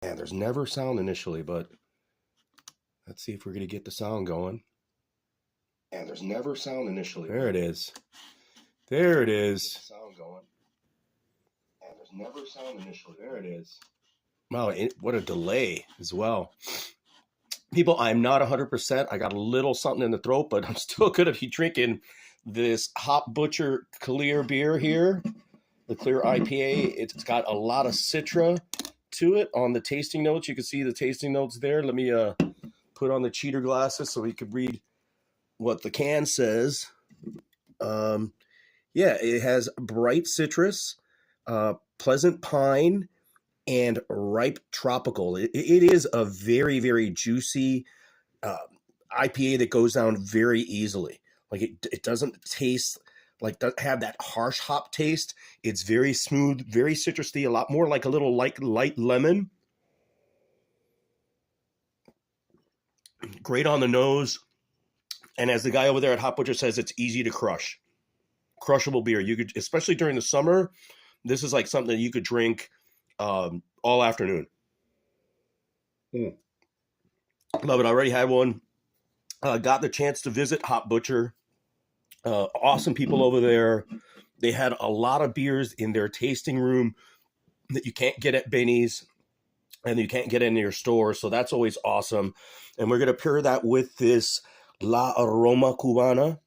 And there's never sound initially, but let's see if we're going to get the sound going. And there's never sound initially. There it is. There it is. Sound going. And there's never sound initially. There it is. Wow, what a delay as well. People, I'm not 100%. I got a little something in the throat, but I'm still going to be drinking this Hop Butcher Clear beer here. The Clear IPA. It's got a lot of Citra to it on the tasting notes. You can see the tasting notes there. Let me put on the cheater glasses so we could read what the can says. Yeah, it has bright citrus, pleasant pine, and ripe tropical. It is a very, very juicy IPA that goes down very easily. Like it doesn't taste like have that harsh hop taste. It's very smooth, very citrusy, a lot more like a little light lemon. Great on the nose. And as the guy over there at Hop Butcher says, it's easy to crush. Crushable beer. You could, especially during the summer, this is like something that you could drink all afternoon. Love it. I already had one. Got the chance to visit Hop Butcher. Awesome people over there. They had a lot of beers in their tasting room that you can't get at Benny's and you can't get in your store. So that's always awesome. And we're going to pair that with this La Aroma Cubana.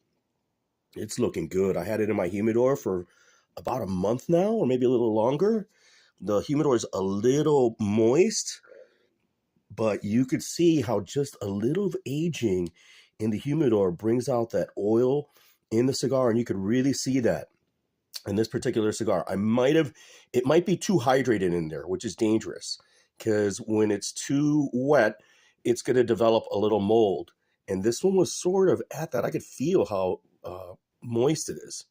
It's looking good. I had it in my humidor for about a month now, or maybe a little longer. The humidor is a little moist, but you could see how just a little of aging in the humidor brings out that oil in the cigar, and you could really see that in this particular cigar. It might be too hydrated in there, which is dangerous, because when it's too wet, it's going to develop a little mold. And this one was sort of at that. I could feel how moist it is,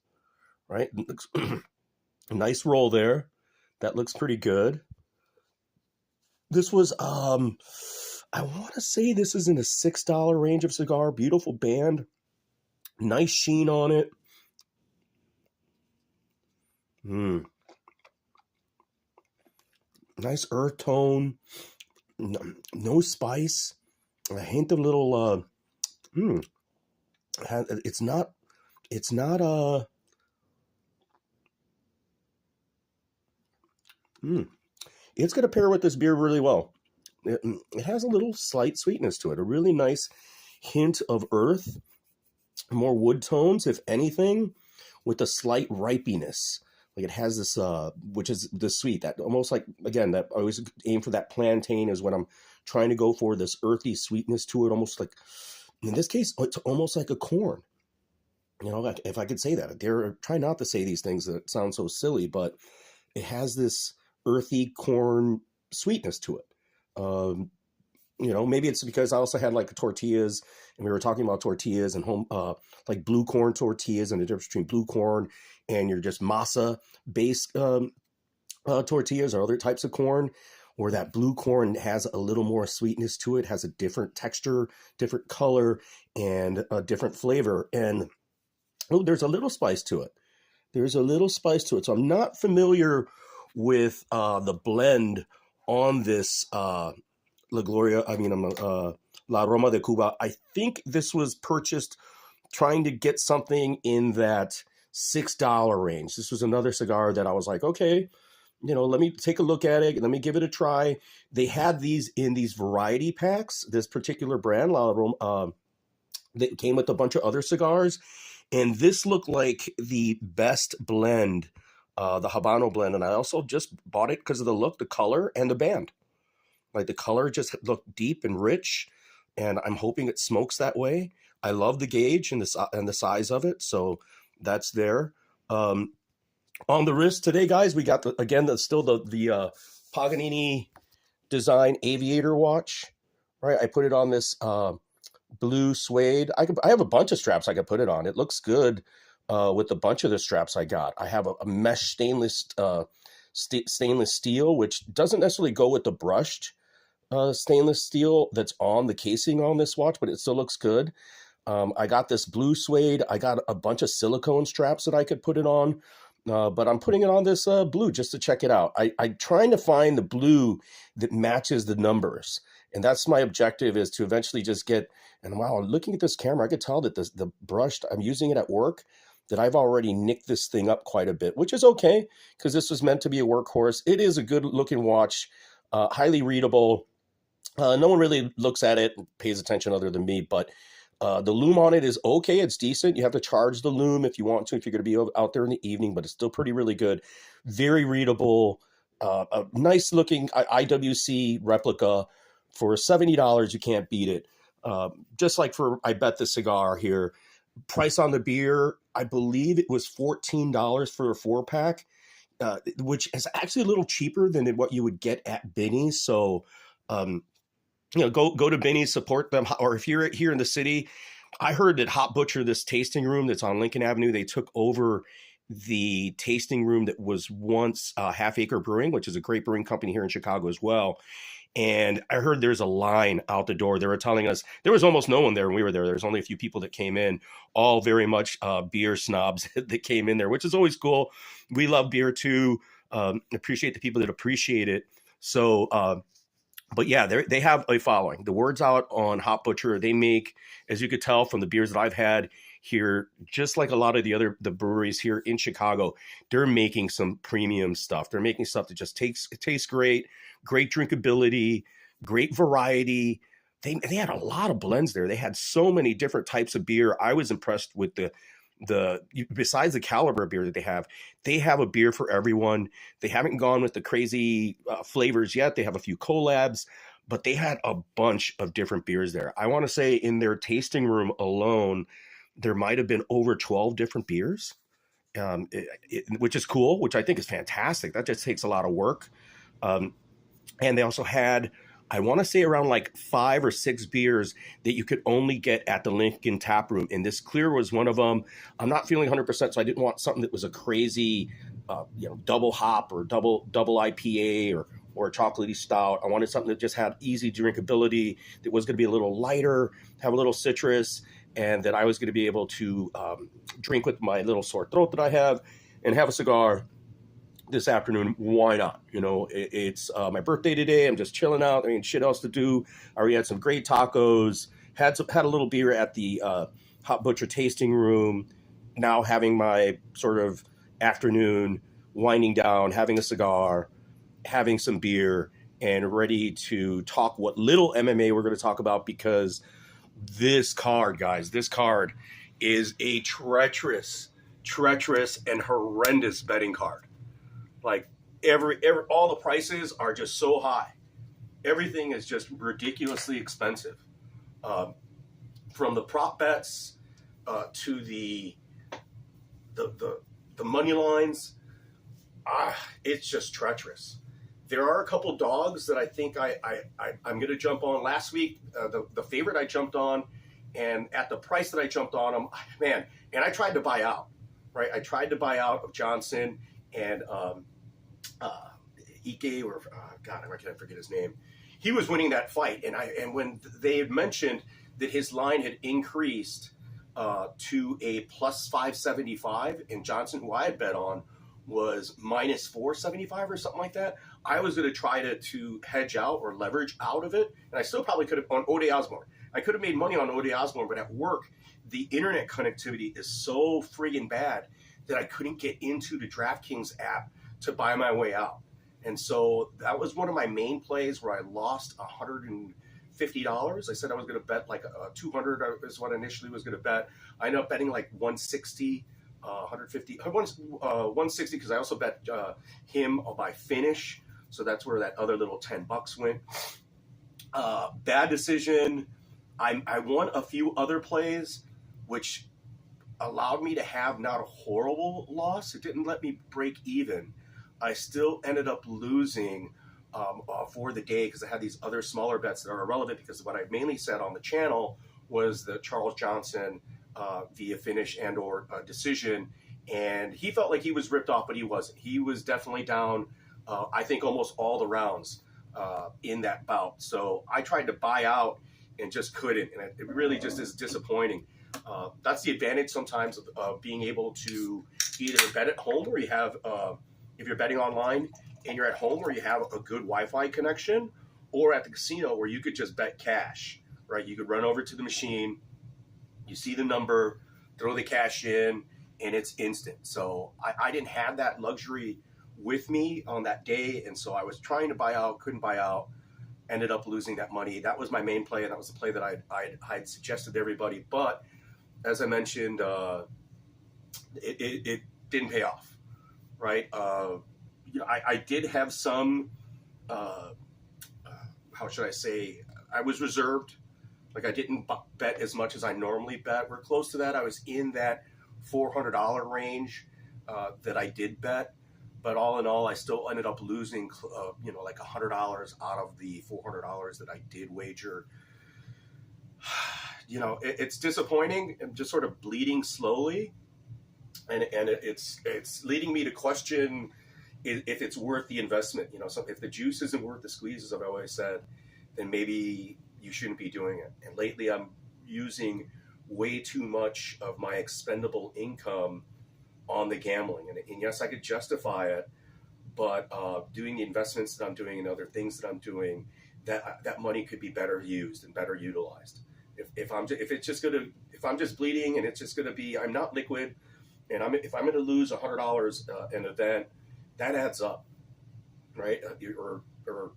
right? It looks nice roll there. That looks pretty good. This was, I want to say this is in the $6 range of cigar. Beautiful band. Nice sheen on it. Nice earth tone. No spice. A hint of little, it's not, it's going to pair with this beer really well. It has a little slight sweetness to it. A really nice hint of earth, more wood tones, if anything, with a slight ripiness. Like it has this, which is the sweet, that almost like, again, that I always aim for that plantain is when I'm trying to go for this earthy sweetness to it, almost like, in this case, it's almost like a corn. You know, if I could say that. I try not to say these things that sound so silly, but it has this earthy corn sweetness to it. You know, maybe it's because I also had like tortillas, and we were talking about tortillas and home, like blue corn tortillas, and the difference between blue corn and your just masa based tortillas or other types of corn, where that blue corn has a little more sweetness to it, has a different texture, different color, and a different flavor. And there's a little spice to it. There's a little spice to it. So I'm not familiar with the blend on this La Aroma de Cuba. I think this was purchased trying to get something in that $6 range. This was another cigar that I was like, okay, you know, let me take a look at it. Let me give it a try. They had these in these variety packs, this particular brand, La Aroma, that came with a bunch of other cigars. And this looked like the best blend, the Habano blend. And I also just bought it because of the look, the color, and the band. Like the color just looked deep and rich, and I'm hoping it smokes that way. I love the gauge and the size of it, so that's there. On the wrist today, guys, we got the Paganini design aviator watch. Right, I put it on this blue suede. I have a bunch of straps I could put it on. It looks good with a bunch of the straps I got. I have a mesh stainless steel, which doesn't necessarily go with the brushed stainless steel that's on the casing on this watch, but it still looks good. I got this blue suede. I got a bunch of silicone straps that I could put it on. But I'm putting it on this blue just to check it out. I'm trying to find the blue that matches the numbers. And that's my objective, is to eventually just get, and wow, looking at this camera, I could tell that the brush, I'm using it at work, that I've already nicked this thing up quite a bit, which is okay, because this was meant to be a workhorse. It is a good looking watch, highly readable. No one really looks at it and pays attention other than me, but the loom on it is okay. It's decent. You have to charge the loom if you want to, if you're going to be out there in the evening, but it's still really good. Very readable, a nice looking IWC replica for $70. You can't beat it. Just like for, I bet the cigar here, price on the beer, I believe it was $14 for a 4-pack, which is actually a little cheaper than what you would get at Binny's. So, go to Binny's, support them. Or if you're here in the city, I heard that Hot Butcher, this tasting room that's on Lincoln Avenue, they took over the tasting room that was once Half Acre Brewing, which is a great brewing company here in Chicago as well. And I heard there's a line out the door. They were telling us there was almost no one there when we were there. There's only a few people that came in, all very much beer snobs that came in there, which is always cool. We love beer too. Appreciate the people that appreciate it. So, but yeah, they have a following. The word's out on Hot Butcher. They make, as you could tell from the beers that I've had here, just like a lot of the breweries here in Chicago, they're making some premium stuff. They're making stuff that just tastes great, great drinkability, great variety. They had a lot of blends there. They had so many different types of beer. I was impressed with the besides the caliber beer that they have a beer for everyone. They haven't gone with the crazy flavors yet. They have a few collabs, but they had a bunch of different beers there. I want to say in their tasting room alone, there might have been over 12 different beers, which is cool, which I think is fantastic. That just takes a lot of work. And they also had, I want to say, around like 5 or 6 beers that you could only get at the Lincoln Tap Room. And this Clear was one of them. I'm not feeling 100%, so I didn't want something that was a crazy, double hop or double IPA or a chocolatey stout. I wanted something that just had easy drinkability, that was going to be a little lighter, have a little citrus, and that I was going to be able to drink with my little sore throat that I have and have a cigar this afternoon. Why not? It's my birthday today. I'm just chilling out. I mean, shit else to do. I already had some great tacos, had a little beer at the Hot Butcher tasting room. Now having my sort of afternoon, winding down, having a cigar, having some beer, and ready to talk what little MMA we're going to talk about, because this card, guys, is a treacherous and horrendous betting card. Like all the prices are just so high. Everything is just ridiculously expensive. From the prop bets to the money lines, it's just treacherous. There are a couple dogs that I think I'm going to jump on. Last week, the favorite I jumped on, and at the price that I jumped on them, man, and I tried to buy out, right? I tried to buy out of Johnson and Ike, or God, I can't forget his name. He was winning that fight, and when they had mentioned that his line had increased to a plus 575, and Johnson, who I had bet on, was minus 475 or something like that, I was going to try to hedge out or leverage out of it, and I still probably could have on Ode Osborne. I could have made money on Ode Osborne, but at work, the internet connectivity is so friggin' bad that I couldn't get into the DraftKings app to buy my way out. And so that was one of my main plays where I lost $150. I said I was going to bet like $200 is what I initially was going to bet. I ended up betting like 160, 150, 160, because I also bet him by finish. So that's where that other little $10 went. Bad decision. I won a few other plays, which allowed me to have not a horrible loss. It didn't let me break even. I still ended up losing for the day, because I had these other smaller bets that are irrelevant, because what I mainly said on the channel was the Charles Johnson via finish and or decision. And he felt like he was ripped off, but he wasn't. He was definitely down, I think, almost all the rounds in that bout. So I tried to buy out and just couldn't. And it really just is disappointing. That's the advantage sometimes of being able to either bet at home or you have, if you're betting online and you're at home where you have a good Wi-Fi connection, or at the casino where you could just bet cash, right? You could run over to the machine, you see the number, throw the cash in, and it's instant. So I didn't have that luxury with me on that day, and so I was trying to buy out, couldn't buy out, ended up losing that money. That was my main play, and that was the play that I'd suggested to everybody. But as I mentioned, it didn't pay off, right? I did have some, how should I say, I was reserved. Like I didn't bet as much as I normally bet. We're close to that. I was in that $400 range that I did bet. But all in all, I still ended up losing, like $100 out of the $400 that I did wager. It's disappointing. I'm just sort of bleeding slowly, and it's leading me to question if it's worth the investment. So if the juice isn't worth the squeeze, as I've always said, then maybe you shouldn't be doing it. And lately, I'm using way too much of my expendable income on the gambling. And yes, I could justify it, but doing the investments that I'm doing and other things that I'm doing, that money could be better used and better utilized. If I'm just bleeding and it's just gonna be, I'm not liquid, and if I'm gonna lose $100 an event, that adds up, right? Or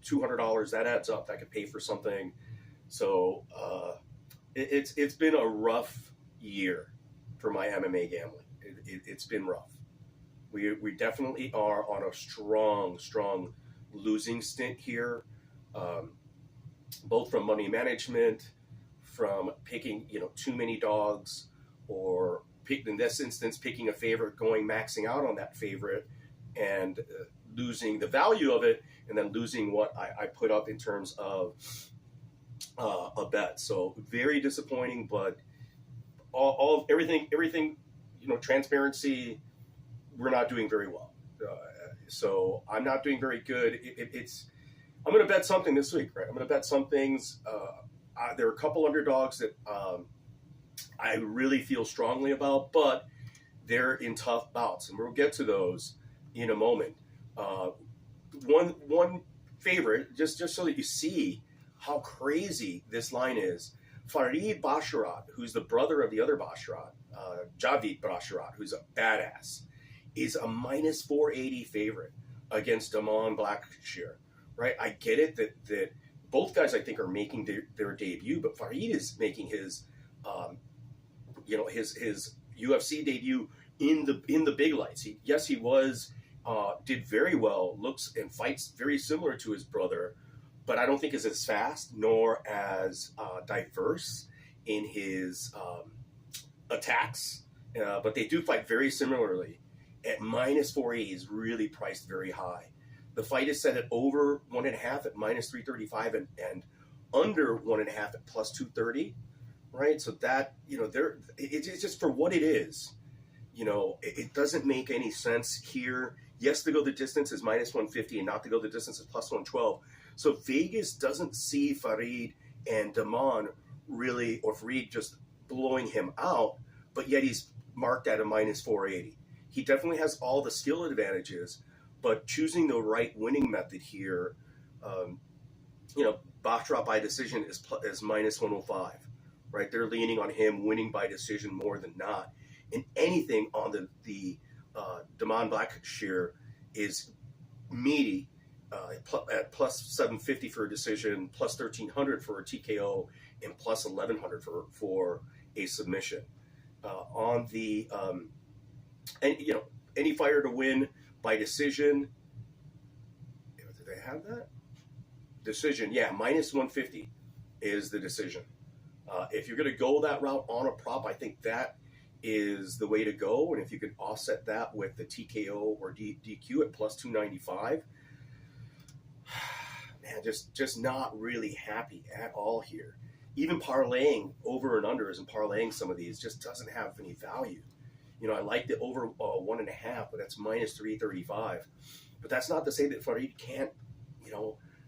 $200, that adds up. That could pay for something. So it's been a rough year for my MMA gambling. It's been rough. We definitely are on a strong losing stint here, both from money management, from picking too many dogs, or in this instance picking a favorite, maxing out on that favorite, and losing the value of it, and then losing what I put up in terms of a bet. So very disappointing, but everything. Transparency, we're not doing very well. So I'm not doing very good. I'm going to bet something this week, right? I'm going to bet some things. There are a couple underdogs that I really feel strongly about, but they're in tough bouts, and we'll get to those in a moment. One favorite, just so that you see how crazy this line is. Farid Basharat, who's the brother of the other Basharat, Javid Basharat, who's a badass, is a minus 480 favorite against Damon Blackshear, right? I get it that both guys, I think, are making their debut, but Farid is making his, his UFC debut in the big lights. He did very well, looks and fights very similar to his brother, but I don't think is as fast nor as diverse in his attacks. But they do fight very similarly. At minus 480 is really priced very high. The fight is set at over 1.5 at minus 335 and under 1.5 at plus 230, right? So that, it's just for what it is. It doesn't make any sense here. Yes, to go the distance is minus 150, and not to go the distance is plus 112. So Vegas doesn't see Farid and Damon really, or Farid just blowing him out, but yet he's marked at a minus 480. He definitely has all the skill advantages, but choosing the right winning method here, Basharat by decision is minus 105, right? They're leaning on him winning by decision more than not. And anything on the Damon Blackshear is meaty, at plus 750 for a decision, plus 1300 for a TKO, and plus 1100 for a submission. On the any fighter to win by decision, do they have that? Decision, yeah, minus 150 is the decision. If you're going to go that route on a prop, I think that is the way to go. And if you could offset that with the TKO or DQ at plus 295, man, just not really happy at all here. Even parlaying over and unders and parlaying some of these just doesn't have any value. I like the over 1.5, but that's minus 335. But that's not to say that Farid can't,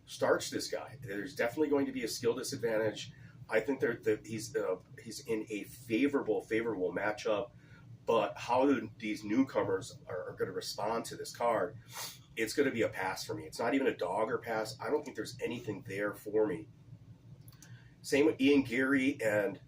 starch this guy. There's definitely going to be a skill disadvantage. I think he's in a favorable matchup, But how these newcomers are going to respond to this card, it's going to be a pass for me. It's not even a dog or pass. I don't think there's anything there for me. Same with Ian Gary and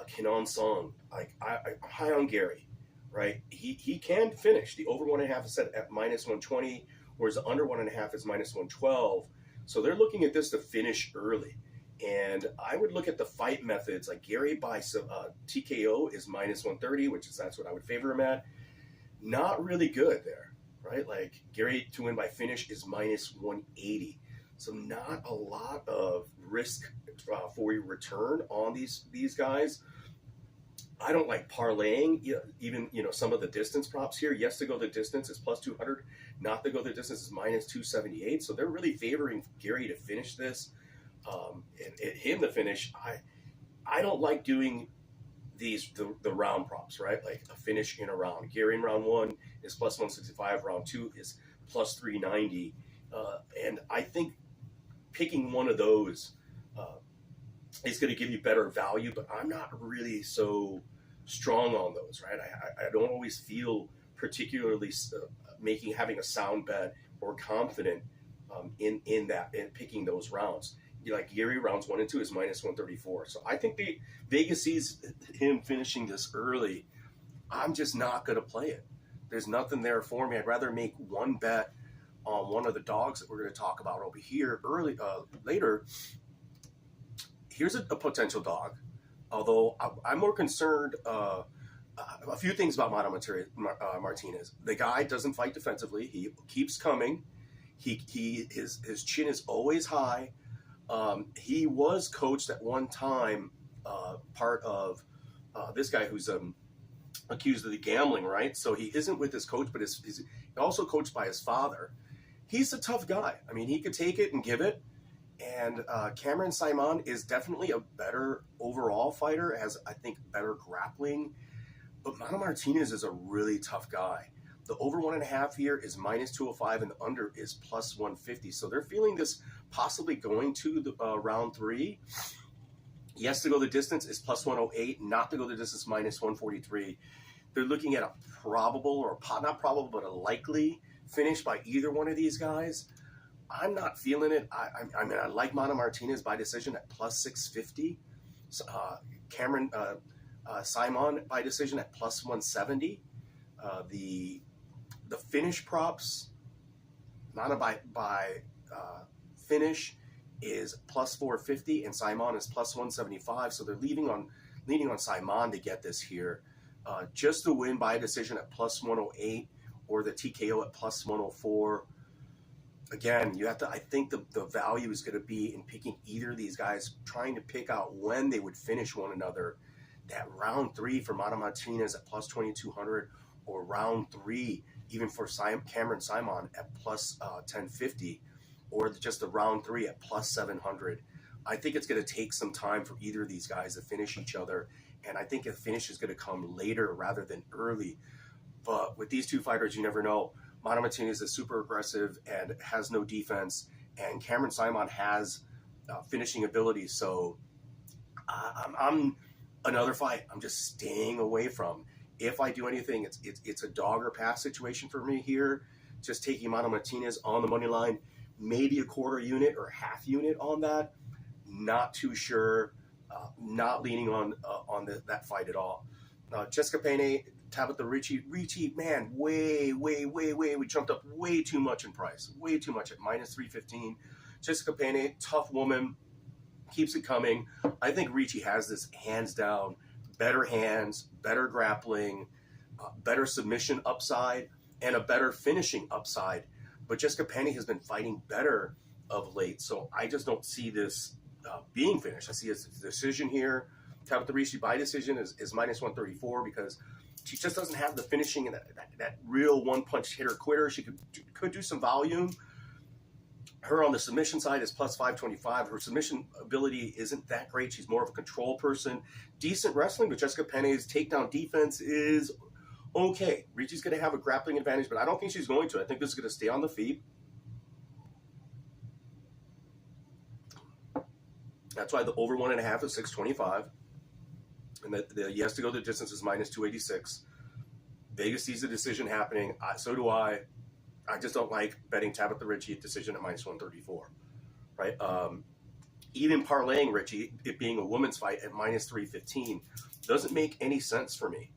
Kenan Song. Like I'm high on Gary, right? He can finish. The over 1.5 is set at -120, whereas the under 1.5 is -112. So they're looking at this to finish early. And I would look at the fight methods. Like Gary by TKO is -130, that's what I would favor him at. Not really good there, right? Like Gary to win by finish is -180. So not a lot of risk for your return on these guys. I don't like parlaying, even some of the distance props here. Yes, to go the distance is +200. Not to go the distance is -278. So they're really favoring Gary to finish this. And him to finish. I don't like doing the round props, right? Like a finish in a round. Gary in round 1 is +165. Round 2 is +390. And I think picking one of those is going to give you better value, but I'm not really so strong on those, right? I don't always feel particularly having a sound bet or confident in picking those rounds. Like Gary rounds 1 and 2 is -134. So I think Vegas sees him finishing this early. I'm just not going to play it. There's nothing there for me. I'd rather make one bet on one of the dogs that we're going to talk about over here later. Here's a potential dog, although I'm more concerned. A few things about Mano Martinez. The guy doesn't fight defensively. He keeps coming. His chin is always high. He was coached at one time, part of this guy who's accused of the gambling, right? So he isn't with his coach, but he's also coached by his father. He's a tough guy. I mean, he could take it and give it. And Cameron Simon is definitely a better overall fighter, has, I think, better grappling. But Mano Martinez is a really tough guy. The over 1.5 here is -205 and the under is +150. So they're feeling this possibly going to the round 3. Yes, to go the distance is +108. Not to go the distance, -143. They're looking at a probable, or not probable, but a likely finish by either one of these guys. I'm not feeling it. I mean, I like Mano Martinez by decision at +650. Cameron Simon by decision at +170. The finish props, Mano by finish is +450 and Simon is +175. So they're leaning on Simon to get this here. Just to win by a decision at +108 or the TKO at +104. Again, you have to. I think the value is going to be in picking either of these guys, trying to pick out when they would finish one another. That round 3 for Mano Martinez at +2200, or round 3 even for Cameron Simon at +1050, or just the round 3 at +700. I think it's going to take some time for either of these guys to finish each other, and I think the finish is going to come later rather than early. But with these two fighters, you never know. Mano Martinez is super aggressive and has no defense, and Cameron Simon has finishing ability. So I'm another fight I'm just staying away from. If I do anything, it's a dog or pass situation for me here. Just taking Mano Martinez on the money line, maybe a quarter unit or half unit on that. Not too sure. Not leaning on that fight at all. Jessica Penne, Tabitha Ricci, man, way, we jumped up way too much in price. Way too much at -315. Jessica Penne, tough woman, keeps it coming. I think Ricci has this hands down. Better hands, better grappling, better submission upside, and a better finishing upside. But Jessica Penne has been fighting better of late, so I just don't see this being finished. I see a decision here. Tabitha Ricci by decision is -134 because she just doesn't have the finishing and that real one-punch hitter quitter. She could do some volume. Her on the submission side is +525. Her submission ability isn't that great. She's more of a control person. Decent wrestling, but Jessica Penne's takedown defense is okay. Ricci's going to have a grappling advantage, but I don't think she's going to. I think this is going to stay on the feet. That's why the over 1.5 is 625. And the yes to go the distance is -286. Vegas sees the decision happening. So do I. I just don't like betting Tabitha Ritchie decision at minus 134, right? Even parlaying Ritchie, it being a women's fight at minus 315, doesn't make any sense for me,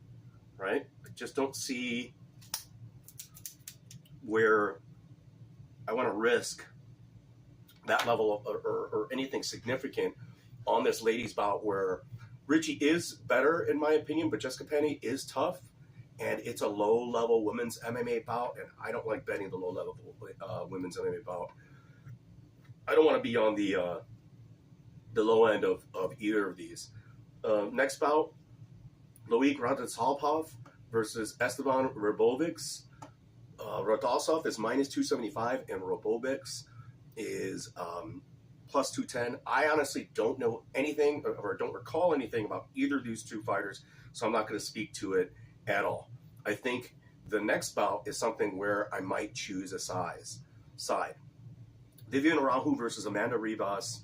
right? I just don't see where I want to risk that level of, or anything significant on this ladies bout where Ritchie is better in my opinion, but Jessica Penne is tough, and it's a low-level women's MMA bout, and I don't like betting the low-level women's MMA bout. I don't want to be on the low end of either of these. Next bout, Loic Radoslavov versus Esteban Rabovics. Radosov is minus 275, and Rabovics is plus 210. I honestly don't know anything, or don't recall anything about either of these two fighters, so I'm not going to speak to it at all. I think the next bout is something where I might choose a side. Vivian Araújo versus Amanda Ribas.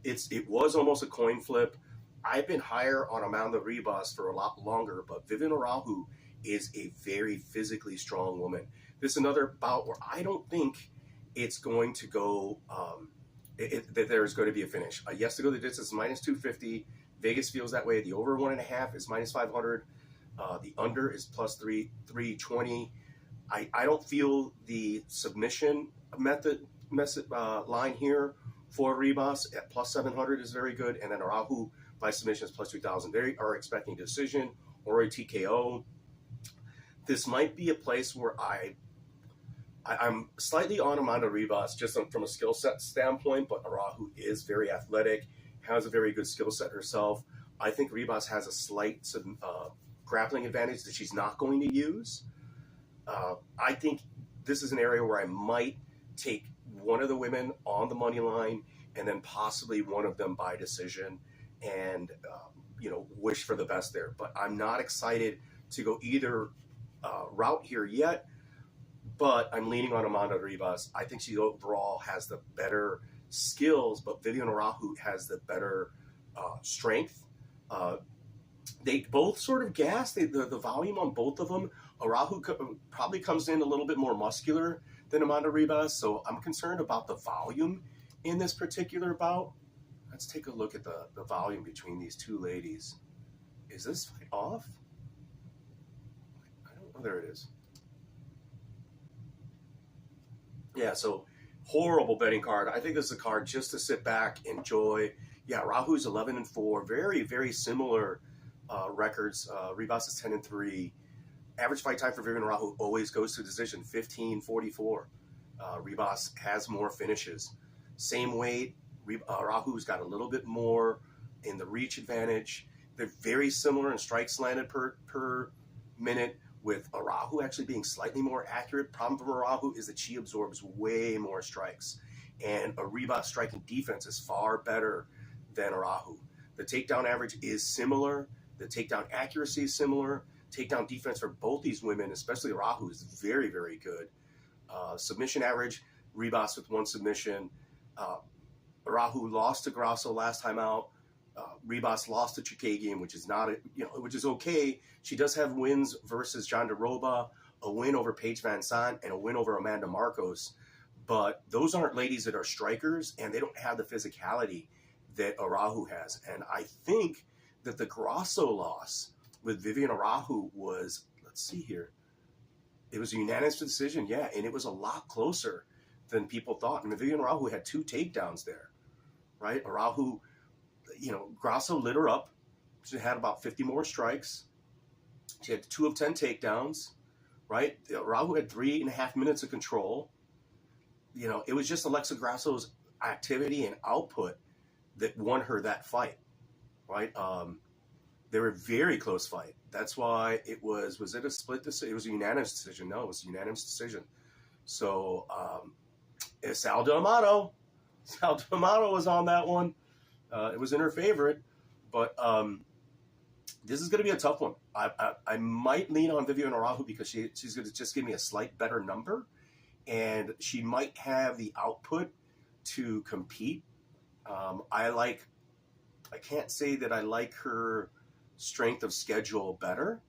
It was almost a coin flip. I've been higher on Amanda Ribas for a lot longer, but Vivian Araújo is a very physically strong woman. This is another bout where I don't think it's going to go, that there's going to be a finish. Yes, to go the distance is minus 250. Vegas feels that way. The over 1.5 is minus 500. The under is plus 320. I don't feel the submission method line here for Ribas at plus 700 is very good, and then Araújo by submission is plus 2,000. They are expecting decision or a TKO. This might be a place where I'm slightly on Amanda Ribas just from a skill set standpoint, but Araújo is very athletic, has a very good skill set herself. I think Ribas has a slight grappling advantage that she's not going to use. I think this is an area where I might take one of the women on the money line and then possibly one of them by decision and, wish for the best there. But I'm not excited to go either route here yet, but I'm leaning on Amanda Ribas. I think she overall has the better skills, but Vivian Araújo has the better strength. They both sort of gas. The volume on both of them. Araújo probably comes in a little bit more muscular than Amanda Ribas, so I'm concerned about the volume in this particular bout. Let's take a look at the volume between these two ladies. Is this fight off? I don't know. There it is. Yeah, so horrible betting card. I think this is a card just to sit back, enjoy. Yeah, Araújo's 11-4. Very, very similar records. Ribas is 10-3. Average fight time for Vivian Araújo always goes to decision, 15:44. Ribas has more finishes. Same weight. Araújo's got a little bit more in the reach advantage. They're very similar in strikes landed per minute, with Araújo actually being slightly more accurate. Problem for Araújo is that she absorbs way more strikes, and a Ribas striking defense is far better than Araújo. The takedown average is similar. The takedown accuracy is similar. Takedown defense for both these women, especially Araújo, is very, very good. Submission average, Ribas with one submission. Araújo lost to Grasso last time out. Ribas lost to Chikagian, which is not, which is okay. She does have wins versus Jandiroba, a win over Paige Van Sant, and a win over Amanda Marcos. But those aren't ladies that are strikers, and they don't have the physicality that Araújo has. And I think that the Grasso loss with Vivian Araújo was, let's see here, it was a unanimous decision, yeah, and it was a lot closer than people thought. And Vivian Araújo had 2 takedowns there, right? Araújo, Grasso lit her up. She had about 50 more strikes. She had 2 of 10 takedowns, right? Araújo had 3.5 minutes of control. It was just Alexa Grasso's activity and output that won her that fight, right? They were a very close fight. That's why it was it a split decision? It was a unanimous decision. No, it was a unanimous decision. So Sal D'Amato was on that one. It was in her favorite, but this is going to be a tough one. I might lean on Vivian Araújo because she's going to just give me a slight better number, and she might have the output to compete. I can't say that I like her strength of schedule better,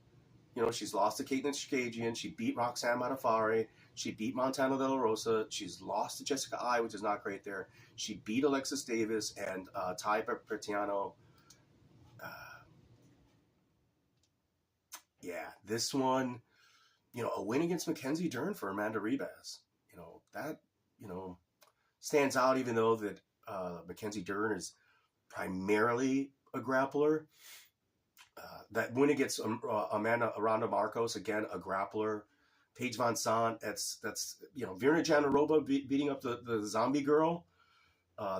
You know, she's lost to Caitlin Chikagian. She beat Roxanne Modafferi. She beat Montana De La Rosa. She's lost to Jessica Ai, which is not great there. She beat Alexis Davis and Tai Pertiano. Yeah, this one, you know, a win against Mackenzie Dern for Amanda Ribas. You know, that, you know, stands out, even though that Mackenzie Dern is primarily a grappler. That win against Amanda Ronda Marcos, again, a grappler. Paige Van Sant, that's you know, Virna Jandiroba beating up the zombie girl.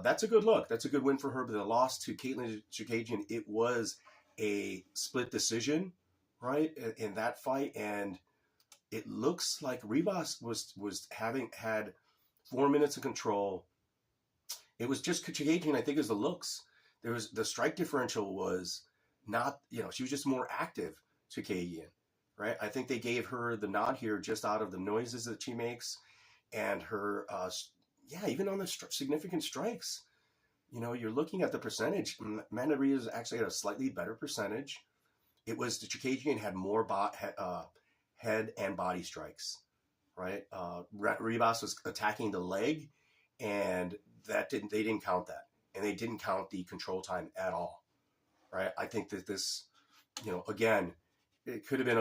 That's a good look. That's a good win for her. But the loss to Caitlin Chikagian, it was a split decision, right, in that fight. And it looks like Ribas was having had 4 minutes of control. It was just Chikagian, I think, is the looks. There was the strike differential was not, you know, she was just more active, Chikagian, right? I think they gave her the nod here just out of the noises that she makes and her, even on the significant strikes. You know, you're looking at the percentage. Amanda Ribas actually had a slightly better percentage. It was the Chikagian had more head and body strikes, right? Ribas was attacking the leg, and they didn't count that, and they didn't count the control time at all, right? I think that this, you know, again, it could have been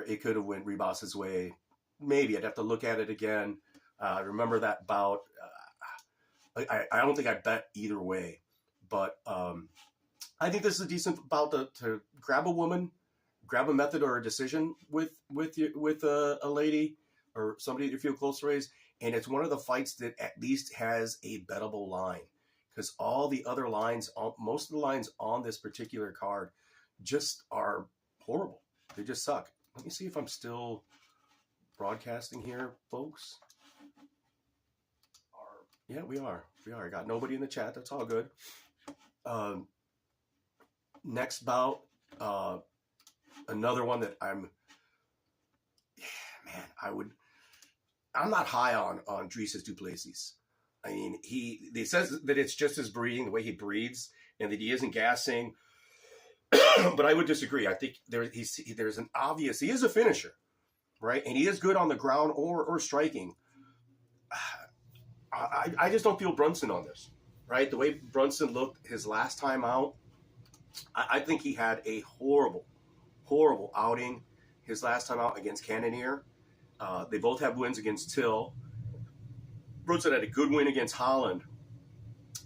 it could have went Ribas's way. Maybe I'd have to look at it again. Remember that bout. I don't think I bet either way, but I think this is a decent bout to grab a woman, grab a method or a decision with a lady or somebody you feel close to raise. And it's one of the fights that at least has a bettable line, because all the other lines, most of the lines on this particular card just are horrible. They just suck. Let me see if I'm still broadcasting here, folks. Yeah, we are. I got nobody in the chat. That's all good. Next bout, another one that I'm not high on Dricus du Plessis. I mean, he says that it's just his breathing, the way he breathes, and that he isn't gassing. But I would disagree. I think there's an obvious, he is a finisher, right? And he is good on the ground or striking. I just don't feel Brunson on this, right? The way Brunson looked his last time out, I think he had a horrible, horrible outing his last time out against Cannonier. They both have wins against Till. Brunson had a good win against Holland.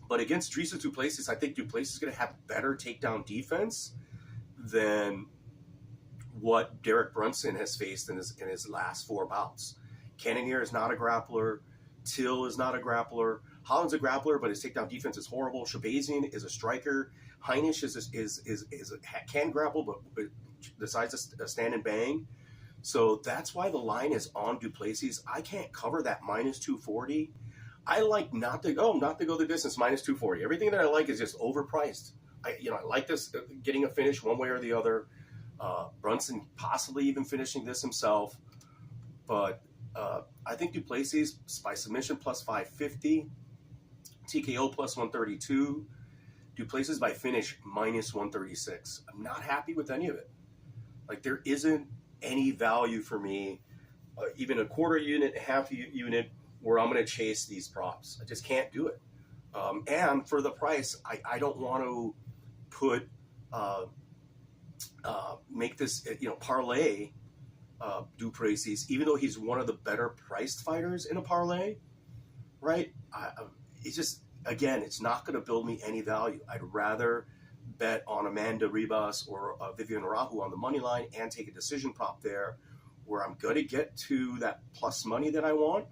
But against Dricus du Plessis, I think du Plessis is going to have better takedown defense than what Derek Brunson has faced in his last 4 bouts. Cannonier is not a grappler. Till is not a grappler. Holland's a grappler, but his takedown defense is horrible. Shabazian is a striker. Heinisch can grapple, but decides to stand and bang. So that's why the line is on du Plessis. I can't cover that minus 240. I like not to go the distance, minus 240. Everything that I like is just overpriced. I like this getting a finish one way or the other. Brunson possibly even finishing this himself, but I think du Plessis by submission plus 550, TKO plus 132, du Plessis by finish minus 136. I'm not happy with any of it. Like, there isn't any value for me, even a quarter unit, half unit, where I'm going to chase these props. I just can't do it. And for the price, I don't want to put make this parlay du Plessis, even though he's one of the better priced fighters in a parlay, right? It's just, again, it's not going to build me any value. I'd rather bet on Amanda Ribas or Vivian Arahu on the money line and take a decision prop there, where I'm going to get to that plus money that I want,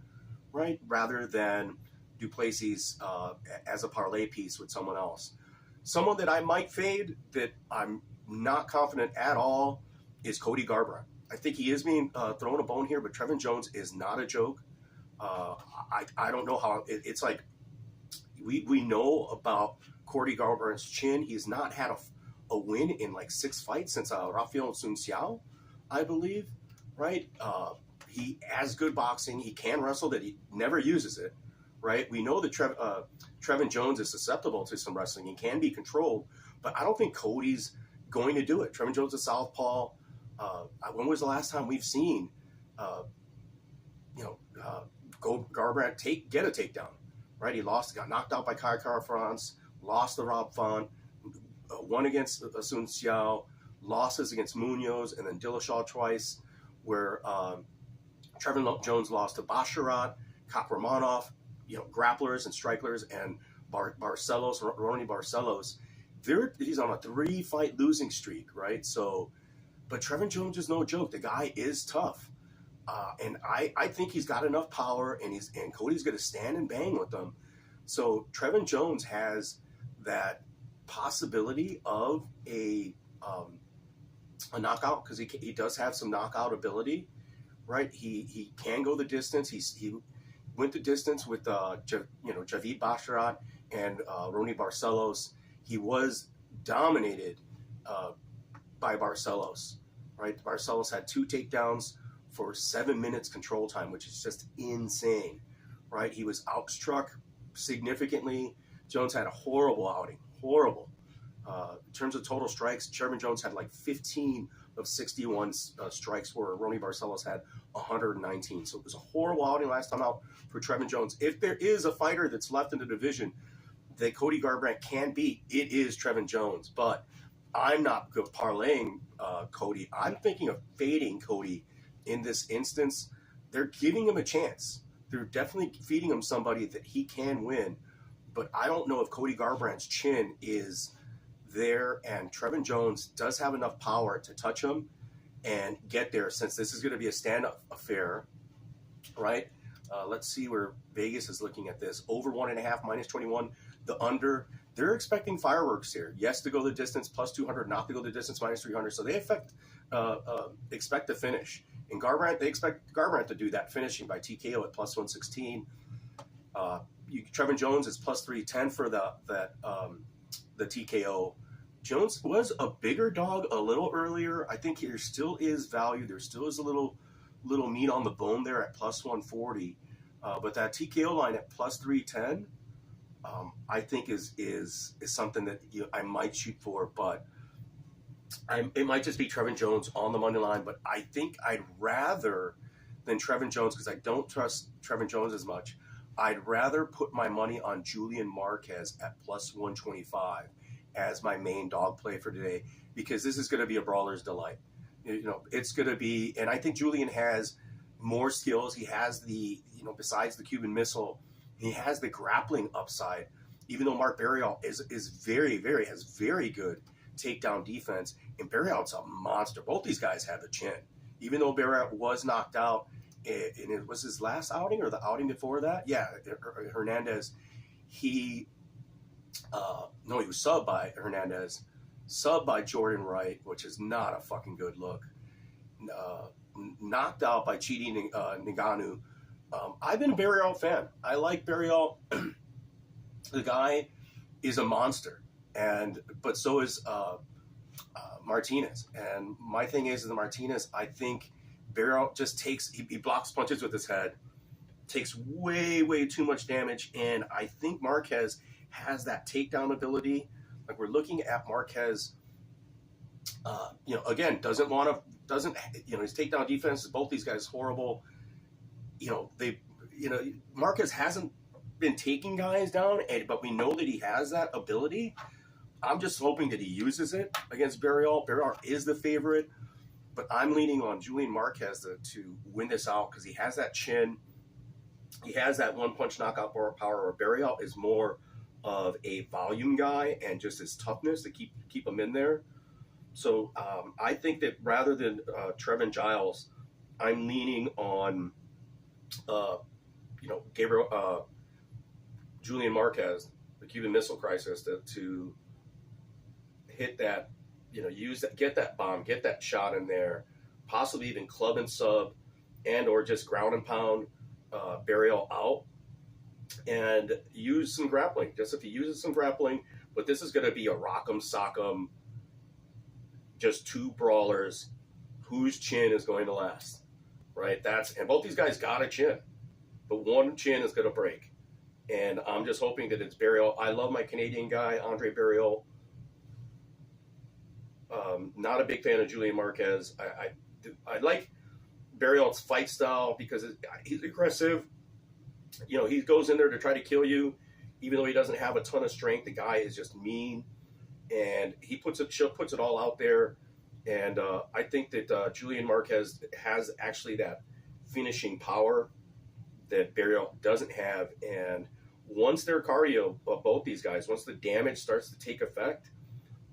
right? Rather than du Plessis as a parlay piece with someone else. Someone that I might fade that I'm not confident at all is Cody Garbrandt. I think he is being thrown a bone here, but Trevin Jones is not a joke. I don't know how it's like. We know about Cody Garbrandt's chin. He's not had a win in like 6 fights since Rafael Sun Xiao, I believe, right? He has good boxing. He can wrestle, that he never uses it, right? We know that Trevin Jones is susceptible to some wrestling and can be controlled, but I don't think Cody's going to do it. Trevin Jones is southpaw. when was the last time we've seen, Garbrandt get a takedown, right? He got knocked out by Kai Kara-France, lost to Rob Font, won against Sun Xiao, losses against Munoz, and then Dillashaw twice, where Trevin Jones lost to Basharat, Kakramanov, grapplers and strikers, and Barcelos, Ronnie Barcelos. He's on a 3-fight losing streak, right? So, but Trevin Jones is no joke. The guy is tough. And I think he's got enough power, and Cody's going to stand and bang with him. So Trevin Jones has that possibility of a knockout, because he does have some knockout ability, right? He can go the distance. He went the distance with Javid Basharat and Ronnie Barcelos. He was dominated by Barcelos, right? Barcelos had 2 takedowns for 7 minutes control time, which is just insane, right? He was outstruck significantly. Jones had a horrible outing, horrible. In terms of total strikes, Trevin Jones had like 15 of 61 strikes, where Ronnie Barcelos had 119. So it was a horrible outing last time out for Trevin Jones. If there is a fighter that's left in the division that Cody Garbrandt can beat, it is Trevin Jones. But I'm not parlaying Cody. I'm thinking of fading Cody in this instance. They're giving him a chance. They're definitely feeding him somebody that he can win. But I don't know if Cody Garbrandt's chin is there, and Trevin Jones does have enough power to touch him and get there, since this is going to be a stand-up affair, right? Let's see where Vegas is looking at this. Over 1.5, minus 21. The under, they're expecting fireworks here. Yes, to go the distance, plus 200. Not to go the distance, minus 300. So they expect the finish. And they expect Garbrandt to do that, finishing by TKO at plus 116. Trevin Jones is plus 310 for the TKO. Jones was a bigger dog a little earlier. I think there still is value. There still is a little meat on the bone there at plus 140. But that TKO line at plus 310, I think is something that I might shoot for. But it might just be Trevin Jones on the money line. But I think I'd rather than Trevin Jones, because I don't trust Trevin Jones as much. I'd rather put my money on Julian Marquez at plus 125 as my main dog play for today, because this is going to be a brawler's delight. It's going to be, and I think Julian has more skills. He has besides the Cuban missile, he has the grappling upside, even though Mark Barrial is has very good takedown defense, and Barrial's a monster. Both these guys have the chin. Even though Barrial was knocked out, and it was his last outing or the outing before that? Yeah, Hernandez, he was subbed by Hernandez, subbed by Jordan Wright, which is not a fucking good look. Knocked out by Chidi Ngannou. I've been a Barrial fan. I like Barrial. The guy is a monster, but so is Martinez. And my thing is the Martinez, I think Barrial just he blocks punches with his head, takes way too much damage, and I think Marquez has that takedown ability. Like, we're looking at Marquez, again, his takedown defense, both these guys horrible. Marquez hasn't been taking guys down, but we know that he has that ability. I'm just hoping that he uses it against Barrial. Barrial is the favorite, but I'm leaning on Julian Marquez to win this out, because he has that chin. He has that one-punch knockout power, where Barrial is more of a volume guy and just his toughness to keep him in there. So I think that rather than Trevin Giles, I'm leaning on Julian Marquez, the Cuban Missile Crisis, to hit that, get that bomb, get that shot in there, possibly even club and sub, and or just ground and pound Barrial out, and use some grappling. Just if he uses some grappling, but this is going to be a rock'em sock'em, just two brawlers, whose chin is going to last, right? And both these guys got a chin, but one chin is going to break, and I'm just hoping that it's Barrial. I love my Canadian guy, Andre Barrial. Not a big fan of Julian Marquez. I like Barrial's fight style because he's aggressive. You know, he goes in there to try to kill you, even though he doesn't have a ton of strength. The guy is just mean, and he puts it all out there. And I think that Julian Marquez has actually that finishing power that Barrial doesn't have. And once their cardio, both these guys, once the damage starts to take effect,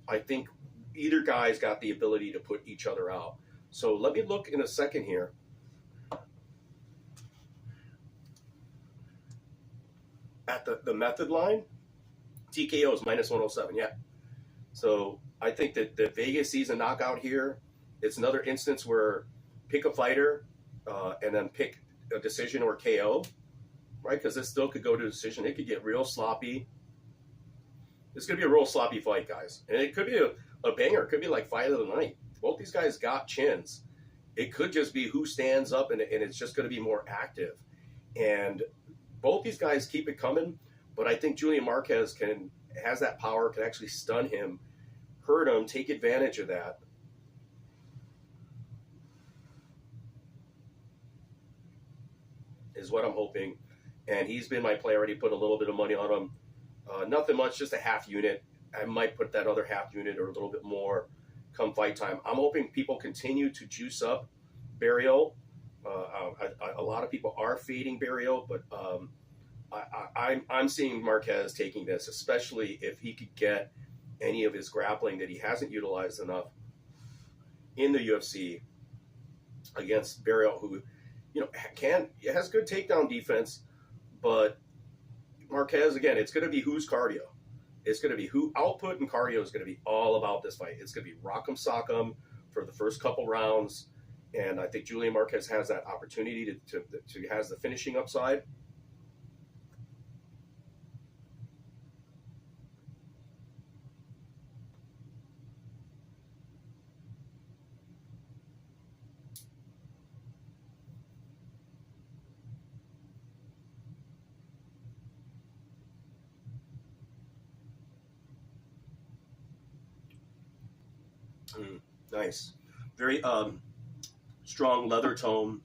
I think either guy's got the ability to put each other out. So let me look in a second here. At the method line, TKO is minus 107, yeah. So I think that the Vegas sees a knockout here. It's another instance where pick a fighter and then pick a decision or KO, right? Because this still could go to a decision. It could get real sloppy. It's going to be a real sloppy fight, guys. And it could be a banger. It could be like fight of the night. Both these guys got chins. It could just be who stands up, and it's just going to be more active. And both these guys keep it coming, but I think Julian Marquez has that power, can actually stun him, hurt him, take advantage of that. Is what I'm hoping. And he's been my play. I already put a little bit of money on him. Nothing much, just a half unit. I might put that other half unit or a little bit more come fight time. I'm hoping people continue to juice up Barrial. A lot of people are fading Barrial, but I'm seeing Marquez taking this, especially if he could get any of his grappling that he hasn't utilized enough in the UFC against Barrial, who, you know, has good takedown defense, but Marquez, again, it's going to be who's cardio. It's going to be who output, and cardio is going to be all about this fight. It's going to be rock'em sock'em for the first couple rounds, and I think Julian Marquez has that opportunity to has the finishing upside. Nice. Very strong leather tone.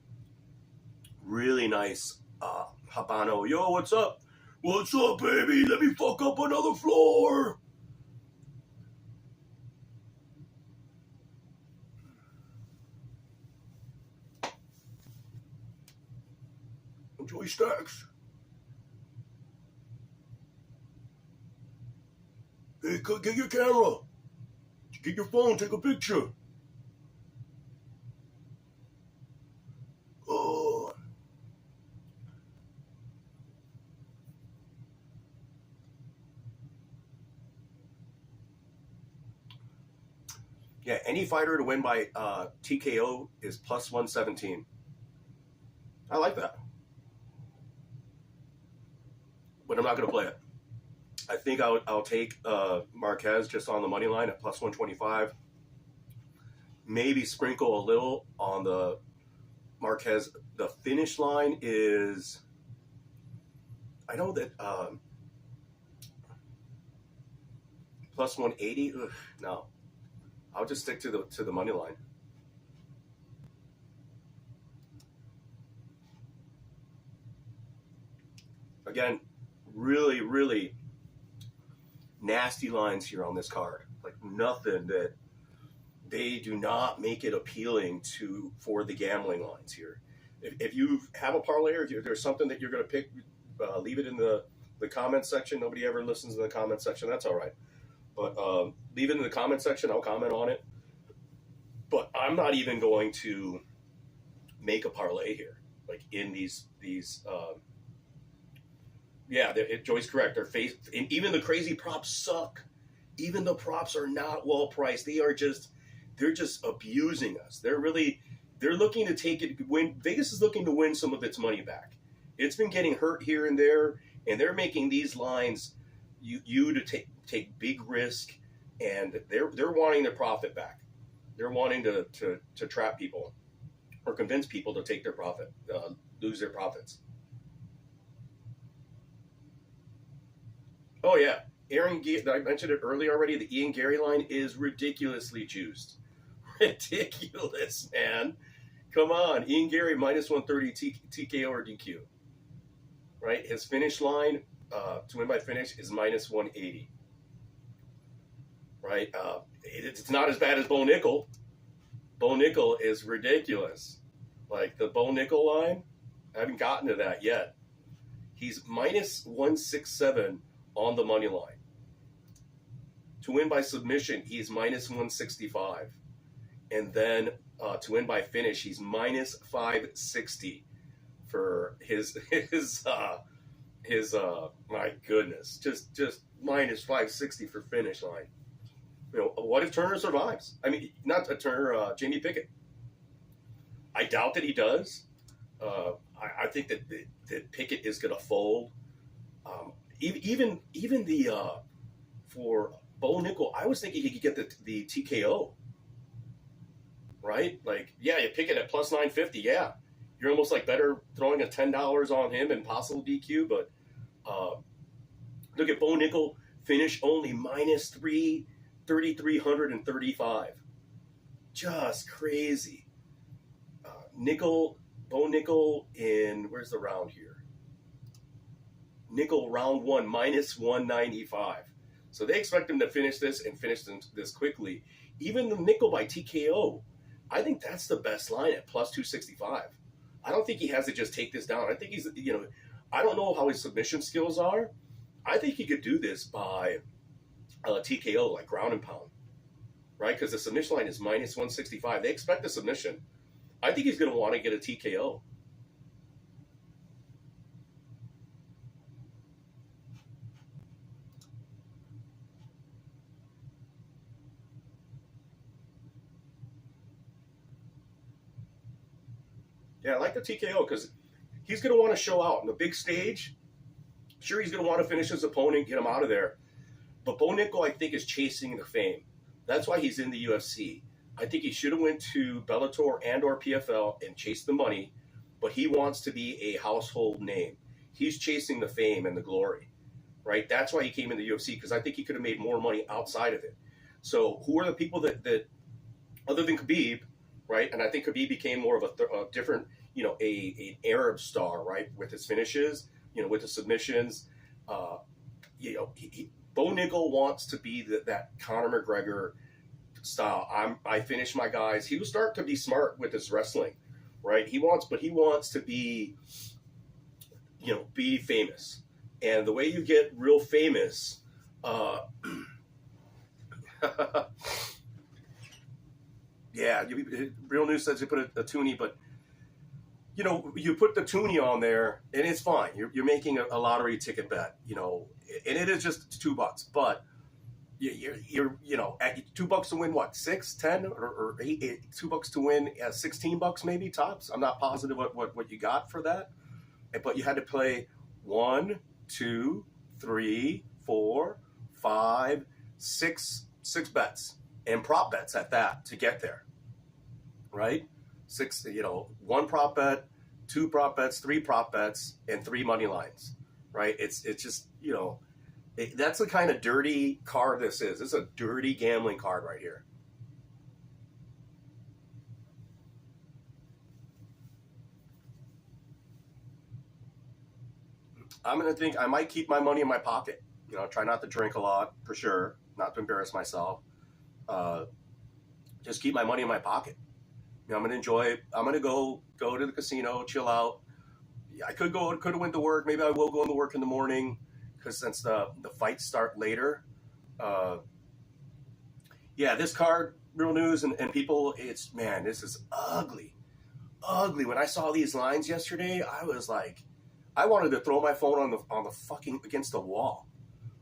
Really nice Habano. Yo, what's up? What's up, baby? Let me fuck up another floor. Enjoy stacks. Hey, get your camera. Get your phone, take a picture. Oh. Yeah, any fighter to win by TKO is plus 117. I like that. But I'm not going to play it. I think I'll take Marquez just on the money line at plus 125. Maybe sprinkle a little on the Marquez. The finish line is, I know that plus 180. Ugh, no, I'll just stick to the money line. Again, really, really nasty lines here on this card. Like nothing that they do not make it appealing for the gambling lines here. If you have a parlay or if there's something that you're going to pick, leave it in the comment section. Nobody ever listens in the comment section. That's all right. But leave it in the comment section. I'll comment on it. But I'm not even going to make a parlay here. Like in these yeah, Joy's correct. And even the crazy props suck. Even the props are not well priced. They're just abusing us. They're looking to take it. Vegas is looking to win some of its money back. It's been getting hurt here and there, and they're making these lines you to take big risk, and they're wanting their profit back. They're wanting to trap people or convince people to take their profit, lose their profits. Oh yeah, I mentioned it earlier already. The Ian Gary line is ridiculously juiced. Ridiculous, man. Come on, Ian Gary minus 130 TKO or DQ. Right, his finish line to win by finish is minus 180. Right, it's not as bad as Bo Nickel. Bo Nickel is ridiculous. Like the Bo Nickel line, I haven't gotten to that yet. He's minus 167 on the money line. To win by submission, he's minus 165. And then to win by finish, he's minus 560 for his my goodness, just minus 560 for finish line. You know, what if Turner survives? I mean, not Turner, Jamie Pickett. I doubt that he does. I think that Pickett is going to fold. Even the for Bo Nickel, I was thinking he could get the TKO. Right? Like, yeah, you pick it at plus 950. Yeah, you're almost like better throwing a $10 on him and possible DQ. But look at Bo Nickel finish only minus 3,335. Just crazy. Bo Nickel in, where's the round here? Nickel round one minus 195. So they expect him to finish this and finish this quickly. Even the Nickel by TKO, I think that's the best line at plus 265. I don't think he has to just take this down. I think he's, I don't know how his submission skills are. I think he could do this by TKO, like ground and pound, right? Because the submission line is minus 165. They expect the submission. I think he's going to want to get a TKO. Yeah, I like the TKO because he's going to want to show out on the big stage. Sure, he's going to want to finish his opponent, get him out of there. But Bo Nickel, I think, is chasing the fame. That's why he's in the UFC. I think he should have went to Bellator and or PFL and chased the money, but he wants to be a household name. He's chasing the fame and the glory, right? That's why he came in the UFC, because I think he could have made more money outside of it. So who are the people that other than Khabib, right? And I think Khabib became more of a different, an Arab star, right? With his finishes, with the submissions. Bo Nickel wants to be that Conor McGregor style. I finish my guys. He will start to be smart with his wrestling, right? He wants to be, be famous. And the way you get real famous, yeah, Real News says you put a toonie, but you put the toonie on there and it's fine. You're making a lottery ticket bet, and it is just $2, but you're at $2 to win what, 6, 10, or 8, $2 to win $16 maybe tops. I'm not positive what you got for that, but you had to play 1, 2, 3, 4, 5, 6 bets and prop bets at that to get there, right? 6, 1 prop bet, 2 prop bets, 3 prop bets, and 3 money lines, right? It's just, that's the kind of dirty card this is. This is a dirty gambling card right here. I'm going to think I might keep my money in my pocket. Try not to drink a lot, for sure, not to embarrass myself. Just keep my money in my pocket. I'm going to enjoy it. I'm going to go to the casino, chill out. I could have went to work. Maybe I will go into work in the morning, because since the fights start later. This card, Real News, and people, this is ugly. Ugly. When I saw these lines yesterday, I was like, I wanted to throw my phone on the fucking against the wall.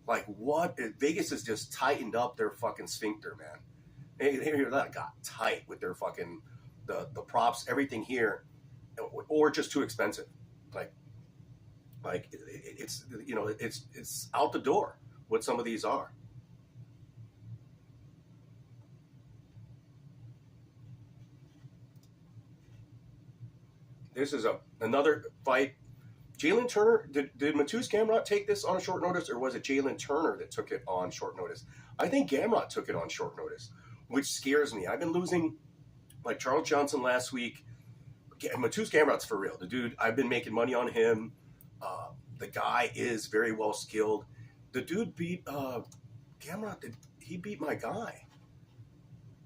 Like, what? Vegas has just tightened up their fucking sphincter, man. They got tight with their fucking the props, everything here, or just too expensive. Like it's out the door what some of these are. This is another fight. Jalen Turner, did Matus Gamrot take this on a short notice, or was it Jalen Turner that took it on short notice? I think Gamrot took it on short notice, which scares me. I've been losing, like Charles Johnson last week. Matus Gamrot's for real. The dude, I've been making money on him. The guy is very well skilled. The dude beat Gamrot. Did he beat my guy?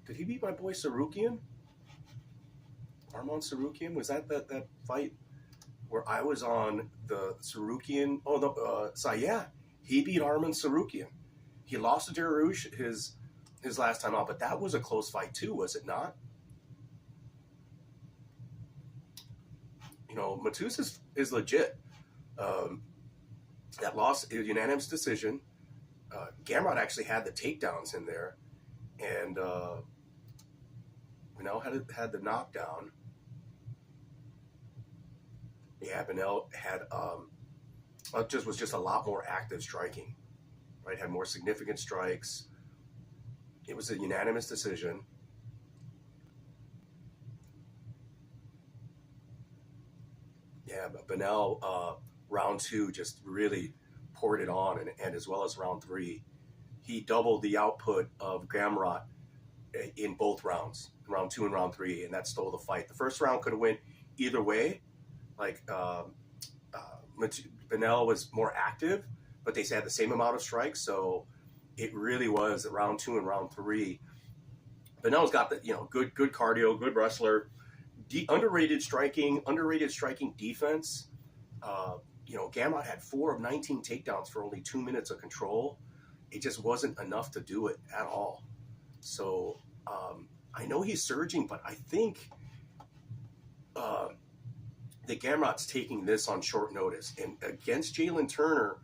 Did he beat my boy Sarukian? Armand Sarukian? Was that fight where I was on the Sarukian? Oh, no. So yeah, he beat Armand Sarukian. He lost to Dariush his last time out, but that was a close fight too, was it not? You know, Matus is legit. That loss is a unanimous decision. Gamrot actually had the takedowns in there, and had the knockdown. Yeah, Benel had was just a lot more active striking, right? Had more significant strikes. It was a unanimous decision. Yeah, but Benel, round 2 just really poured it on, and as well as round 3, he doubled the output of Gamrot in both rounds, round 2 and round 3, and that stole the fight. The first round could have went either way. Like Benel was more active, but they had the same amount of strikes, so it really was round 2 and round 3. Benel's got the good cardio, good wrestler, underrated striking defense. Gamrot had 4 of 19 takedowns for only 2 minutes of control. It just wasn't enough to do it at all. So I know he's surging, but I think that Gamrot's taking this on short notice. And against Jalen Turner,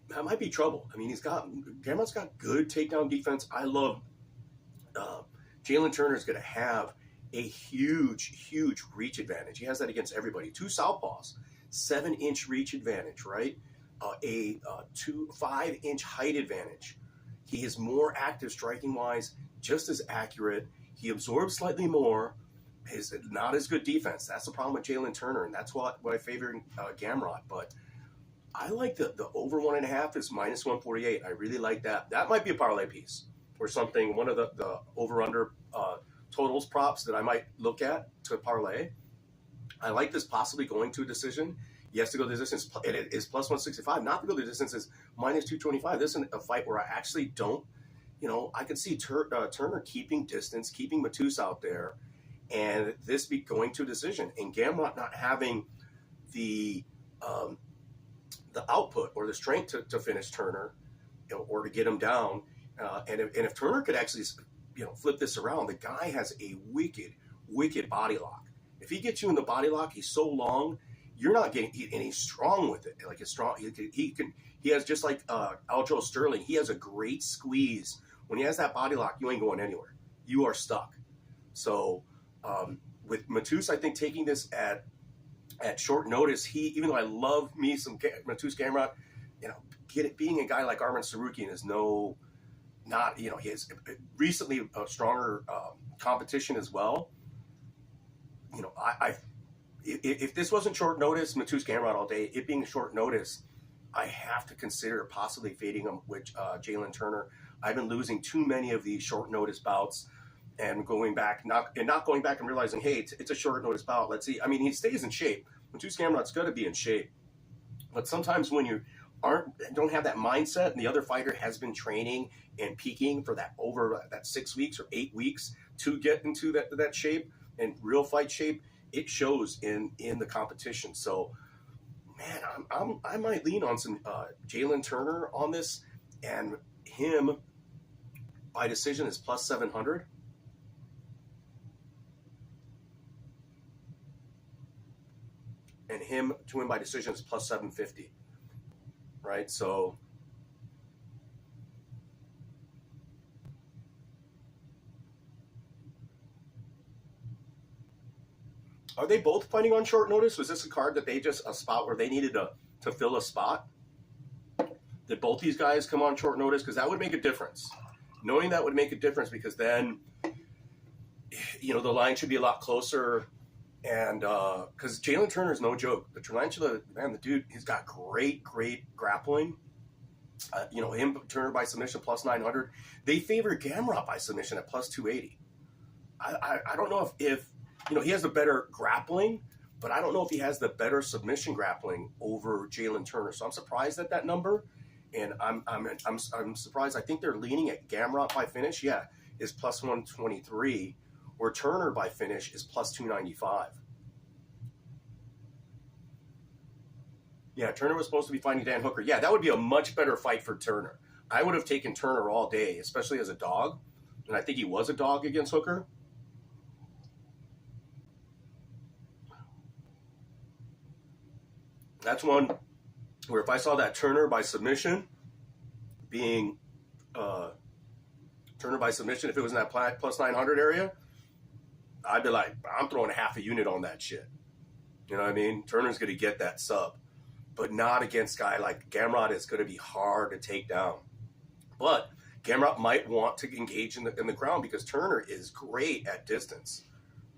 that might be trouble. I mean, Gamrot's got good takedown defense. I love Jalen Turner's going to have a huge reach advantage. He has that against everybody. 2 southpaws, 7-inch reach advantage, right? A 5-inch height advantage. He is more active striking wise, just as accurate. He absorbs slightly more. Is not as good defense. That's the problem with Jalen Turner, and that's what I favor Gamrot. But I like the over 1.5 is -148. I really like that. That might be a parlay piece or something. One of the over under totals props that I might look at to parlay. I like this possibly going to a decision. He has to go the distance. It is plus 165. Not to go the distance is -225. This is a fight where I actually don't. I could see Turner keeping distance, keeping Matus out there, and this be going to a decision. And Gamrot not having the output or the strength to finish Turner, or to get him down. And if Turner could actually, flip this around, the guy has a wicked body lock. If he gets you in the body lock, he's so long, you're not getting, and he's strong with it. Like it's strong. He has, just like Aljo Sterling, he has a great squeeze. When he has that body lock, you ain't going anywhere. You are stuck. So with Matus, I think taking this at short notice, even though I love me some Matus Gamrot, being a guy like Armand Sarukian is he has recently a stronger competition as well. If this wasn't short notice, Matus Gamrot all day, it being short notice, I have to consider possibly fading him with Jalen Turner. I've been losing too many of these short notice bouts and not going back and realizing, hey, it's a short notice bout. Let's see. I mean, he stays in shape. Matus Gamrot's got to be in shape. But sometimes when you don't have that mindset, and the other fighter has been training and peaking for over 6 weeks or 8 weeks to get into that shape and real fight shape, it shows in the competition. So, man, I might lean on some Jalen Turner on this, and him by decision is plus 700. And him to win by decision is plus 750. Right? So are they both fighting on short notice? Was this a card that they just a spot where they needed to fill a spot? Did both these guys come on short notice? Because that would make a difference. Knowing that would make a difference, because then the line should be a lot closer And because Jalen Turner's no joke. The Tarantula, man, the dude, he's got great grappling. Him, Turner by submission plus 900. They favor Gamrot by submission at plus 280. I don't know if he has the better grappling, but I don't know if he has the better submission grappling over Jalen Turner. So I'm surprised at that number, and I'm surprised. I think they're leaning at Gamrot by finish. Yeah, is plus 123, where Turner by finish is plus 295. Yeah, Turner was supposed to be fighting Dan Hooker. Yeah, that would be a much better fight for Turner. I would have taken Turner all day, especially as a dog, and I think he was a dog against Hooker. That's one where if I saw that Turner by submission being Turner by submission, if it was in that plus 900 area, I'd be like, I'm throwing half a unit on that shit. You know what I mean? Turner's going to get that sub, but not against a guy like Gamrot. Is going to be hard to take down. But Gamrot might want to engage in the ground because Turner is great at distance,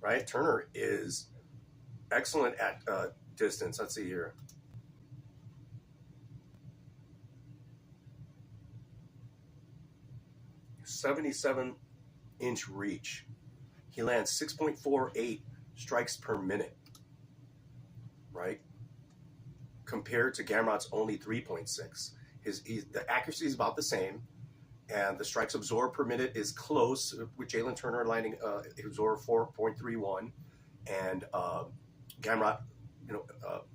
right? Turner is excellent at distance. Let's see here. "77-inch reach. He lands 6.48 strikes per minute, right? Compared to Gamrot's only 3.6. The accuracy is about the same, and the strikes absorbed per minute is close, with Jalen Turner landing absorb 4.31, and Gamrot,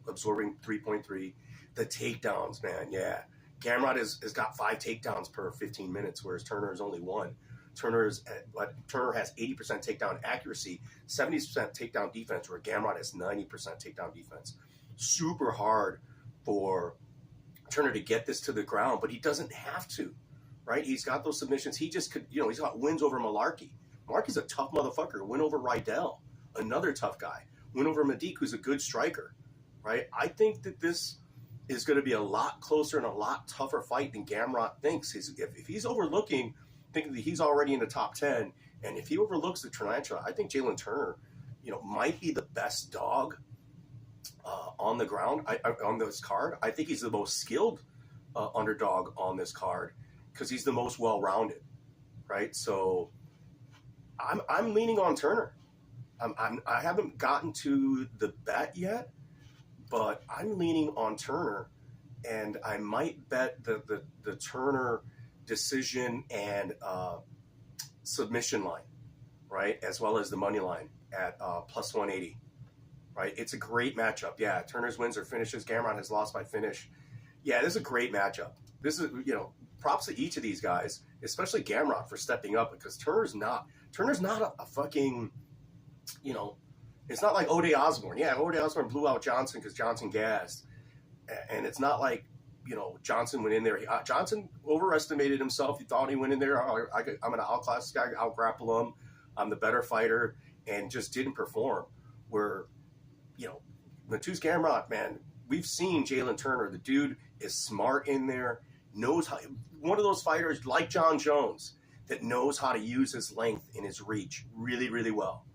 absorbing 3.3. The takedowns, man, yeah. Gamrot has got 5 takedowns per 15 minutes, whereas Turner is only 1. Turner has 80% takedown accuracy, 70% takedown defense, where Gamrot has 90% takedown defense. Super hard for Turner to get this to the ground, but he doesn't have to, right? He's got those submissions. He just could, he's got wins over Malarkey. Malarkey's a tough motherfucker. Win over Rydell, another tough guy. Win over Medic, who's a good striker, right? I think that this is going to be a lot closer and a lot tougher fight than Gamrot thinks. If he's overlooking, thinking that he's already in the top 10, and if he overlooks the Tarantula, I think Jalen Turner, might be the best dog on the ground on this card. I think he's the most skilled underdog on this card because he's the most well-rounded, right? So I'm leaning on Turner. I haven't gotten to the bet yet, but I'm leaning on Turner, and I might bet the Turner decision and submission line, right, as well as the money line at plus 180, right? It's a great matchup. Yeah, Turner's wins or finishes. Gamrot has lost by finish. Yeah, this is a great matchup. This is, props to each of these guys, especially Gamrot for stepping up, because Turner's not a fucking, it's not like O'Day Osborne. Yeah, O'Day Osborne blew out Johnson because Johnson gassed. And it's not like, Johnson went in there. Johnson overestimated himself. He thought he went in there, I'm going to outclass this guy, out-grapple him. I'm the better fighter, and just didn't perform. Where, Mateusz Gamrot, man, we've seen Jalen Turner. The dude is smart in there, knows how. One of those fighters like John Jones that knows how to use his length and his reach really, really well.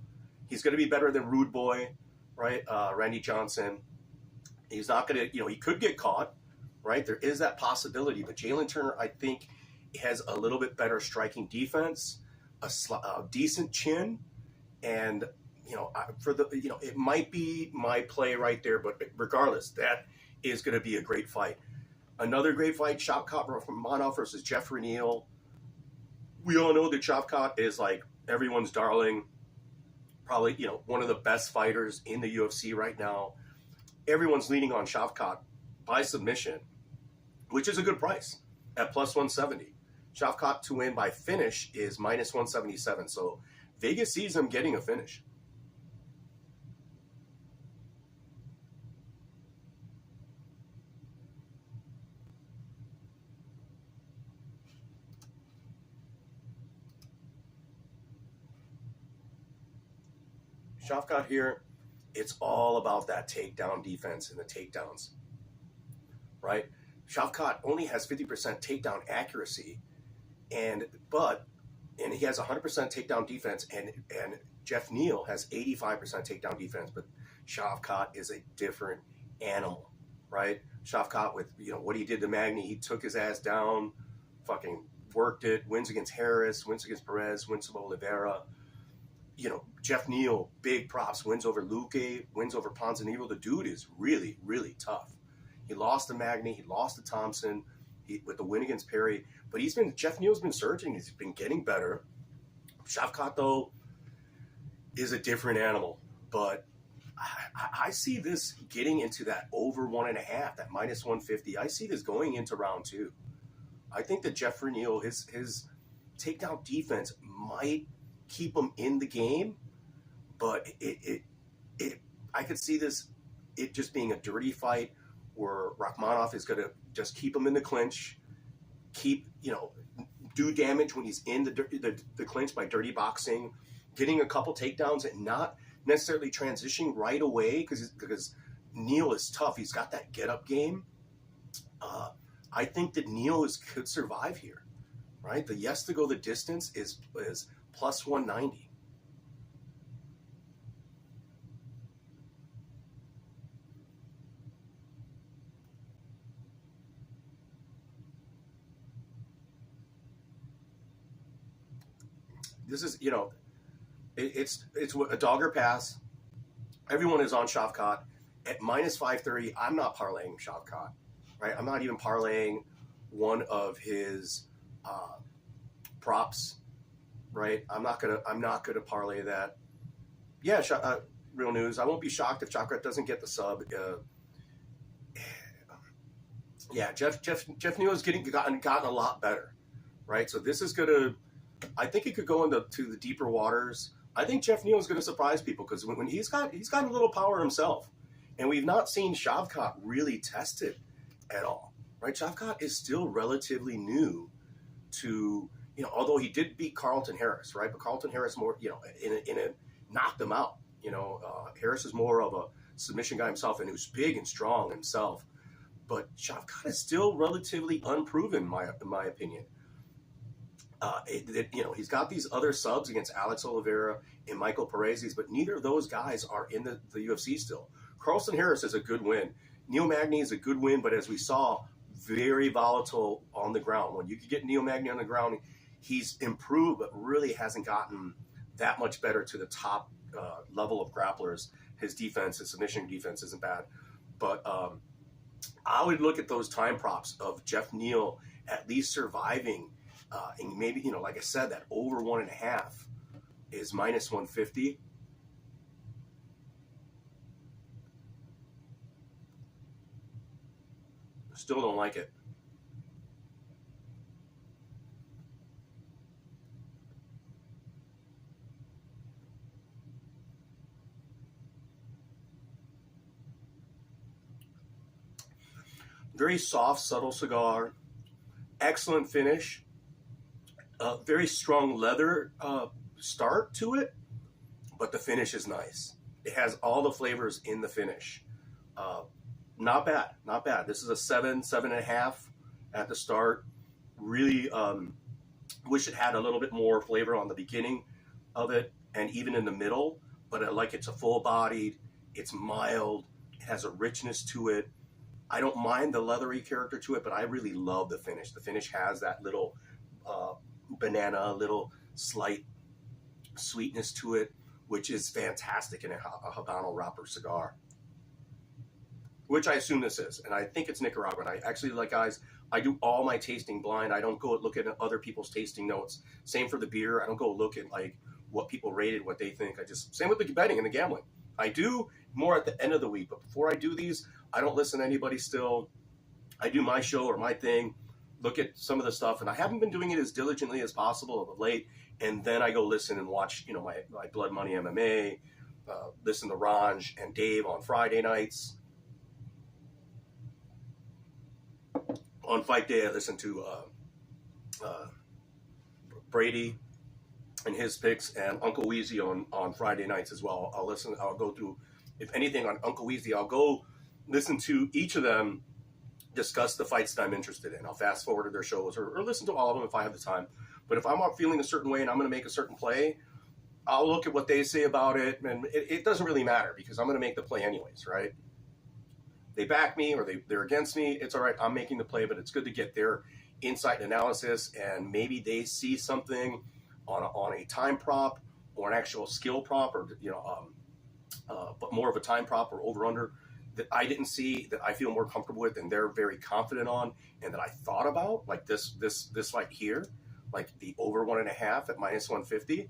He's going to be better than Rude Boy, right? Randy Johnson. He's not going to, he could get caught, right? There is that possibility. But Jalen Turner, I think, has a little bit better striking defense, a decent chin, and, it might be my play right there. But regardless, that is going to be a great fight. Another great fight, Shavkat Rakhmonov versus Jeffrey Neal. We all know that Shavkat is like everyone's darling. Probably, one of the best fighters in the UFC right now. Everyone's leaning on Shavkat by submission, which is a good price at plus 170. Shavkat to win by finish is minus 177. So Vegas sees him getting a finish. Shavkat here, it's all about that takedown defense and the takedowns, right? Shavkat only has 50% takedown accuracy, and he has 100% takedown defense, and Jeff Neal has 85% takedown defense, but Shavkat is a different animal, right? Shavkat, with what he did to Magny, he took his ass down, fucking worked it, wins against Harris, wins against Perez, wins over Oliveira. Jeff Neal, big props, wins over Luque, wins over Ponzinibbio. The dude is really, really tough. He lost to Magny, he lost to Thompson with the win against Perry, but Jeff Neal's been surging, he's been getting better. Shavkat, though, is a different animal, but I see this getting into that over 1.5, that minus 150. I see this going into round 2. I think that Jeffrey Neal, his takedown defense might keep him in the game, but I could see it just being a dirty fight where Rakhmonov is going to just keep him in the clinch, do damage when he's in the clinch by dirty boxing, getting a couple takedowns and not necessarily transitioning right away because Neal is tough. He's got that get-up game. I think that Neal could survive here, right? The yes to go the distance is plus 190. This is, it's a dogger pass. Everyone is on Shavkat. At minus 530, I'm not parlaying Shavkat, right? I'm not even parlaying one of his props, right? I'm not gonna parlay that. Yeah, real news. I won't be shocked if Shavkat doesn't get the sub. Yeah, Jeff Neal has gotten a lot better, right? So this is gonna. I think he could go into the deeper waters. I think Jeff Neal is going to surprise people because when he's got a little power himself, and we've not seen Shavkat really tested at all, right? Shavkat is still relatively new to although he did beat Carlton Harris, right? But Carlton Harris more knocked him out. Harris is more of a submission guy himself, and who's big and strong himself. But Shavkat is still relatively unproven, in my opinion. He's got these other subs against Alex Oliveira and Michael Perez, but neither of those guys are in the UFC still. Carlton Harris is a good win. Neil Magny is a good win, but as we saw, very volatile on the ground. When you could get Neil Magny on the ground, he's improved, but really hasn't gotten that much better to the top level of grapplers. His defense, his submission defense isn't bad. But I would look at those time props of Jeff Neal at least surviving. And maybe, like I said, that over 1.5 is minus 150. Still don't like it. Very soft, subtle cigar. Excellent finish. Very strong leather start to it, but the finish is nice. It has all the flavors in the finish. Not bad, not bad. This is a 7.5 at the start. Really wish it had a little bit more flavor on the beginning of it and even in the middle, but it's a full-bodied, it's mild, it has a richness to it. I don't mind the leathery character to it, but I really love the finish. The finish has that little banana, little slight sweetness to it, which is fantastic in a Habano wrapper cigar, which I assume this is, and I think it's Nicaraguan. I actually, guys, I do all my tasting blind. I don't go look at other people's tasting notes. Same for the beer. I don't go look at what people rated, what they think. Same with the betting and the gambling. I do more at the end of the week, but before I do these, I don't listen to anybody still. I do my show or my thing, look at some of the stuff, and I haven't been doing it as diligently as possible of late, and then I go listen and watch, my Blood Money MMA, listen to Ranj and Dave on Friday nights. On fight day, I listen to Brady and his picks, and Uncle Weezy on Friday nights as well. I'll go through, if anything, on Uncle Weezy, I'll go listen to each of them discuss the fights that I'm interested in. I'll fast forward to their shows or listen to all of them if I have the time. But if I'm feeling a certain way and I'm going to make a certain play, I'll look at what they say about it, and it doesn't really matter because I'm going to make the play anyways, right? They back me or they're against me. It's all right. I'm making the play, but it's good to get their insight and analysis, and maybe they see something on a time prop or an actual skill prop, or but more of a time prop or over under that I didn't see, that I feel more comfortable with, and they're very confident on, and that I thought about, like this right here, like the over 1.5 at -150.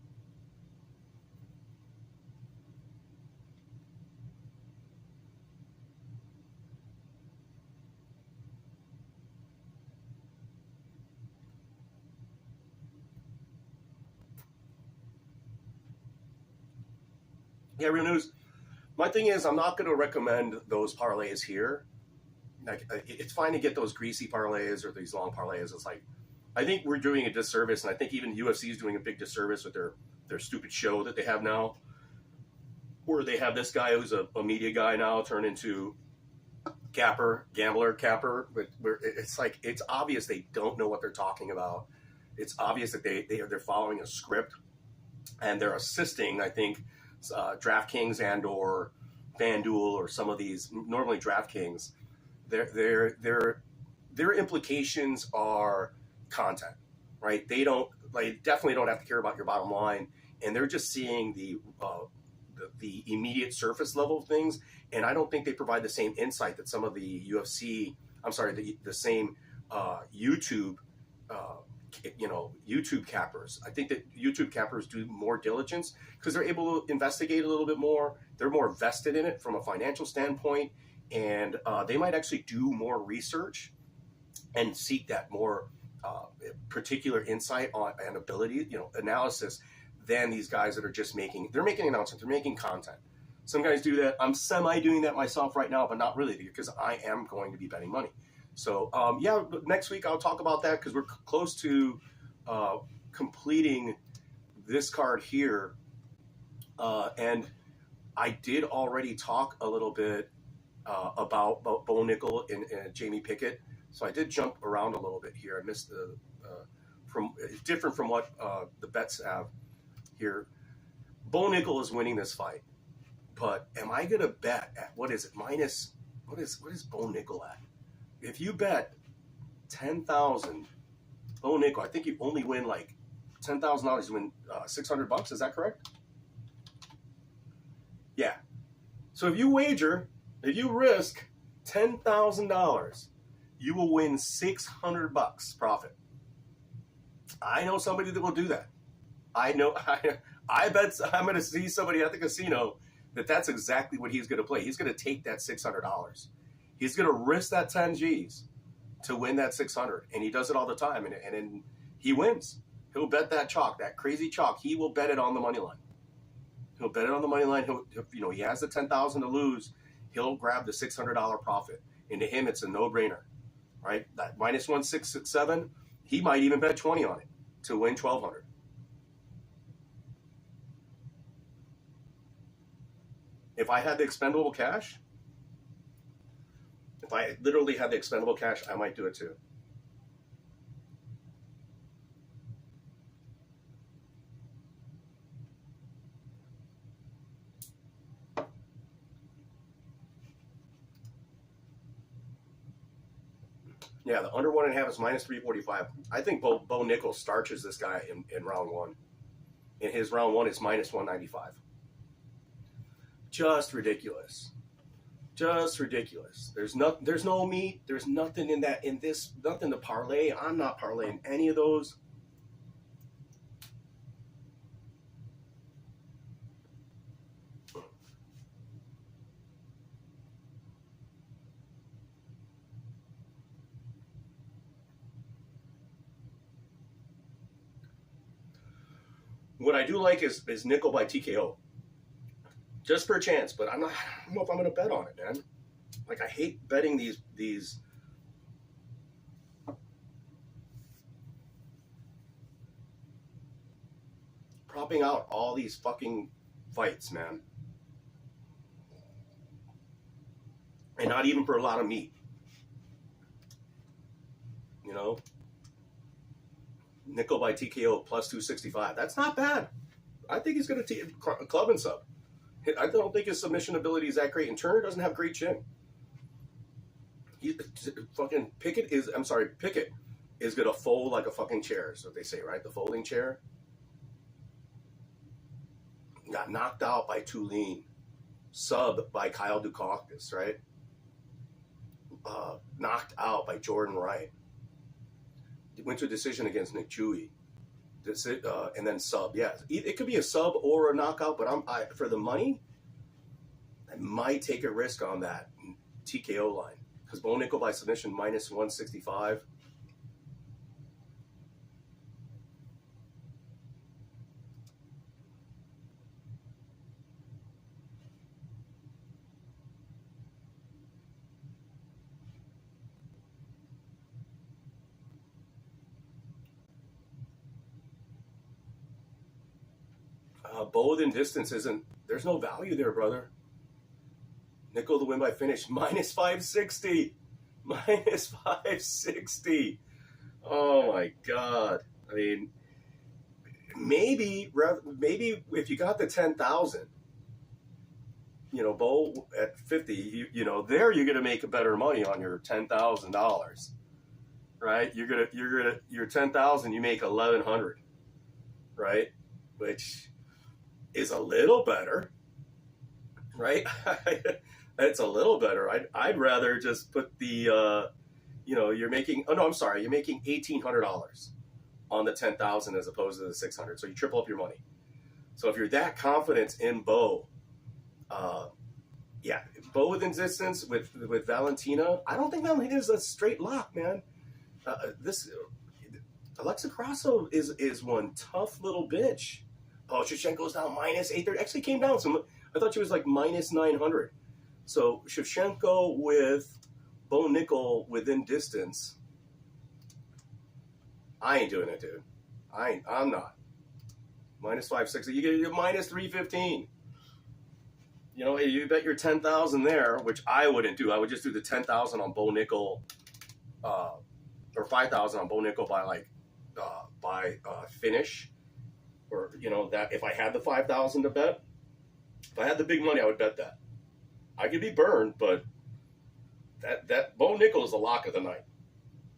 Yeah, real news. My thing is, I'm not going to recommend those parlays here. Like, it's fine to get those greasy parlays or these long parlays. It's like, I think we're doing a disservice, and I think even UFC is doing a big disservice with their stupid show that they have now, where they have this guy who's a media guy now turn into gambler capper. But where it's like, it's obvious they don't know what they're talking about. It's obvious that they're following a script, and they're assisting, I think, DraftKings and or FanDuel or some of these, normally DraftKings, their implications are content, right? They definitely don't have to care about your bottom line, and they're just seeing the immediate surface level of things. And I don't think they provide the same insight that some of the UFC, I'm sorry, the same YouTube. YouTube cappers. I think that YouTube cappers do more diligence because they're able to investigate a little bit more. They're more vested in it from a financial standpoint, and they might actually do more research and seek that more particular insight on and ability, analysis, than these guys that are just they're making announcements, they're making content. Some guys do that. I'm doing that myself right now, but not really, because I am going to be betting money. So, next week I'll talk about that because we're close to completing this card here. And I did already talk a little bit about Bo Nickel and Jamie Pickett. So I did jump around a little bit here. I missed it's different from what the bets have here. Bo Nickel is winning this fight. But am I going to bet at, what is Bo Nickel at? If you bet 10,000 Bo Nickel, I think you only win like $10,000. You win $600. Is that correct? Yeah. So if you risk $10,000, you will win $600 profit. I know somebody that will do that. I bet I'm going to see somebody at the casino that's exactly what he's going to play. He's going to take that $600. He's going to risk that 10 G's to win that 600, and he does it all the time, and he wins. He'll bet that chalk, that crazy chalk. He will bet it on the money line. He'll bet it on the money line. He has the 10,000 to lose. He'll grab the $600 profit, and to him, it's a no-brainer, right? That -167, he might even bet 20 on it to win 1,200. If I had the expendable cash. If I literally had the expendable cash, I might do it too. Yeah, the under 1.5 is -345. I think Bo Nickel starches this guy in round one. In his round one, it's -195. Just ridiculous. Just ridiculous. There's no meat. There's nothing nothing to parlay. I'm not parlaying any of those. What I do like is Nickel by TKO. Just for a chance, but I don't know if I'm going to bet on it, man. Like, I hate betting these propping out all these fucking fights, man. And not even for a lot of meat. Nickel by TKO +265. That's not bad. I think he's going to club and sub. I don't think his submission ability is that great. And Turner doesn't have great chin. Pickett is going to fold like a fucking chair, is what they say, right? The folding chair. Got knocked out by Tulane. Sub by Kyle Dukakis, right? Knocked out by Jordan Wright. Went to a decision against Nick Chewy. And then sub. Yeah, it could be a sub or a knockout, but for the money, I might take a risk on that TKO line. Because Bo Nickel by submission minus 165. Bo within distance there's no value there, brother. Nickel to win by finish, minus 560. Minus 560. Oh my God. I mean, maybe if you got the 10,000, Bo at 50, there you're gonna make better money on your $10,000, right? Your 10,000, you make 1,100, right? Which is a little better, right? It's a little better. I'd rather just put the, you're making $1,800 on the 10,000 as opposed to the 600. So you triple up your money. So if you're that confident in Bo, Bo within distance with Valentina, I don't think Valentina is a straight lock, man. Alexa Grasso is one tough little bitch. Oh, Shevchenko's down minus 830. Actually came down some. I thought she was like minus 900. So Shevchenko with Bo Nickel within distance. I ain't doing it, dude. I'm not. Minus 560. You get minus 315. You bet your 10,000 there, which I wouldn't do. I would just do the 10,000 on Bo Nickel, or 5,000 on Bo Nickel by finish. Or, that if I had the 5,000 to bet, if I had the big money, I would bet that. I could be burned, but that Bo Nickel is the lock of the night,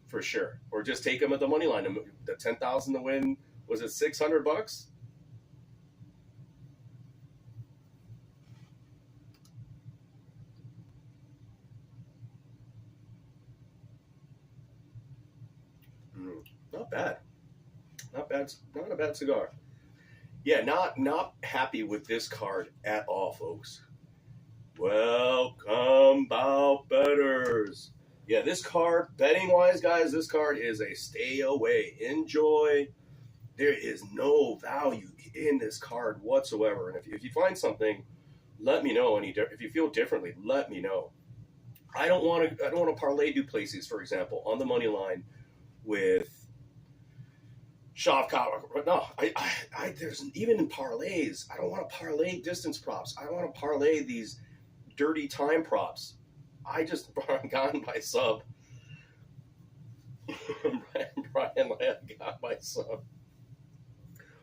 for sure. Or just take him at the money line. The 10,000 to win, was it $600? Not bad. Not bad. Not a bad cigar. Yeah, not happy with this card at all, folks. Welcome, bout betters. Yeah, this card, betting-wise, guys, this card is a stay away. Enjoy. There is no value in this card whatsoever. And if you find something, let me know. If you feel differently, let me know. I don't want to parlay Duplessis, for example, on the money line with Shavkat. No, there's even in parlays. I don't want to parlay distance props. I don't want to parlay these dirty time props. I just gone by sub. Brian got by sub.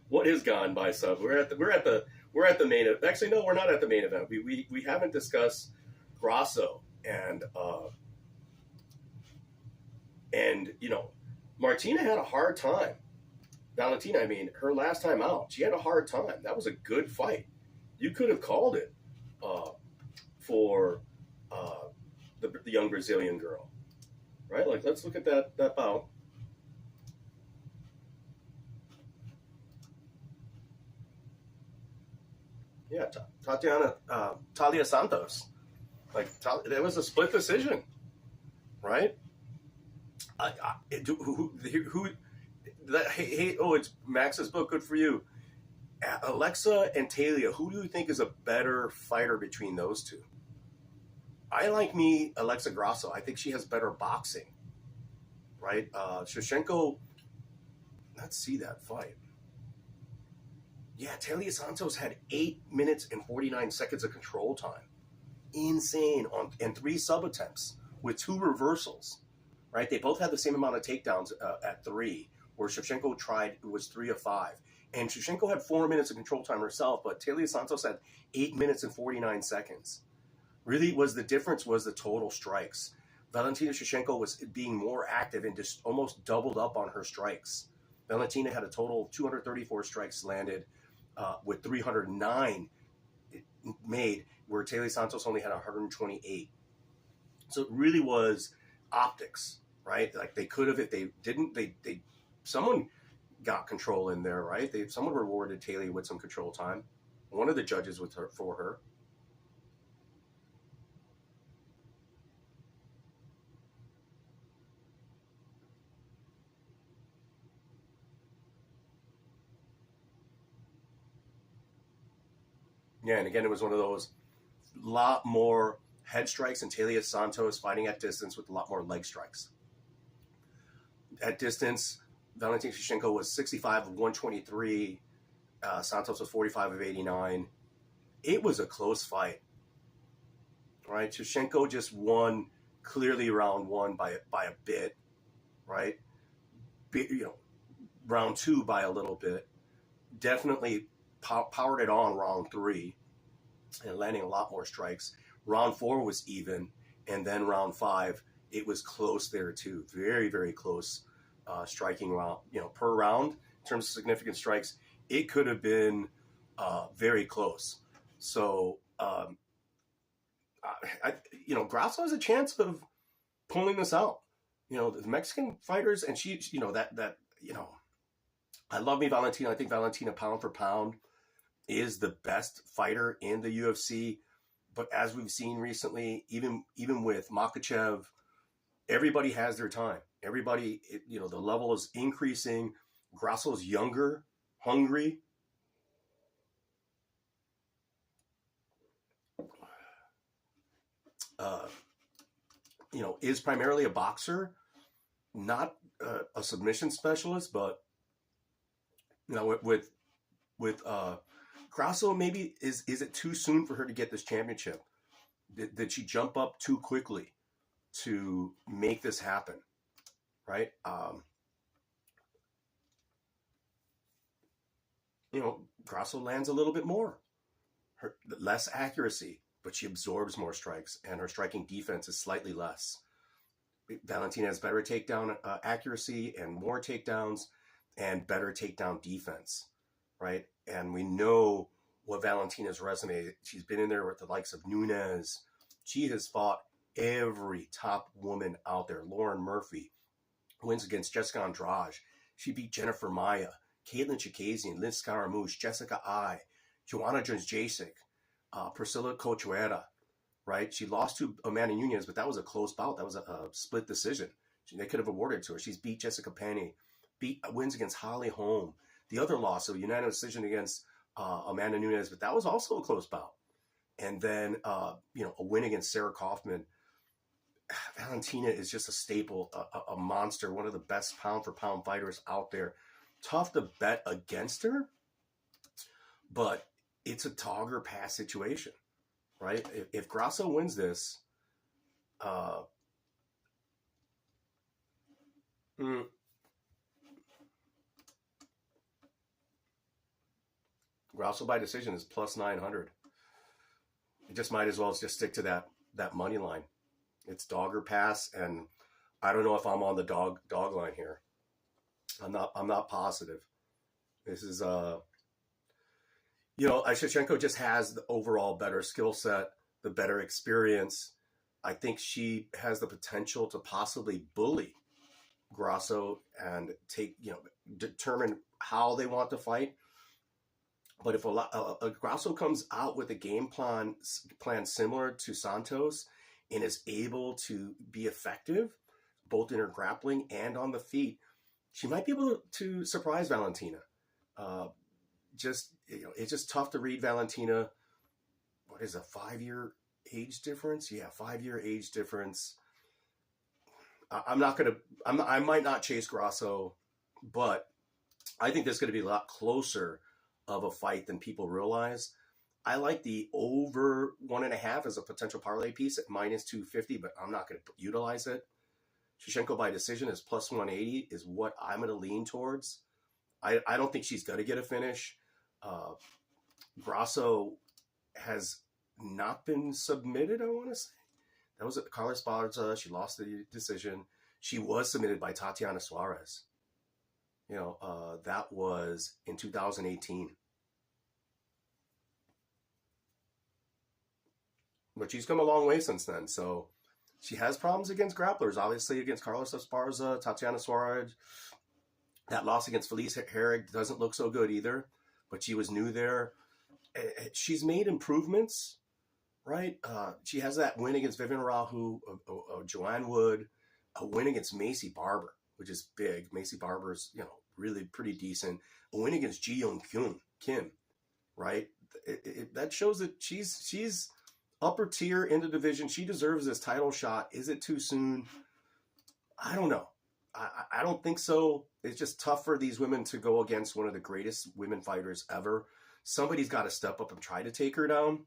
What is gone by sub? We're at the main event. Actually, no, we're not at the main event. We haven't discussed Grasso and Martina had a hard time. Valentina, her last time out, she had a hard time. That was a good fight. You could have called it for the young Brazilian girl, right? Like, let's look at that bout. Yeah, Talia Santos. Like, it was a split decision, right? It's Max's book. Good for you. Alexa and Talia, who do you think is a better fighter between those two? I like Alexa Grasso. I think she has better boxing, right? Shevchenko, let's see that fight. Yeah, Talia Santos had 8 minutes and 49 seconds of control time. Insane and 3 sub attempts with 2 reversals, right? They both had the same amount of takedowns at 3, where Shevchenko was 3 of 5. And Shevchenko had 4 minutes of control time herself, but Talia Santos had 8 minutes and 49 seconds. Really, was the difference was the total strikes. Valentina Shevchenko was being more active and just almost doubled up on her strikes. Valentina had a total of 234 strikes landed, with 309 made, where Talia Santos only had 128. So it really was optics, right? Like they could have, if they didn't, someone got control in there, right? Someone rewarded Talia with some control time. One of the judges with her for her. Yeah, and again, it was one of those lot more head strikes, and Talia Santos fighting at distance with a lot more leg strikes. At distance, Valentina Shevchenko was 65 of 123. Santos was 45 of 89. It was a close fight, right? Shevchenko just won clearly round one by a bit, right? Round two by a little bit. Definitely powered it on round three and landing a lot more strikes. Round four was even, and then round five, it was close there too. Very, very close striking round. Per round, in terms of significant strikes, it could have been very close. So, Grasso has a chance of pulling this out. The Mexican fighters, and she, I love me Valentina. I think Valentina, pound for pound, is the best fighter in the UFC. But as we've seen recently, even with Makhachev, everybody has their time. Everybody, the level is increasing. Grasso's younger, hungry. Is primarily a boxer, not a submission specialist, but with Grasso, maybe is it too soon for her to get this championship? Did she jump up too quickly to make this happen? Right? Grasso lands a little bit more, less accuracy, but she absorbs more strikes, and her striking defense is slightly less. Valentina has better takedown accuracy and more takedowns and better takedown defense, right? And we know what Valentina's resume. She's been in there with the likes of Nunes. She has fought every top woman out there. Lauren Murphy wins against Jessica Andrade. She beat Jennifer Maia, Caitlin Chikazian, Liz Scaramouche, Jessica Ai, Joanna Jędrzejczyk, Priscilla Cochuera, right? She lost to Amanda Nunes, but that was a close bout. That was a split decision. They could have awarded it to her. She's beat Jessica Penne, wins against Holly Holm. The other loss, a unanimous decision against Amanda Nunes, but that was also a close bout. And then, a win against Sarah Kaufman. Valentina is just a staple, a monster, one of the best pound-for-pound fighters out there. Tough to bet against her, but it's a dog or pass situation, right? If Grasso wins this, Grasso by decision is plus 900. You just might as well just stick to that money line. It's dog or pass, and I don't know if I'm on the dog line here. I'm not positive. This is Shevchenko just has the overall better skill set, the better experience. I think she has the potential to possibly bully Grasso and determine how they want to fight. But if a Grasso comes out with a game plan similar to Santos and is able to be effective, both in her grappling and on the feet, she might be able to surprise Valentina. It's just tough to read Valentina. What is a 5-year age difference? Yeah, 5-year age difference. I might not chase Grasso, but I think there's going to be a lot closer of a fight than people realize. I like the over 1.5 as a potential parlay piece at minus 250, but I'm not going to utilize it. Shevchenko by decision is plus 180 is what I'm going to lean towards. I don't think she's going to get a finish. Uh, Grasso has not been submitted, I want to say. That was at Carla Esparza. She lost the decision. She was submitted by Tatiana Suarez. That was in 2018. But she's come a long way since then. So she has problems against grapplers, obviously against Carlos Esparza, Tatiana Suarez. That loss against Felice Herrig doesn't look so good either, but she was new there. She's made improvements, right? She has that win against Vivian Rahu, Joanne Wood, a win against Macy Barber, which is big. Macy Barber's, really pretty decent. A win against Ji Young Kim, right? That shows that she's upper tier in the division. She deserves this title shot. Is it too soon? I don't know. I don't think so. It's just tough for these women to go against one of the greatest women fighters ever. Somebody's got to step up and try to take her down.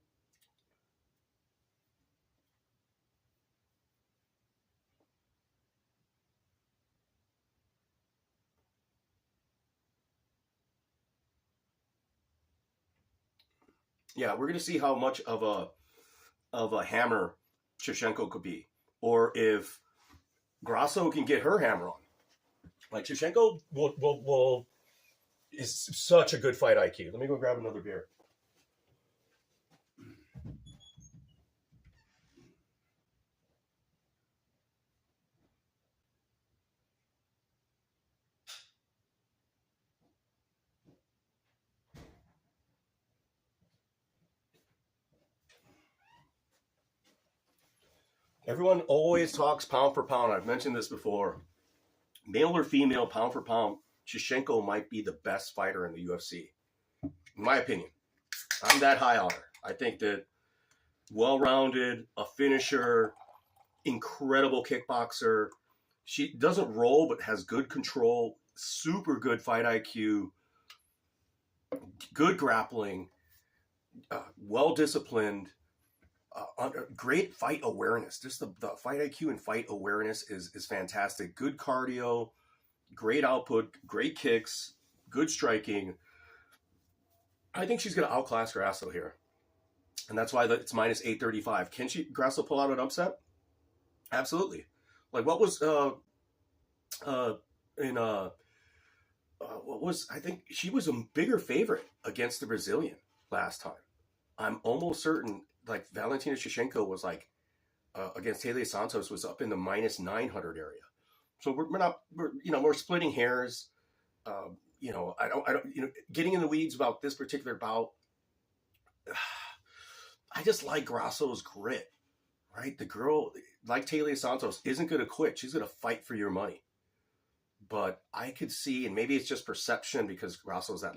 Yeah, we're going to see how much of a hammer Shevchenko could be, or if Grasso can get her hammer on. Like Shevchenko is such a good fight IQ. Let me go grab another beer. Everyone always talks pound for pound. I've mentioned this before. Male or female, pound for pound, Shevchenko might be the best fighter in the UFC. In my opinion. I'm that high on her. I think that well-rounded, a finisher, incredible kickboxer. She doesn't roll, but has good control, super good fight IQ, good grappling, well-disciplined, great fight awareness. Just the fight IQ and fight awareness is fantastic. Good cardio, great output, great kicks, good striking. I think she's going to outclass Grasso here. And that's why it's minus 835. Can Grasso pull out an upset? Absolutely. Like what was I think she was a bigger favorite against the Brazilian last time. I'm almost certain like Valentina Shevchenko was like against Taylor Santos was up in the minus 900 area. So we're splitting hairs. I don't getting in the weeds about this particular bout. I just like Grasso's grit, right? The girl, like Taylor Santos, isn't going to quit. She's going to fight for your money. But I could see, and maybe it's just perception because Grasso's that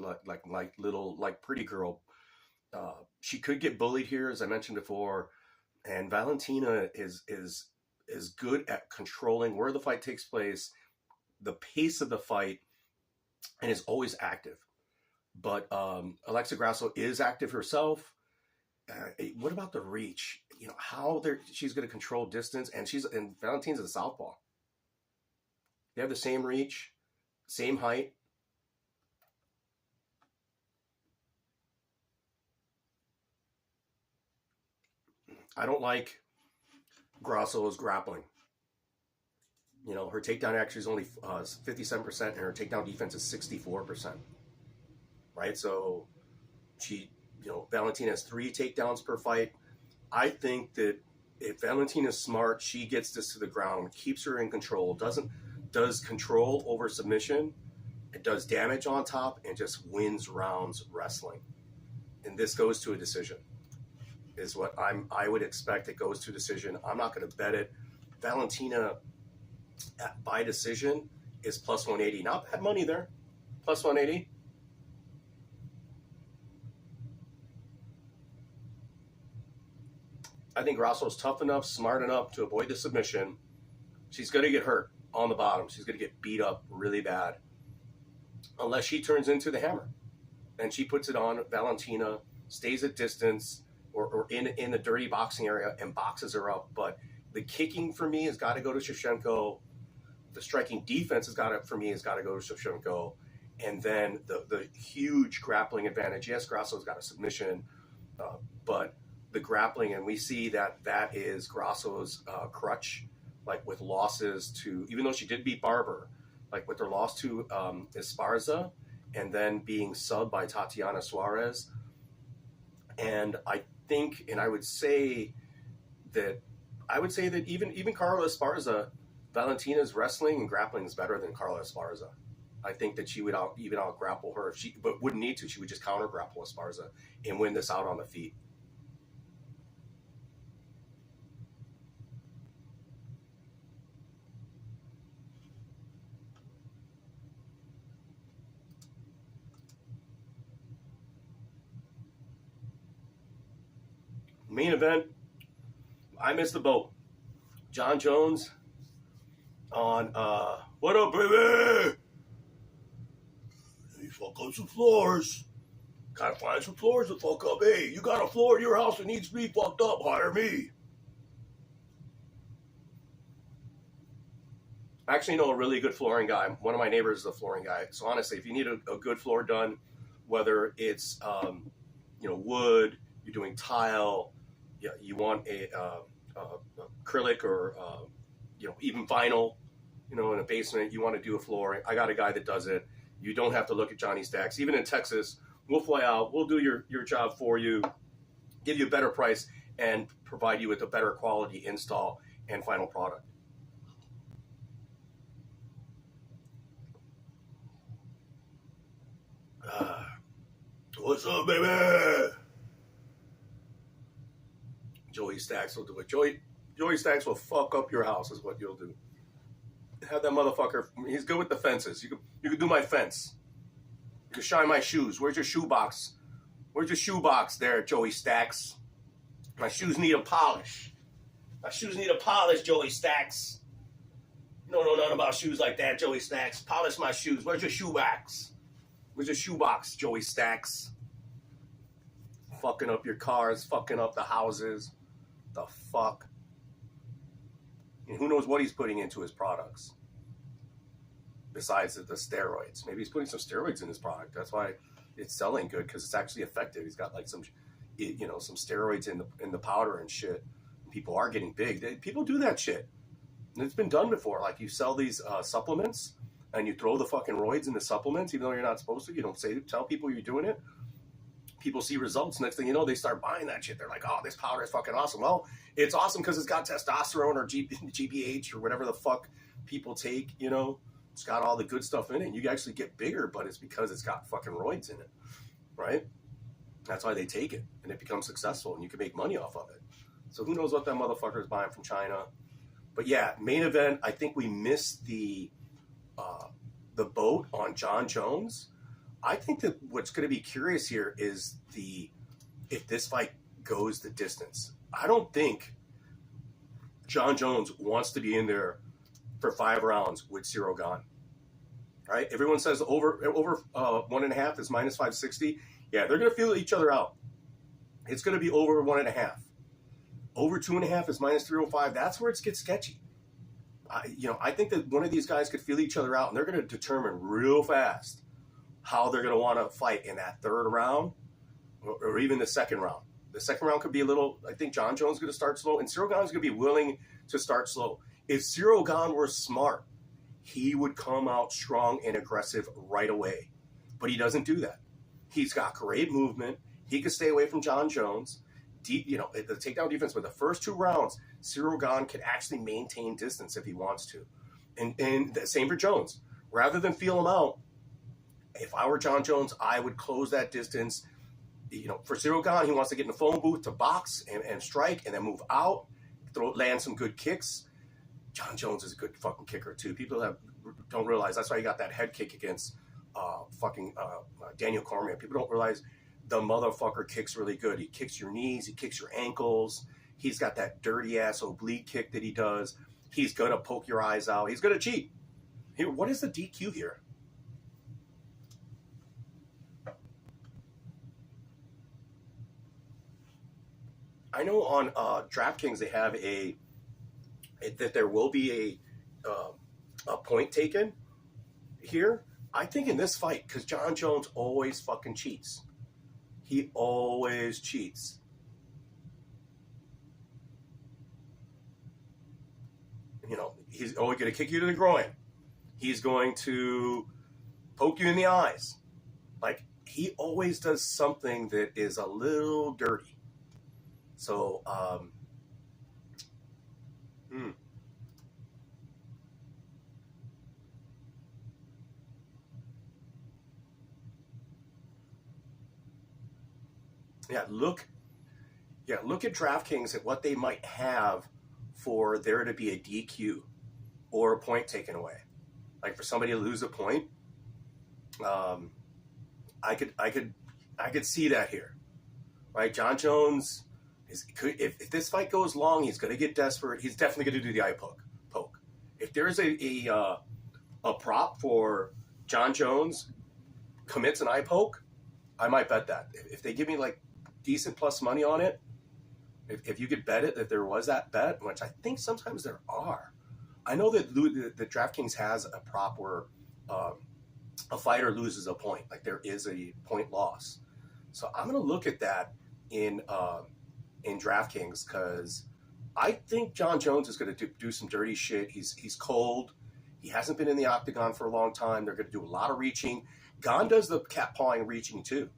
little pretty girl. She could get bullied here, as I mentioned before. And Valentina is good at controlling where the fight takes place, the pace of the fight, and is always active. But Alexa Grasso is active herself. What about the reach? How she's going to control distance, and Valentina's a southpaw. They have the same reach, same height. I don't like Grasso's grappling. Her takedown actually is only 57%, and her takedown defense is 64%. Right? So Valentina has 3 takedowns per fight. I think that if Valentina's smart, she gets this to the ground, keeps her in control, does control over submission, it does damage on top, and just wins rounds wrestling. And this goes to a decision. Is what I would expect. It goes to a decision. I'm not going to bet it. Valentina by decision is plus 180. Not bad money there. Plus 180. I think Grasso's tough enough, smart enough to avoid the submission. She's going to get hurt on the bottom. She's going to get beat up really bad. Unless she turns into the hammer. And she puts it on Valentina, stays at distance, or in the dirty boxing area and boxes her up. But the kicking for me has got to go to Shevchenko. The striking defense has got to go to Shevchenko. And then the huge grappling advantage. Yes, Grasso's got a submission, but the grappling, and we see that is Grasso's crutch, like with losses to, even though she did beat Barber, like with her loss to Esparza, and then being subbed by Tatiana Suarez. And I think, and I would say that even Carla Esparza, Valentina's wrestling and grappling is better than Carla Esparza. I think that she would out grapple her if she, but wouldn't need to. She would just counter grapple Esparza and win this out on the feet. Main event, I missed the boat. John Jones on what up, baby? You fuck up some floors. Gotta find some floors to fuck up. Hey, you got a floor in your house that needs to be fucked up, hire me. I actually know a really good flooring guy. One of my neighbors is a flooring guy. So honestly, if you need a good floor done, whether it's wood, you're doing tile, you want a acrylic or even vinyl, in a basement, you want to do a floor. I got a guy that does it. You don't have to look at Johnny Stacks. Even in Texas, we'll fly out, we'll do your job for you, give you a better price, and provide you with a better quality install and final product. What's up, baby? Joey Stacks will do it. Joey Stacks will fuck up your house, is what you'll do. Have that motherfucker. He's good with the fences. You can do my fence. You can shine my shoes. Where's your shoe box? Where's your shoe box there, Joey Stacks? My shoes need a polish. My shoes need a polish, Joey Stacks. You don't know nothing about shoes like that, Joey Stacks. Polish my shoes. Where's your shoe box? Where's your shoe box, Joey Stacks? Fucking up your cars, fucking up the houses. The fuck? And who knows what he's putting into his products besides the steroids. Maybe he's putting some steroids in his product. That's why it's selling good, because it's actually effective. He's got like some steroids in the powder and shit. People are getting big. People do that shit. And it's been done before. Like, you sell these supplements and you throw the fucking roids in the supplements, even though you're not supposed to. You don't tell people you're doing it. People see results. Next thing you know, they start buying that shit. They're like, oh, this powder is fucking awesome. Well, it's awesome because it's got testosterone or GBH or whatever the fuck people take, It's got all the good stuff in it. And you actually get bigger, but it's because it's got fucking roids in it, right? That's why they take it, and it becomes successful, and you can make money off of it. So who knows what that motherfucker is buying from China. But yeah, main event, I think we missed the boat on John Jones. I think that what's going to be curious here is if this fight goes the distance. I don't think John Jones wants to be in there for 5 rounds with Cyril Gane. Right? Everyone says over 1.5 is minus 560. Yeah, they're going to feel each other out. It's going to be over 1.5. Over 2.5 is minus 305. That's where it gets sketchy. I think that one of these guys could feel each other out, and they're going to determine real fast how they're going to want to fight in that 3rd round or even the 2nd round. The 2nd round could be a little, I think John Jones is going to start slow, and Cyril Gane is going to be willing to start slow. If Cyril Gane were smart, he would come out strong and aggressive right away. But he doesn't do that. He's got great movement. He can stay away from John Jones. The takedown defense, but the first 2 rounds, Cyril Gane can actually maintain distance if he wants to. And the same for Jones. Rather than feel him out, if I were John Jones, I would close that distance. For Cyril Gane, he wants to get in the phone booth to box and strike and then move out, land some good kicks. John Jones is a good fucking kicker too. People don't realize that's why he got that head kick against Daniel Cormier. People don't realize the motherfucker kicks really good. He kicks your knees, he kicks your ankles. He's got that dirty ass oblique kick that he does. He's gonna poke your eyes out. He's gonna cheat. Here, what is the DQ here? I know on DraftKings they have that there will be a point taken here. I think in this fight, because John Jones always fucking cheats. He always cheats. You know, he's always going to kick you to the groin. He's going to poke you in the eyes. Like, he always does something that is a little dirty. So, look at DraftKings at what they might have for there to be a DQ or a point taken away. Like for somebody to lose a point, I could see that here, right? John Jones if this fight goes long, he's going to get desperate. He's definitely going to do the eye poke. If there's a prop for John Jones commits an eye poke, I might bet that. If they give me like decent plus money on it, if you could bet it, that there was that bet, which I think sometimes there are. I know that the DraftKings has a prop where a fighter loses a point, like there is a point loss. So I'm going to look at that in DraftKings because I think John Jones is going to do some dirty shit. He's cold. He hasn't been in the octagon for a long time. They're going to do a lot of reaching. Gon does the cat pawing reaching too.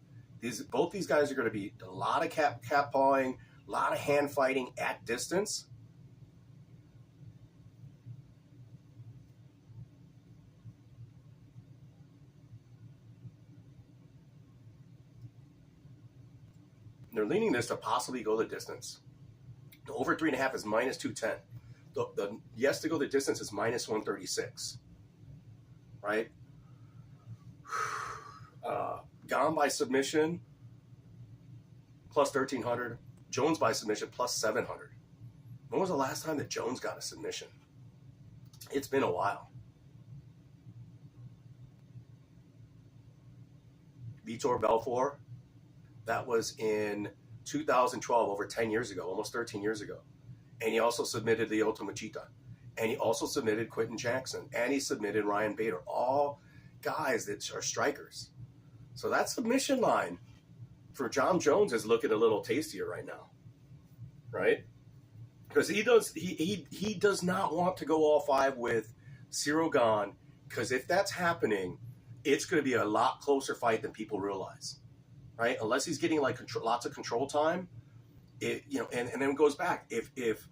Both these guys are going to be a lot of cat pawing, a lot of hand fighting at distance. They're leaning this to possibly go the distance. The over 3.5 is minus 210. The yes to go the distance is minus 136. Right? Gon by submission plus 1,300. Jones by submission plus 700. When was the last time that Jones got a submission? It's been a while. Vitor Belfort, that was in 2012, over 10 years ago, almost 13 years ago. And he also submitted Lyoto Machida. And he also submitted Quinton Jackson. And he submitted Ryan Bader. All guys that are strikers. So that submission line for John Jones is looking a little tastier right now. Right? Because he does not want to go all five with Cyril Gane. Because if that's happening, it's going to be a lot closer fight than people realize. Right? Unless he's getting like lots of control time, and then it goes back. If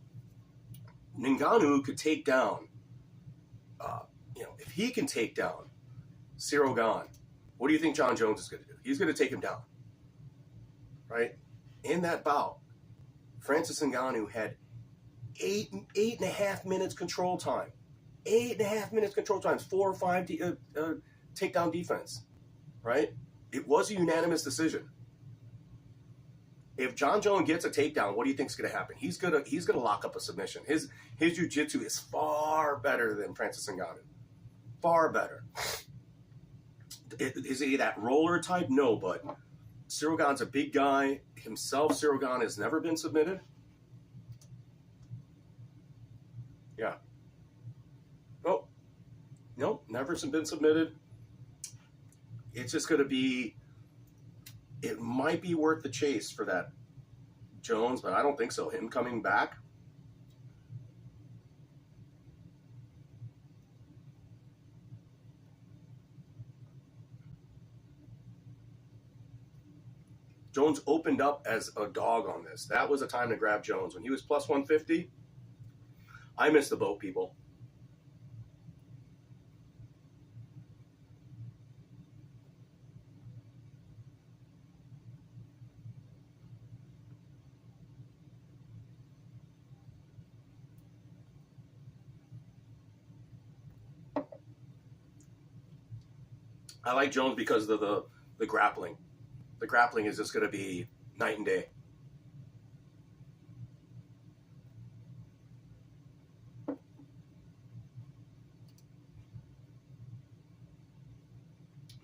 Ngannou could take down, if he can take down Cyril Gane, what do you think John Jones is going to do? He's going to take him down, right? In that bout, Francis Ngannou had 8.5 minutes control time, 8.5 minutes control time, 4 or 5 takedown defense, right? It was a unanimous decision. If John Jones gets a takedown, what do you think is going to happen? He's gonna lock up a submission. His jiu-jitsu is far better than Francis Ngannou. Far better. Is he that roller type? No, but Cyril Gane's a big guy himself. Cyril Gane has never been submitted. Yeah. Nope, never been submitted. It's just going to be, it might be worth the chase for that Jones, but I don't think so. Him coming back. Jones opened up as a dog on this. That was a time to grab Jones. When he was plus 150, I missed the boat, people. I like Jones because of the grappling. The grappling is just going to be night and day.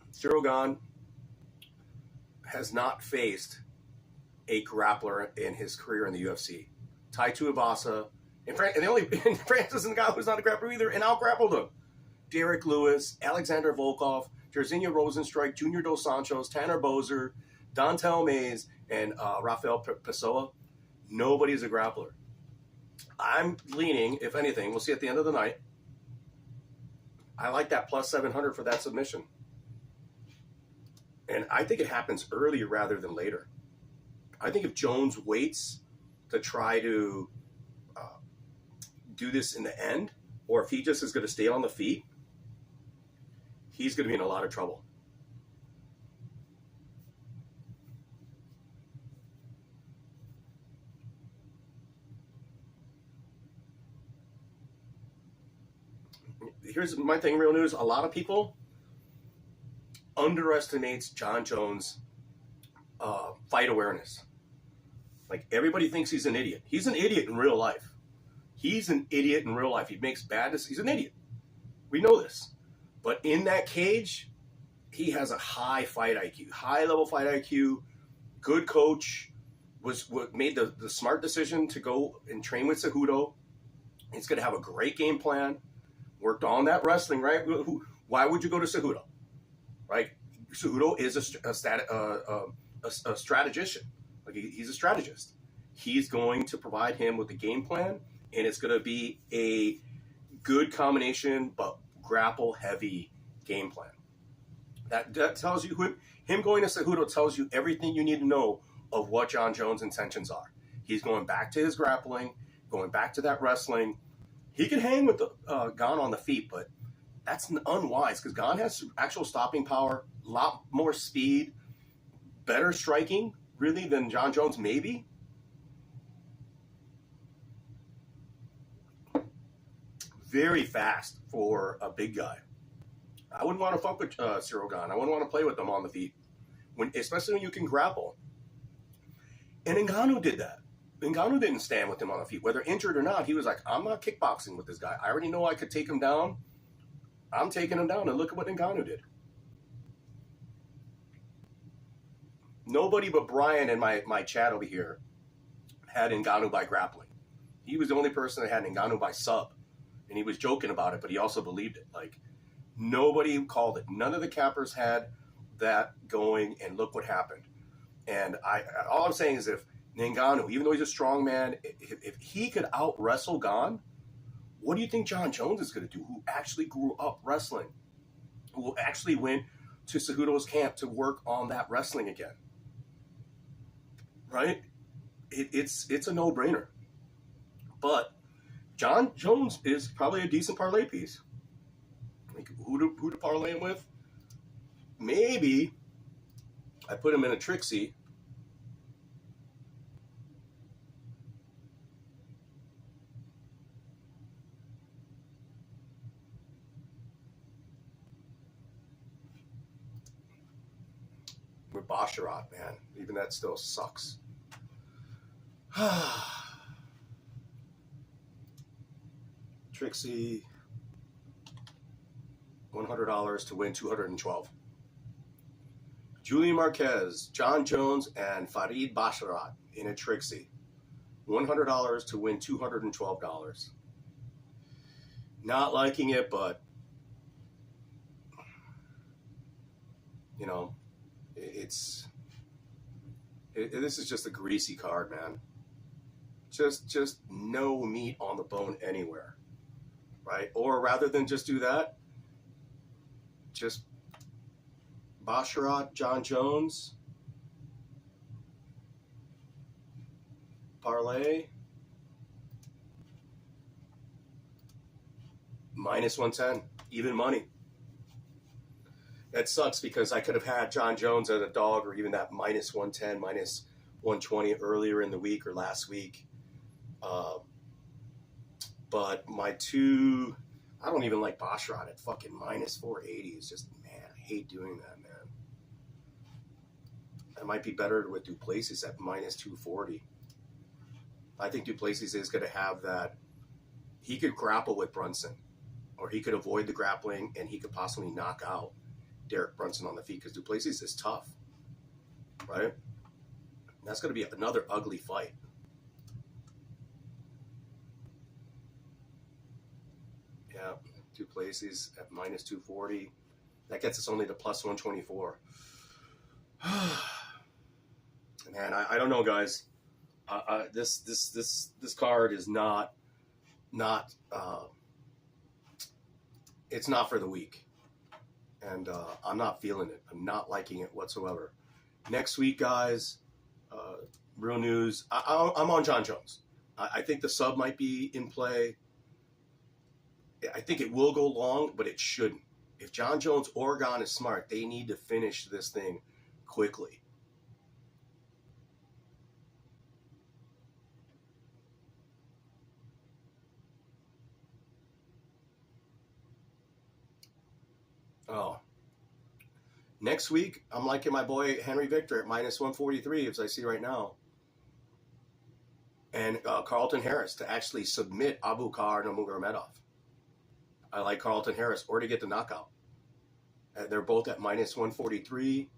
Cyril Gane has not faced a grappler in his career in the UFC. Tai Tuivasa, and Francis Ngannou was not a grappler either, and out-grappled him. Derek Lewis, Alexander Volkov, Jairzinho Rosenstrike, Junior Dos Santos, Tanner Bozer, Dontel Mays, and Rafael Pessoa. Nobody's a grappler. I'm leaning, if anything, we'll see at the end of the night. I like that plus 700 for that submission. And I think it happens earlier rather than later. I think if Jones waits to try to do this in the end, or if he just is going to stay on the feet, he's going to be in a lot of trouble. Here's my thing, real news. A lot of people underestimates Jon Jones' fight awareness. Like, everybody thinks he's an idiot. He's an idiot in real life. He's an idiot in real life. He makes bad decisions. He's an idiot. We know this. But in that cage, he has a high fight IQ, high-level fight IQ, good coach, made the smart decision to go and train with Cejudo. He's going to have a great game plan. Worked on that wrestling, right? Why would you go to Cejudo? Right? Cejudo is a strategician. Like, he's a strategist. He's going to provide him with the game plan, and it's going to be a good combination, but grapple-heavy game plan. That tells you, him going to Cejudo tells you everything you need to know of what Jon Jones' intentions are. He's going back to his grappling, going back to that wrestling. He can hang with the Gane on the feet, but that's unwise because Gane has actual stopping power, a lot more speed, better striking, really, than Jon Jones, maybe. Very fast for a big guy. I wouldn't want to fuck with Cyril Gane. I wouldn't want to play with them on the feet, especially when you can grapple. And Ngannou did that. Ngannou didn't stand with him on the feet. Whether injured or not, he was like, I'm not kickboxing with this guy. I already know I could take him down. I'm taking him down. And look at what Ngannou did. Nobody but Brian in my chat over here had Ngannou by grappling. He was the only person that had Ngannou by sub. And he was joking about it, but he also believed it. Like, nobody called it. None of the cappers had that going, and look what happened. And all I'm saying is, if Ngannou, even though he's a strong man, if he could out-wrestle Gane, what do you think Jon Jones is going to do, who actually grew up wrestling, who actually went to Cejudo's camp to work on that wrestling again? Right? It's a no-brainer. But Jon Jones is probably a decent parlay piece. Like, who to parlay him with? Maybe I put him in a Trixie. With Basharat, man. Even that still sucks. Trixie, $100 to win $212. Julian Marquez, Jon Jones, and Farid Basharat in a Trixie. $100 to win $212. Not liking it, but, you know, this is just a greasy card, man. Just no meat on the bone anywhere, right? Or rather than just do that, just Basharat, Jon Jones, parlay, minus 110, even money. That sucks because I could have had Jon Jones at a dog, or even that minus 110, minus 120 earlier in the week or last week. But my two, I don't even like Basharat at fucking minus 480. It's just, man, I hate doing that, man. That might be better with Duplessis at minus 240. I think Duplessis is going to have that. He could grapple with Brunson, or he could avoid the grappling, and he could possibly knock out Derek Brunson on the feet, because Duplessis is tough, right? That's going to be another ugly fight. Yeah, Duplessis at minus 240. That gets us only to plus 124. Man, I don't know, guys. This card is not it's not for the weak, and I'm not feeling it. I'm not liking it whatsoever. Next week, guys, real news. I'm on John Jones. I think the sub might be in play. I think it will go long, but it shouldn't. If John Jones Oregon is smart, they need to finish this thing quickly. Oh. Next week, I'm liking my boy Henry Victor at minus 143, as I see right now. And Carlton Harris to actually submit Abubakar Nurmagomedov. I like Carlton Harris, or to get the knockout. They're both at minus 143.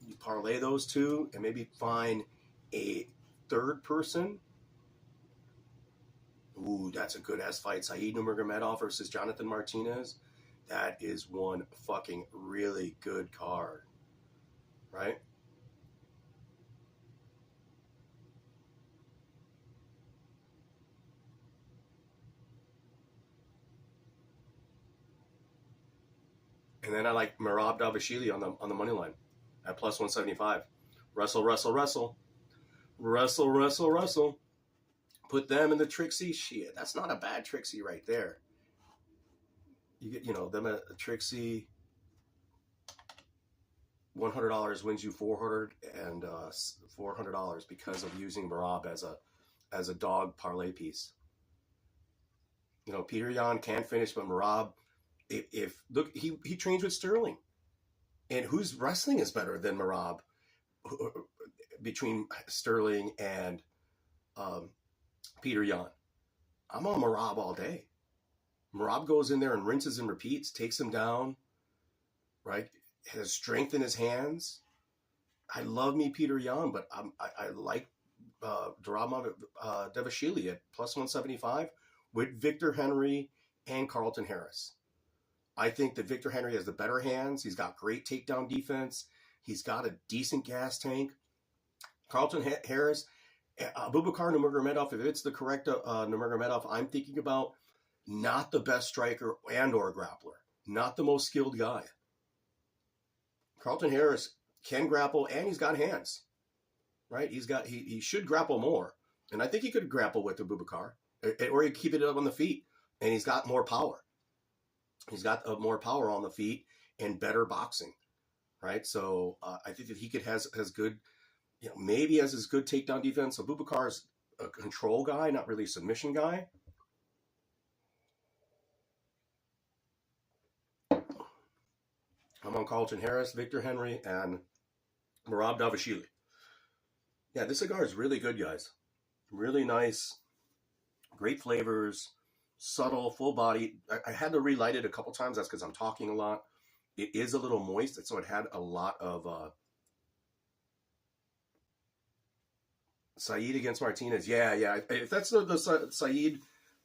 You parlay those two and maybe find a third person. Ooh, that's a good-ass fight. Said Nurmagomedov versus Jonathan Martinez. That is one fucking really good card, right? And then I like Merab Davashvili on the money line at plus 175. Wrestle. Put them in the Trixie. Shit, that's not a bad Trixie right there. You get, them at a Trixie. $100 wins you $400 and $400 because of using Merab as a dog parlay piece. Peter Yan can finish, but Merab, if look, he trains with Sterling, and whose wrestling is better than Merab between Sterling and Peter Yan? I'm on Merab all day. Merab goes in there and rinses and repeats, takes him down, right? Has strength in his hands. I love me Peter Yan, but I like Davashvili at plus 175 with Victor Henry and Carlton Harris. I think that Victor Henry has the better hands. He's got great takedown defense. He's got a decent gas tank. Carlton Harris, Abubakar Nurmagomedov, if it's the correct Nurmagomedov I'm thinking about, not the best striker and or grappler. Not the most skilled guy. Carlton Harris can grapple, and he's got hands, right? He should grapple more, and I think he could grapple with Abubakar, or he could keep it up on the feet, and he's got more power. He's got more power on the feet and better boxing, right? So I think that he has good, maybe has his good takedown defense. Abubakar's a control guy, not really a submission guy. I'm on Carlton Harris, Victor Henry, and Merab Davashvili. Yeah, this cigar is really good, guys. Really nice, great flavors, subtle, full body. I had to relight it a couple times. That's because I'm talking a lot. It is a little moist, so it had a lot of Said against Martinez. Yeah. If that's the Said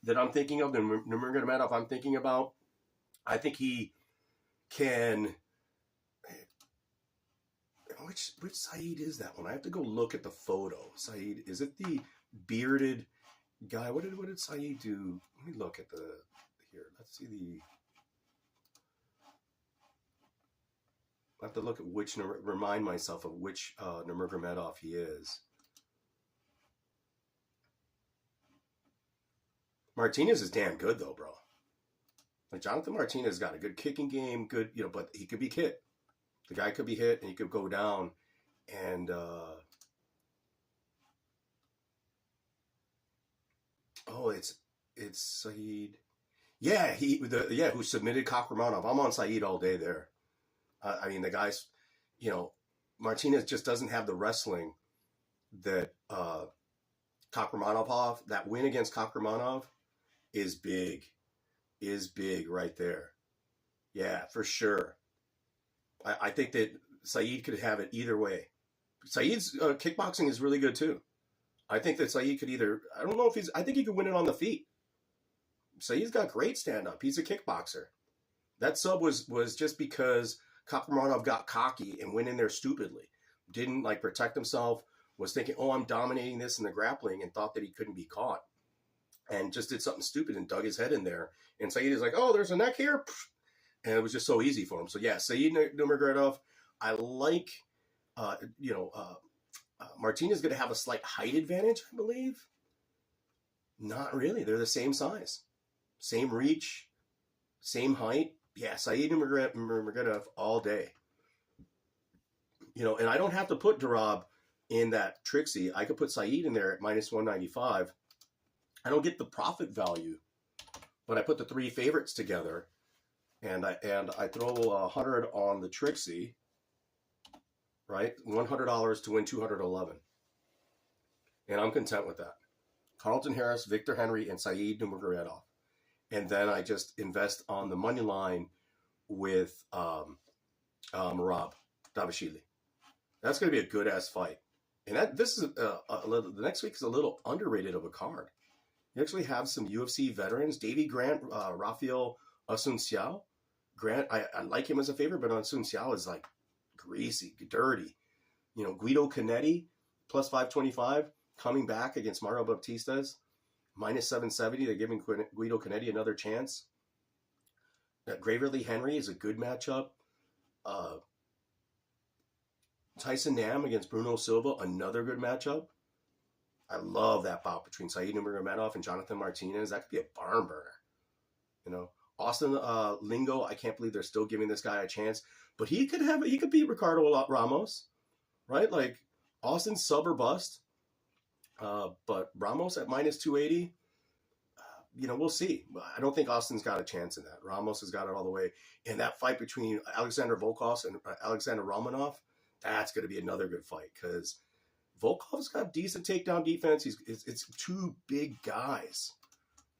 that I'm thinking of, the Nurmagomedov I'm thinking about, I think he can. Which Said is that one? I have to go look at the photo. Said, is it the bearded guy? What did Said do? Let me look at here. Let's see I have to look at remind myself of which Nurmagomedov he is. Martinez is damn good though, bro. Like Jonathan Martinez got a good kicking game, good, but he could be hit. The guy could be hit and he could go down, and it's Said. Yeah, who submitted Kakhramonov. I'm on Said all day there. I mean, the guy's, Martinez just doesn't have the wrestling that Kakhramonov. That win against Kakhramonov is big right there. Yeah, for sure. I think that Said could have it either way. Said's kickboxing is really good too. I think that Said could I think he could win it on the feet. Said's got great stand-up. He's a kickboxer. That sub was just because Kakramanov got cocky and went in there stupidly. Didn't like protect himself, was thinking, oh, I'm dominating this in the grappling, and thought that he couldn't be caught. And just did something stupid and dug his head in there. And Saeed is like, oh, there's a neck here. And it was just so easy for him. So yeah, Saeed Nurmagomedov, I like, Martinez is going to have a slight height advantage, I believe. Not really. They're the same size, same reach, same height. Yeah, Saeed Nurmagomedov all day. And I don't have to put Darab in that Trixie. I could put Saeed in there at minus 195. I don't get the profit value, but I put the three favorites together, and I throw 100 on the Trixie, right? $100 to win 211, and I'm content with that. Carlton Harris, Victor Henry, and Saeed Nurmagomedov, and then I just invest on the money line with Rob Davishvili. That's going to be a good ass fight, and this is the next week is a little underrated of a card. You actually have some UFC veterans, Davey Grant, Rafael Asunciao. Grant, I like him as a favorite, but Asunciao is like greasy, dirty. Guido Canetti, plus 525, coming back against Mario Baptistas, minus 770. They're giving Guido Canetti another chance. Graverly Henry is a good matchup. Tyson Nam against Bruno Silva, another good matchup. I love that bout between Saeed Nurmagomedov and Jonathan Martinez. That could be a barn burner. Austin Lingo, I can't believe they're still giving this guy a chance. But he could beat Ricardo Ramos, right? Like Austin's sub or bust. But Ramos at minus 280, we'll see. I don't think Austin's got a chance in that. Ramos has got it all the way. And that fight between Alexander Volkov and Alexander Romanov, that's going to be another good fight because Volkov's got decent takedown defense. It's two big guys,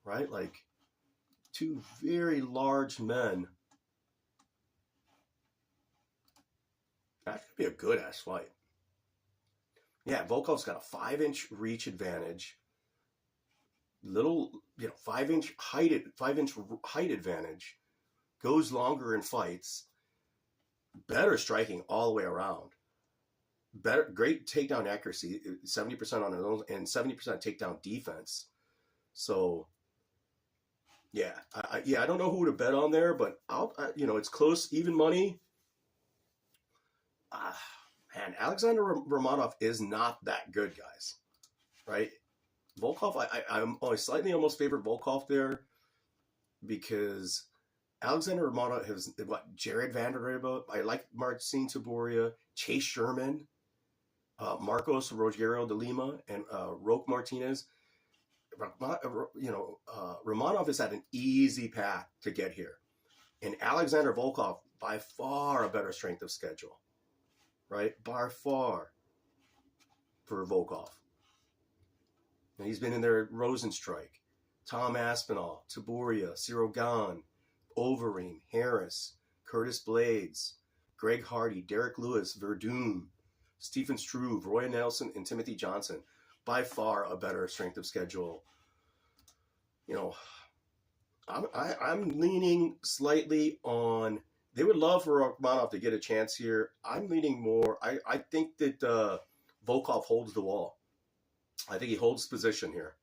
right? Like two very large men. That could be a good ass fight. Yeah, Volkov's got a 5-inch reach advantage. Little, 5-inch height advantage. Goes longer in fights. Better striking all the way around. Great takedown accuracy, 70% on those, and 70% takedown defense. So, yeah, I don't know who to bet on there, but it's close, even money. Man, Alexander Romanov is not that good, guys. Right? Volkov, I'm slightly almost favorite Volkov there because Alexander Romanov has Jared Vanderbilt. I like Marcin Tybura, Chase Sherman. Marcos Rogero de Lima and Roque Martinez. Romanov is at an easy path to get here. And Alexander Volkov, by far a better strength of schedule. Right? By far for Volkov. And he's been in there at Rosenstrike, Tom Aspinall, Tybura, Cyril Gahn, Overeem, Harris, Curtis Blades, Greg Hardy, Derek Lewis, Verdun, Stephen Struve, Roy Nelson, and Timothy Johnson. By far a better strength of schedule. I'm leaning slightly on. They would love for Romanov to get a chance here. I'm leaning more. I think that Volkov holds the wall. I think he holds position here.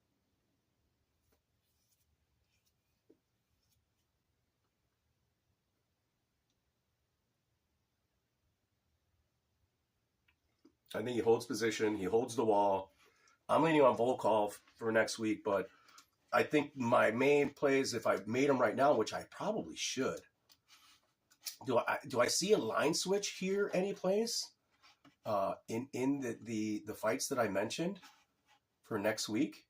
I think he holds position. He holds the wall. I'm leaning on Volkov for next week, but I think my main plays, if I made them right now, which I probably should, do I see a line switch here any place in the fights that I mentioned for next week?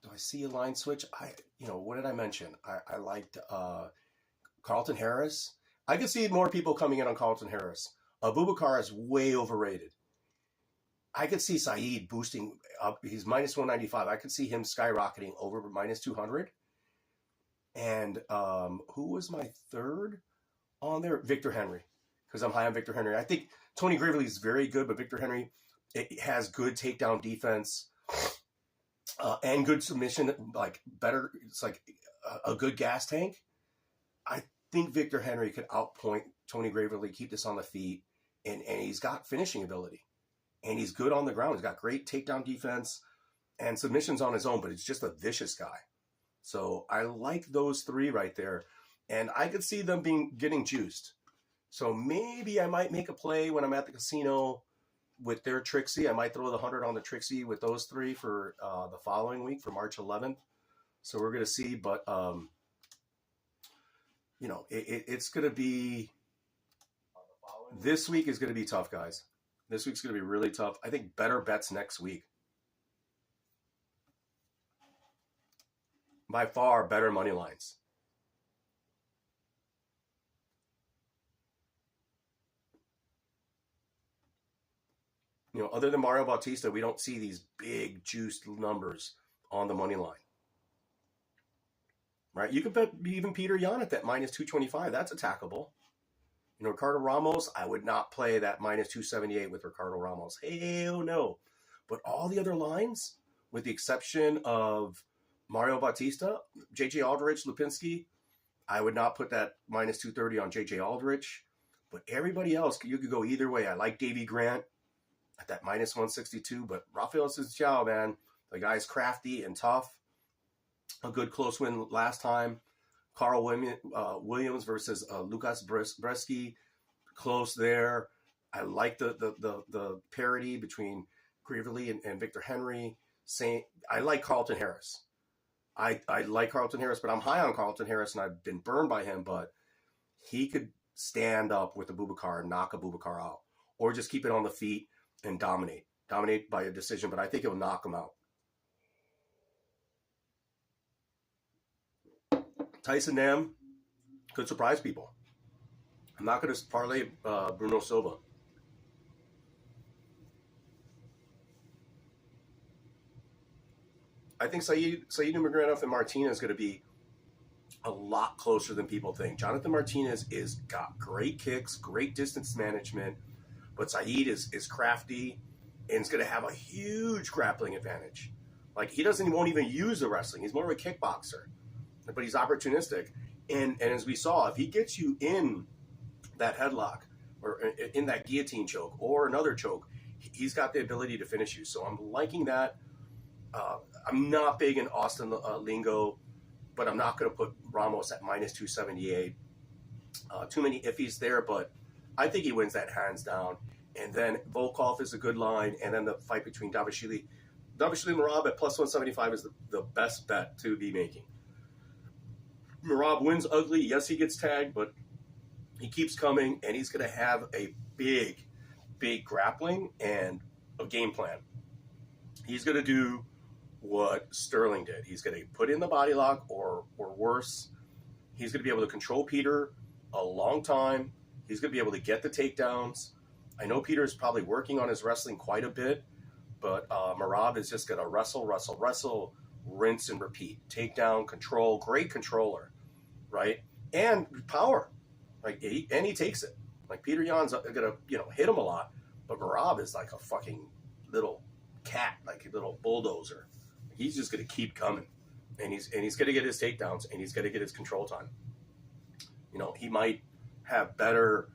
Do I see a line switch? What did I mention? I liked Carlton Harris. I could see more people coming in on Carlton Harris. Abubakar is way overrated. I could see Saeed boosting up. He's minus 195. I could see him skyrocketing over minus 200. And who was my third on there? Victor Henry, because I'm high on Victor Henry. I think Tony Gravely is very good, but Victor Henry has good takedown defense and good submission, like better. It's like a good gas tank. I think Victor Henry could outpoint Tony Gravely, keep this on the feet, and he's got finishing ability. And he's good on the ground. He's got great takedown defense and submissions on his own, but he's just a vicious guy. So I like those three right there. And I could see them getting juiced. So maybe I might make a play when I'm at the casino with their Trixie. I might throw the 100 on the Trixie with those three for the following week, for March 11th. So we're going to see. But, it's going to be, this week is going to be tough, guys. This week's going to be really tough. I think better bets next week. By far, better money lines. Other than Mario Bautista, we don't see these big juiced numbers on the money line. Right? You could bet even Peter Yan at that minus 225. That's attackable. Ricardo Ramos, I would not play that minus 278 with Ricardo Ramos. Hell no. But all the other lines, with the exception of Mario Bautista, J.J. Aldrich, Lipinski, I would not put that minus 230 on J.J. Aldrich. But everybody else, you could go either way. I like Davey Grant at that minus 162. But Rafael Ciao, man, the guy's crafty and tough. A good close win last time. Carl Williams versus Lukas Bresky, close there. I like the parity between Gravely and Victor Henry. I like Carlton Harris. I like Carlton Harris, but I'm high on Carlton Harris, and I've been burned by him. But he could stand up with Abubakar and knock Abubakar out, or just keep it on the feet and dominate by a decision. But I think he'll knock him out. Tyson Nam could surprise people. I'm not going to parlay Bruno Silva. I think Saeed Nurmagomedov and Martinez is going to be a lot closer than people think. Jonathan Martinez is got great kicks, great distance management, but Saeed is crafty and is going to have a huge grappling advantage. Like, he won't even use the wrestling. He's more of a kickboxer. But he's opportunistic. And as we saw, if he gets you in that headlock or in that guillotine choke or another choke, he's got the ability to finish you. So I'm liking that. I'm not big in Austin lingo, but I'm not going to put Ramos at minus 278. Too many iffies there, but I think he wins that hands down. And then Volkov is a good line. And then the fight between Davishvili Merab at plus 175 is the best bet to be making. Merab wins ugly. Yes, he gets tagged, but he keeps coming, and he's going to have a big grappling and a game plan. He's going to do what Sterling did. He's going to put in the body lock or worse. He's going to be able to control Peter a long time. He's going to be able to get the takedowns. I know Peter is probably working on his wrestling quite a bit, but Merab is just going to wrestle, rinse and repeat. Takedown, control, great controller, right? And power. Like, he takes it. Like, Peter Yan's gonna, hit him a lot, but Merab is like a fucking little cat, like a little bulldozer. He's just gonna keep coming, and he's gonna get his takedowns, and he's gonna get his control time. He might have better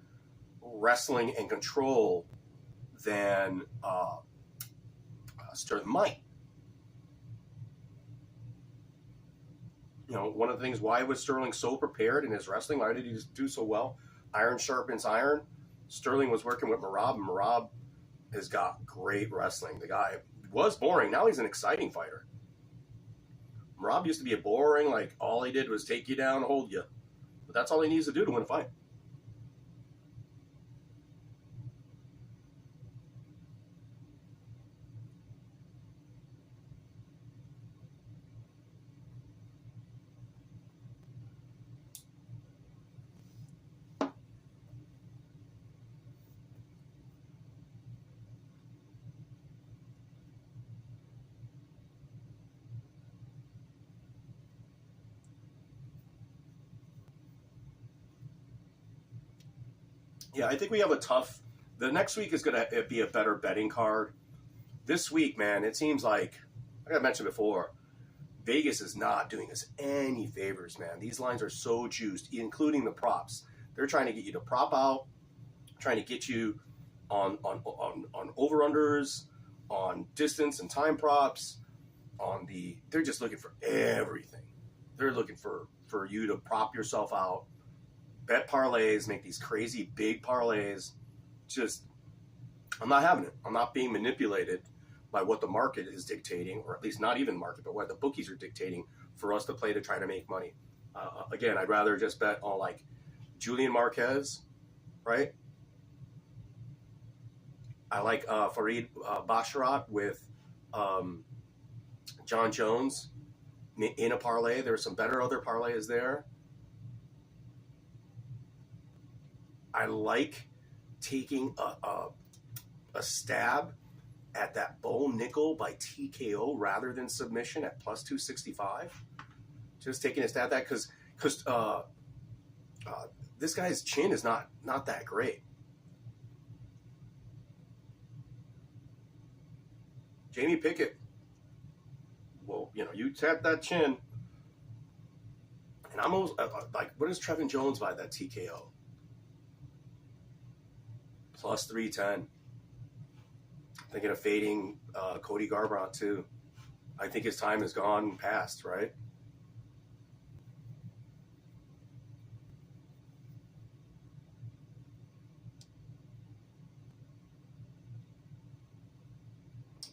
wrestling and control than Sterling might. One of the things, why was Sterling so prepared in his wrestling? Why did he do so well? Iron sharpens iron. Sterling was working with Merab, and Merab has got great wrestling. The guy was boring. Now he's an exciting fighter. Merab used to be a boring, like, all he did was take you down, hold you. But that's all he needs to do to win a fight. Yeah, I think we have the next week is going to be a better betting card. This week, man, it seems like I mentioned before, Vegas is not doing us any favors, man. These lines are so juiced, including the props. They're trying to get you to prop out, trying to get you on over-unders, on distance and time props, they're just looking for everything. They're looking for you to prop yourself out, bet parlays, make these crazy big parlays. Just, I'm not having it. I'm not being manipulated by what the market is dictating, or at least not even market, but what the bookies are dictating for us to play to try to make money. Again, I'd rather just bet on like Julian Marquez, right? I like Farid Basharat with John Jones in a parlay. There are some better other parlays there. I like taking a stab at that Bo Nickel by TKO rather than submission at plus 265. Just taking a stab at that because this guy's chin is not that great. Jamie Pickett, well, you know, you tap that chin, and I'm almost like, what is Trevin Jones by that TKO? Plus 310. Thinking of fading Cody Garbrandt too. I think his time is gone past, right?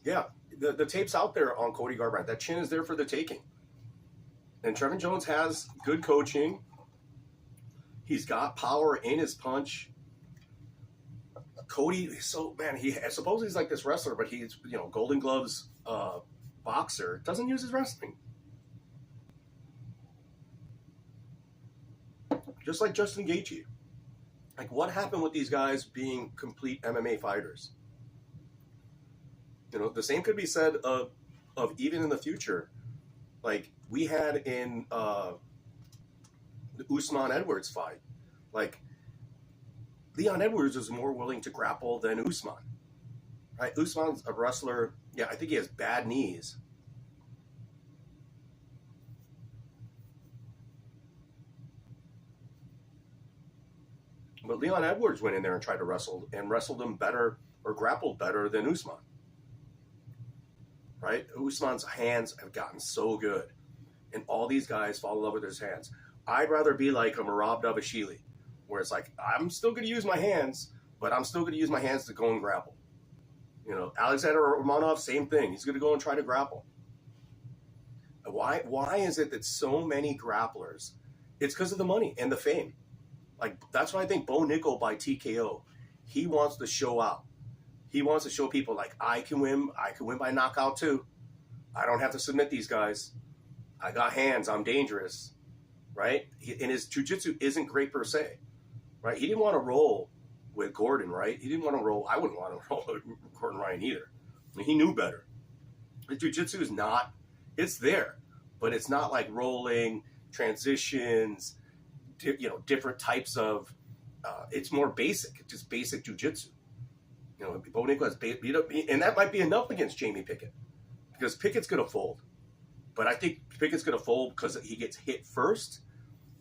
Yeah, the tape's out there on Cody Garbrandt. That chin is there for the taking. And Trevin Jones has good coaching. He's got power in his punch. Cody, so man, he suppose he's like this wrestler, but he's, you know, Golden Gloves boxer. Doesn't use his wrestling. Just like Justin Gaethje. Like, what happened with these guys being complete MMA fighters? You know, the same could be said of even in the future. Like we had in the Usman Edwards fight. Like, Leon Edwards is more willing to grapple than Usman. Right? Usman's a wrestler. Yeah, I think he has bad knees. But Leon Edwards went in there and tried to wrestled him better, or grappled better than Usman. Right? Usman's hands have gotten so good, and all these guys fall in love with his hands. I'd rather be like a Merab Dvalishvili, where it's like, I'm still going to use my hands, but I'm still going to use my hands to go and grapple. You know, Alexander Romanov, same thing. He's going to go and try to grapple. Why is it that so many grapplers? It's because of the money and the fame. Like, that's why I think Bo Nickel by TKO, he wants to show out. He wants to show people, like, I can win by knockout too. I don't have to submit these guys. I got hands. I'm dangerous, right? And his jiu-jitsu isn't great per se, right? He didn't want to roll with Gordon, right? He didn't want to roll. I wouldn't want to roll with Gordon Ryan either. I mean, he knew better. The jiu-jitsu is not, it's there, but it's not like rolling, transitions, you know, different types of, it's more basic, just basic jiu-jitsu. You know, Bo Nickel has beat up, and that might be enough against Jamie Pickett, because Pickett's going to fold. But I think Pickett's going to fold because he gets hit first,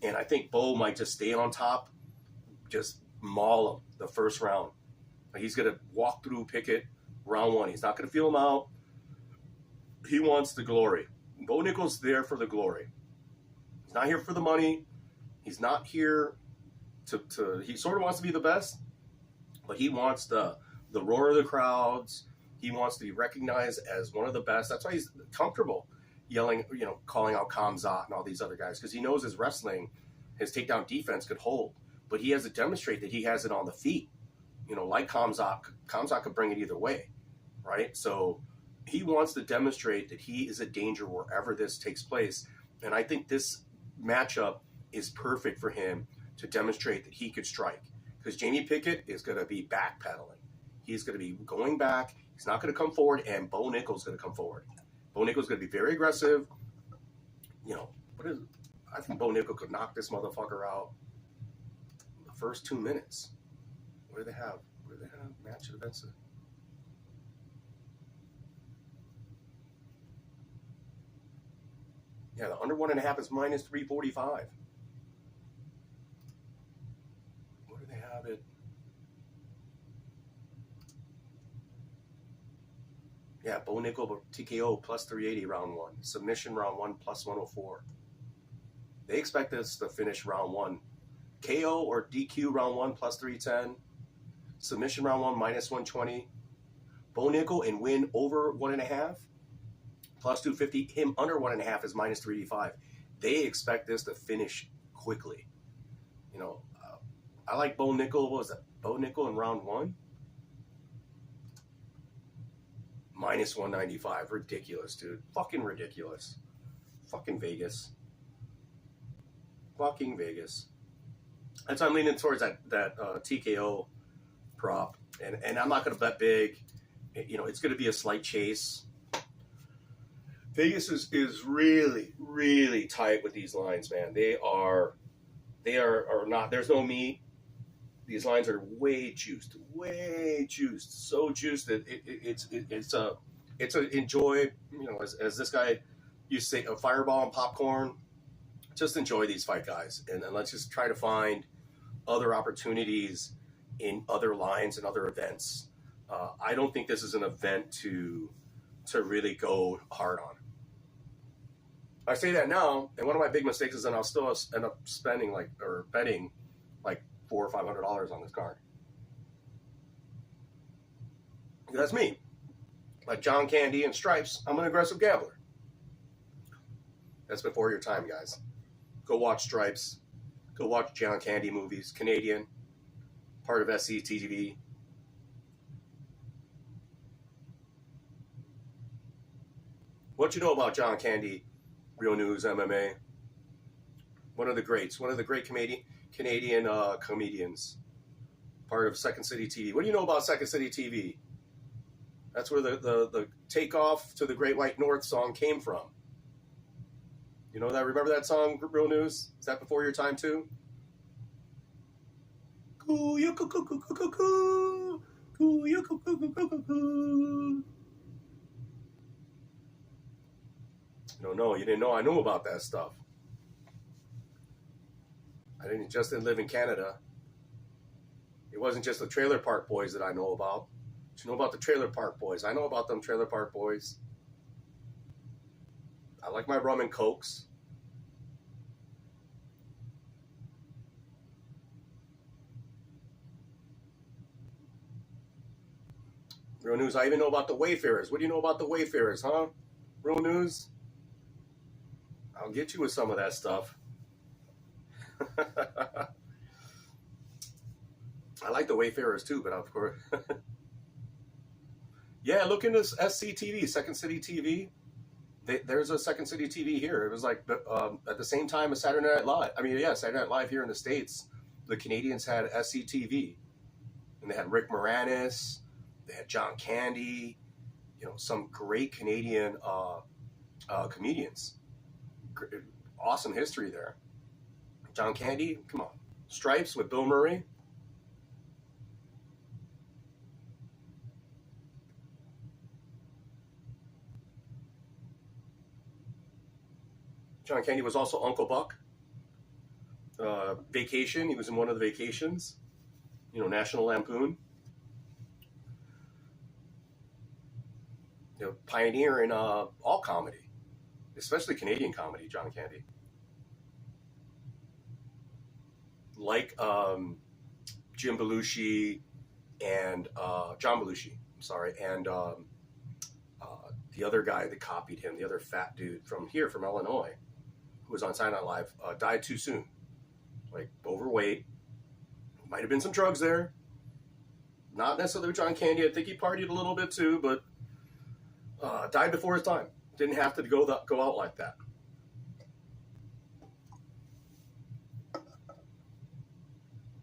and I think Bo might just stay on top, just maul him the first round. He's going to walk through Pickett round one. He's not going to feel him out. He wants the glory. Bo Nickel's there for the glory. He's not here for the money. He's not here to he sort of wants to be the best, but he wants the roar of the crowds. He wants to be recognized as one of the best. That's why he's comfortable yelling, you know, calling out Khamzat and all these other guys, because he knows his wrestling, his takedown defense could hold. But he has to demonstrate that he has it on the feet. You know, like Khamzat. Khamzat could bring it either way, right? So he wants to demonstrate that he is a danger wherever this takes place. And I think this matchup is perfect for him to demonstrate that he could strike. Because Jamie Pickett is going to be backpedaling. He's going to be going back. He's not going to come forward, and Bo Nickel's going to come forward. Bo Nickel's going to be very aggressive. You know, I think Bo Nickel could knock this motherfucker out in the first 2 minutes. What do they have? Match events. Yeah, the under 1.5 is minus 345. Where do they have it? Yeah, Bo Nickel TKO plus 380 round 1. Submission round 1 plus 104. They expect us to finish round 1. KO or DQ round 1 plus 310. Submission round 1 minus 120. Bo Nickel and win over 1.5 plus 250. Him under 1.5 is minus 385. They expect this to finish quickly. You know, I like Bo Nickel. What was that? Bo Nickel in round 1? Minus 195. Ridiculous, dude. Fucking ridiculous. Fucking Vegas. Fucking Vegas. And so I'm leaning towards that TKO prop. And I'm not going to bet big. You know, it's going to be a slight chase. Vegas is really, really tight with these lines, man. They are not. There's no meat. These lines are way juiced, so juiced that it's a enjoy. You know, as this guy used to say, a fireball and popcorn. Just enjoy these fight guys, and let's just try to find other opportunities in other lines and other events. I don't think this is an event to really go hard on. I say that now, and one of my big mistakes is that I'll still end up spending betting like $400 or $500 on this card. That's me. Like John Candy and Stripes, I'm an aggressive gambler. That's before your time, guys. Go watch Stripes. Go watch John Candy movies. Canadian. Part of SCTV. What you know about John Candy? Real News MMA. One of the greats. One of the great Canadian comedians. Part of Second City TV. What do you know about Second City TV? That's where the Takeoff to the Great White North song came from. You know that? Remember that song, Real News? Is that before your time too? No, you didn't know I knew about that stuff. I didn't live in Canada. It wasn't just the Trailer Park Boys that I know about. You know about the Trailer Park Boys. I know about them Trailer Park Boys. I like my rum and cokes. Real News. I even know about the Wayfarers. What do you know about the Wayfarers, huh? Real News. I'll get you with some of that stuff. I like the Wayfarers too, but of course. Yeah, look into SCTV, Second City TV. There's a Second City TV here. It was like at the same time as Saturday Night Live. I mean, yeah, Saturday Night Live here in the States. The Canadians had SCTV. And they had Rick Moranis. They had John Candy. You know, some great Canadian comedians. Awesome history there. John Candy, come on. Stripes with Bill Murray. John Candy was also Uncle Buck. Vacation, he was in one of the Vacations. You know, National Lampoon. You know, pioneer in all comedy, especially Canadian comedy, John Candy. Like Jim Belushi and John Belushi, and the other guy that copied him, the other fat dude from Illinois, who was on Saturday Night Live, died too soon. Like overweight. Might have been some drugs there. Not necessarily John Candy. I think he partied a little bit too, but died before his time. Didn't have to go out like that.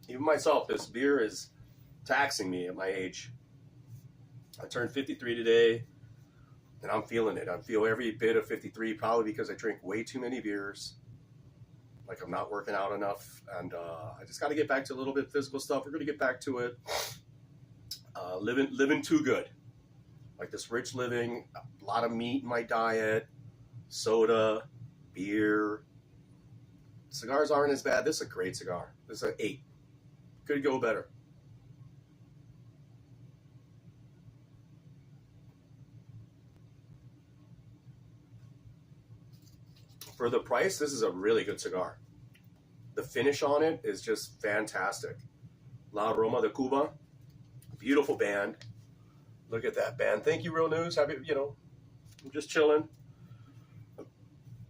Even myself, this beer is taxing me at my age. I turned 53 today, and I'm feeling it. I feel every bit of 53, probably because I drink way too many beers. Like I'm not working out enough, and I just got to get back to a little bit of physical stuff. We're going to get back to it. Living too good. Like this rich living, a lot of meat in my diet, soda, beer. Cigars aren't as bad. This is a great cigar. This is an 8. Could go better. For the price, this is a really good cigar. The finish on it is just fantastic. La Aroma de Cuba. Beautiful band. Look at that band. Thank you, Real News. I'm just chilling.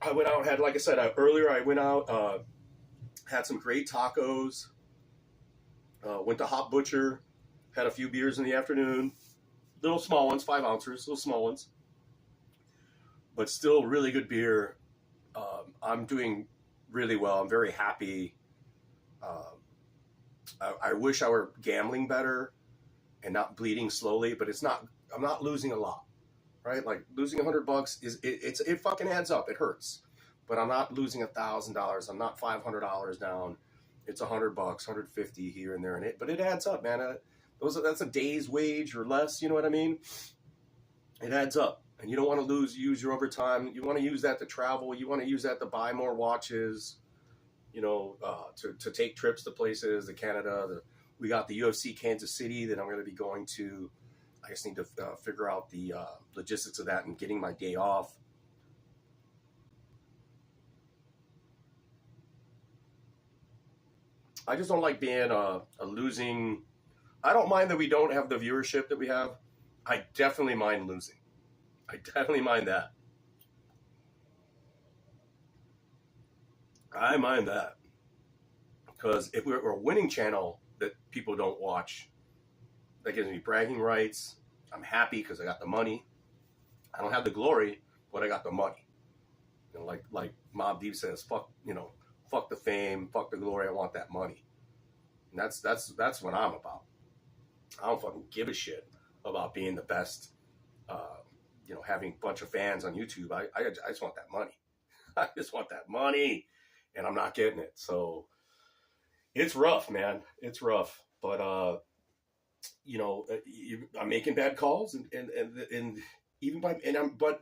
I went out, had, like I said, earlier I went out, had some great tacos, went to Hop Butcher, had a few beers in the afternoon. Little small ones, 5 ounces, little small ones. But still really good beer. I'm doing really well. I'm very happy. I wish I were gambling better and not bleeding slowly, but it's not. I'm not losing a lot, right? Like losing $100 it fucking adds up. It hurts, but I'm not losing $1,000. I'm not $500 down. It's $100, $150 here and there, but it adds up, man. That's a day's wage or less. You know what I mean? It adds up. And you don't want to use your overtime. You want to use that to travel. You want to use that to buy more watches, to take trips to places, to Canada. We got the UFC Kansas City that I'm going to be going to. I just need to figure out the logistics of that and getting my day off. I just don't like being a losing. I don't mind that we don't have the viewership that we have. I definitely mind losing. I definitely mind that. I mind that. Because if we're a winning channel that people don't watch, that gives me bragging rights. I'm happy because I got the money. I don't have the glory, but I got the money. Like Mobb Deep says, fuck the fame, fuck the glory. I want that money. And that's what I'm about. I don't fucking give a shit about being the best. Having a bunch of fans on YouTube. I just want that money. I just want that money, and I'm not getting it. So it's rough, man. It's rough. But I'm making bad calls, and even but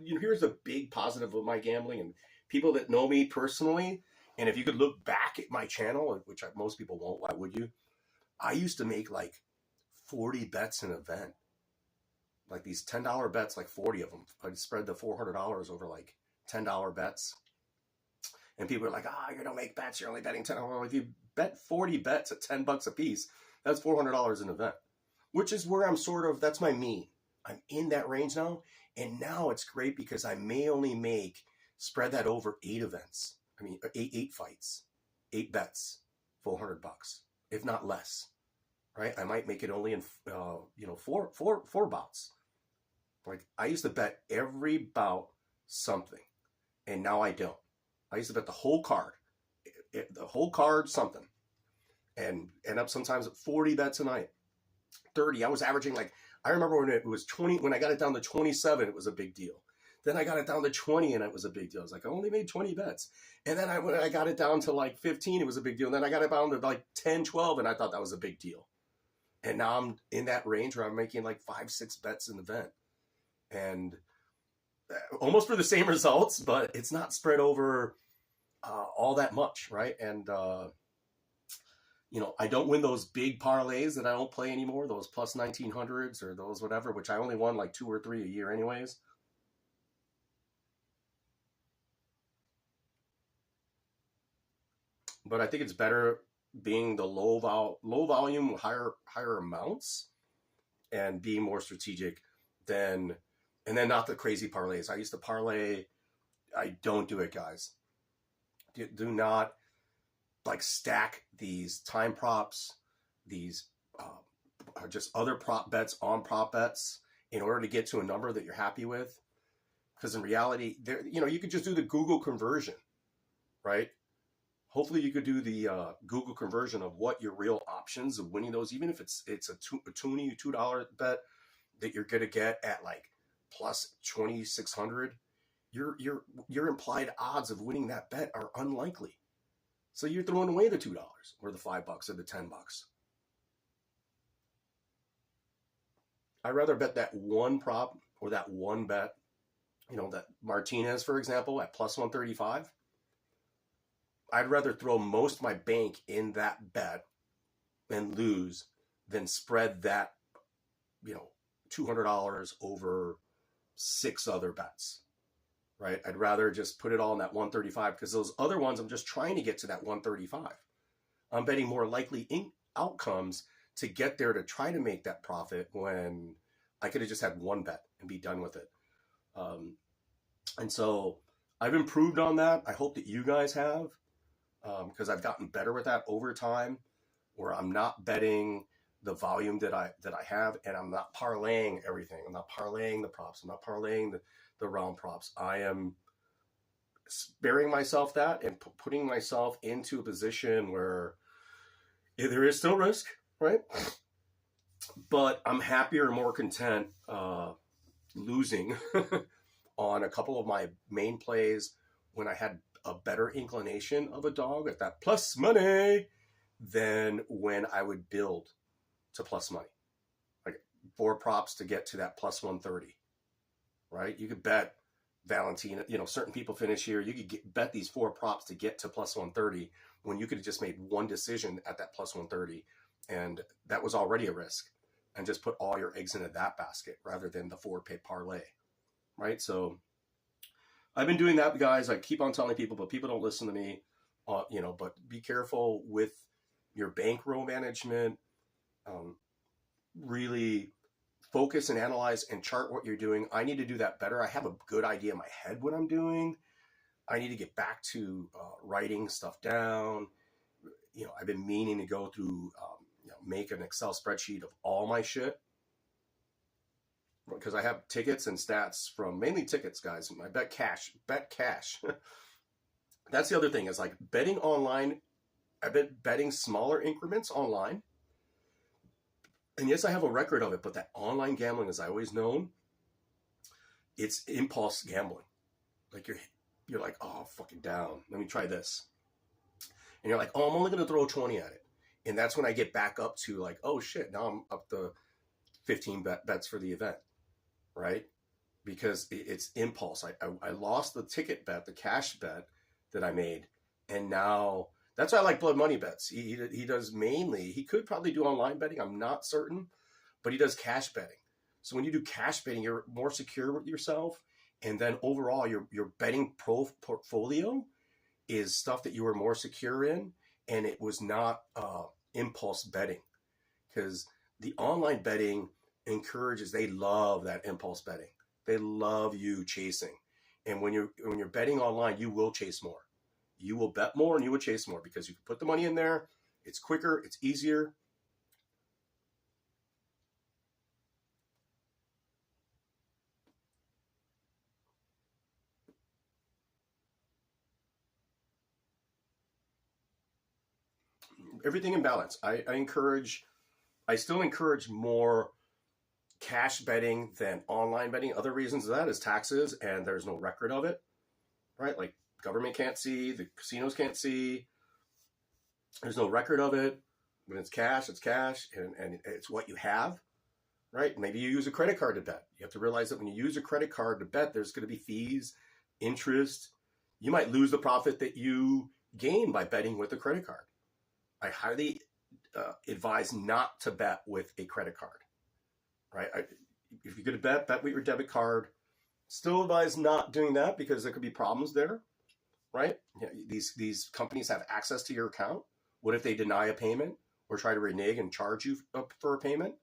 here's the big positive of my gambling, and people that know me personally, and if you could look back at my channel, which most people won't, why would you? I used to make like 40 bets an event. Like these $10 bets, like 40 of them. I'd spread the $400 over like $10 bets. And people are like, you don't make bets. You're only betting $10. Well, if you bet 40 bets at $10 a piece, that's $400 an event, which is where that's my mean. I'm in that range now. And now it's great because I may only spread that over 8 events. I mean, eight fights, 8 bets, $400, if not less. Right? I might make it only in, 4 bouts. Like I used to bet every bout something, and now I don't. I used to bet the whole card, something, and end up sometimes at 40 bets a night, 30. I was averaging I remember when it was 20, when I got it down to 27, it was a big deal. Then I got it down to 20 and it was a big deal. I was like, I only made 20 bets. And then when I got it down to 15, it was a big deal. And then I got it down to 10, 12, and I thought that was a big deal. And now I'm in that range where I'm making 5, 6 bets an event. And almost for the same results, but it's not spread over all that much, right? And, I don't win those big parlays that I don't play anymore, those plus 1900s or those whatever, which I only won 2 or 3 a year anyways. But I think it's better being the low volume, higher amounts, and being more strategic and then not the crazy parlays. I used to parlay. I don't do it, guys. Do not stack these time props, these just other prop bets on prop bets in order to get to a number that you're happy with. Because in reality, you could just do the Google conversion, right? Hopefully you could do the Google conversion of what your real options of winning those, even if it's a $2 bet that you're going to get at plus 2,600. Your implied odds of winning that bet are unlikely. So you're throwing away the $2 or the $5 or the $10. I'd rather bet that one prop or that one bet, that Martinez, for example, at plus 135. I'd rather throw most of my bank in that bet and lose than spread that, $200 over 6 other bets, right? I'd rather just put it all in that 135 because those other ones, I'm just trying to get to that 135. I'm betting more likely outcomes to get there to try to make that profit when I could have just had one bet and be done with it. And so I've improved on that. I hope that you guys have, because I've gotten better with that over time, where I'm not betting the volume that I have, and I'm not parlaying everything. I'm not parlaying the props. I'm not parlaying the round props. I am sparing myself that and putting myself into a position where there is still risk, right? But I'm happier and more content losing on a couple of my main plays when I had a better inclination of a dog at that plus money than when I would build to plus money. Like 4 props to get to that plus 130, right? You could bet Valentina, certain people finish here. You could bet these 4 props to get to plus 130 when you could have just made one decision at that plus 130. And that was already a risk, and just put all your eggs into that basket rather than the 4-pay parlay, right? So I've been doing that, guys. I keep on telling people, but people don't listen to me, but be careful with your bankroll management. Really focus and analyze and chart what you're doing. I need to do that better. I have a good idea in my head what I'm doing. I need to get back to writing stuff down. I've been meaning to go through, make an Excel spreadsheet of all my shit, because I have tickets and stats from mainly tickets, guys. I bet cash. That's the other thing, is like betting online. I've been betting smaller increments online. And yes, I have a record of it, but that online gambling, as I always known, it's impulse gambling. Like you're like, oh, fucking down. Let me try this. And you're like, oh, I'm only going to throw 20 at it. And that's when I get back up to like, oh shit, now I'm up to 15 bets for the event, right? Because it's impulse. I lost the ticket bet, the cash bet that I made. And now that's why I like blood money bets. He does mainly, he could probably do online betting. I'm not certain, but he does cash betting. So when you do cash betting, you're more secure with yourself. And then overall, your betting portfolio is stuff that you were more secure in. And it was not impulse betting, because the online betting encourages, they love that impulse betting. They love you chasing. And when you're betting online, you will chase more. You will bet more and you will chase more, because you can put the money in there. It's quicker. It's easier. Everything in balance. I still encourage more cash betting than online betting. Other reasons of that is taxes, and there's no record of it, right? Like government can't see, the casinos can't see. There's no record of it. When it's cash, and it's what you have, right? Maybe you use a credit card to bet. You have to realize that when you use a credit card to bet, there's going to be fees, interest. You might lose the profit that you gain by betting with a credit card. I highly advise not to bet with a credit card, right? If you're going to bet with your debit card. Still advise not doing that, because there could be problems there, right? These companies have access to your account. What if they deny a payment or try to renege and charge you for a payment?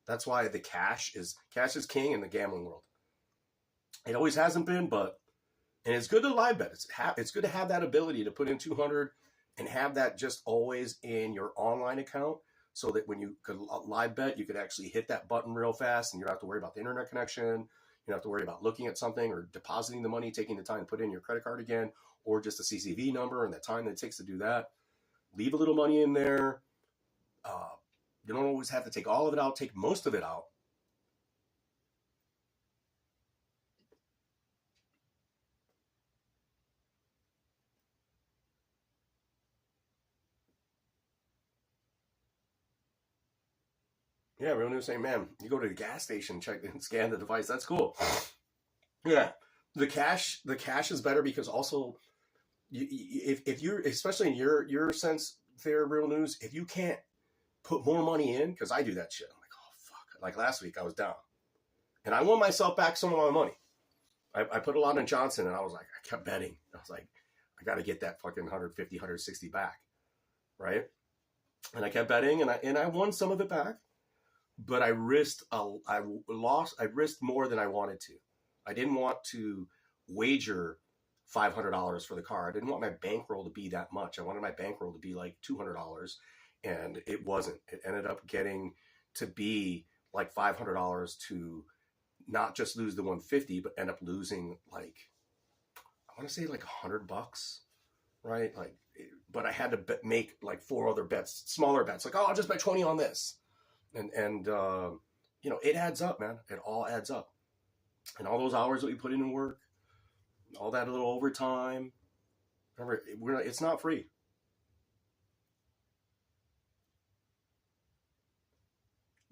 That's why the cash is king in the gambling world. It always hasn't been, and it's good to live bet. It's good to have that ability to put in 200 and have that just always in your online account, so that when you could live bet, you could actually hit that button real fast, and you don't have to worry about the internet connection. You don't have to worry about looking at something or depositing the money, taking the time to put in your credit card again, or just a CCV number and the time that it takes to do that. Leave a little money in there. You don't always have to take all of it out. Take most of it out. Yeah, everyone was saying, man, you go to the gas station, check and scan the device. That's cool. Yeah, the cash is better, because also if you're, especially in your sense, fair real news, if you can't put more money in, because I do that shit. I'm like, oh fuck. Like last week I was down. And I won myself back some of my money. I put a lot in Johnson, and I was like, I kept betting. I was like, I got to get that fucking 150, 160 back, right? And I kept betting, and I won some of it back, but I risked more than I wanted to. I didn't want to wager $500 for the car. I didn't want my bankroll to be that much. I wanted my bankroll to be like $200, and it wasn't. It ended up getting to be like $500 to not just lose the 150, but end up losing like, I want to say like $100, right? Like, but I had to make like 4 other bets, smaller bets, like, oh, I'll just bet 20 on this. And you know, it adds up, man. It all adds up. And all those hours that we put in work, all that little overtime, remember, it's not free.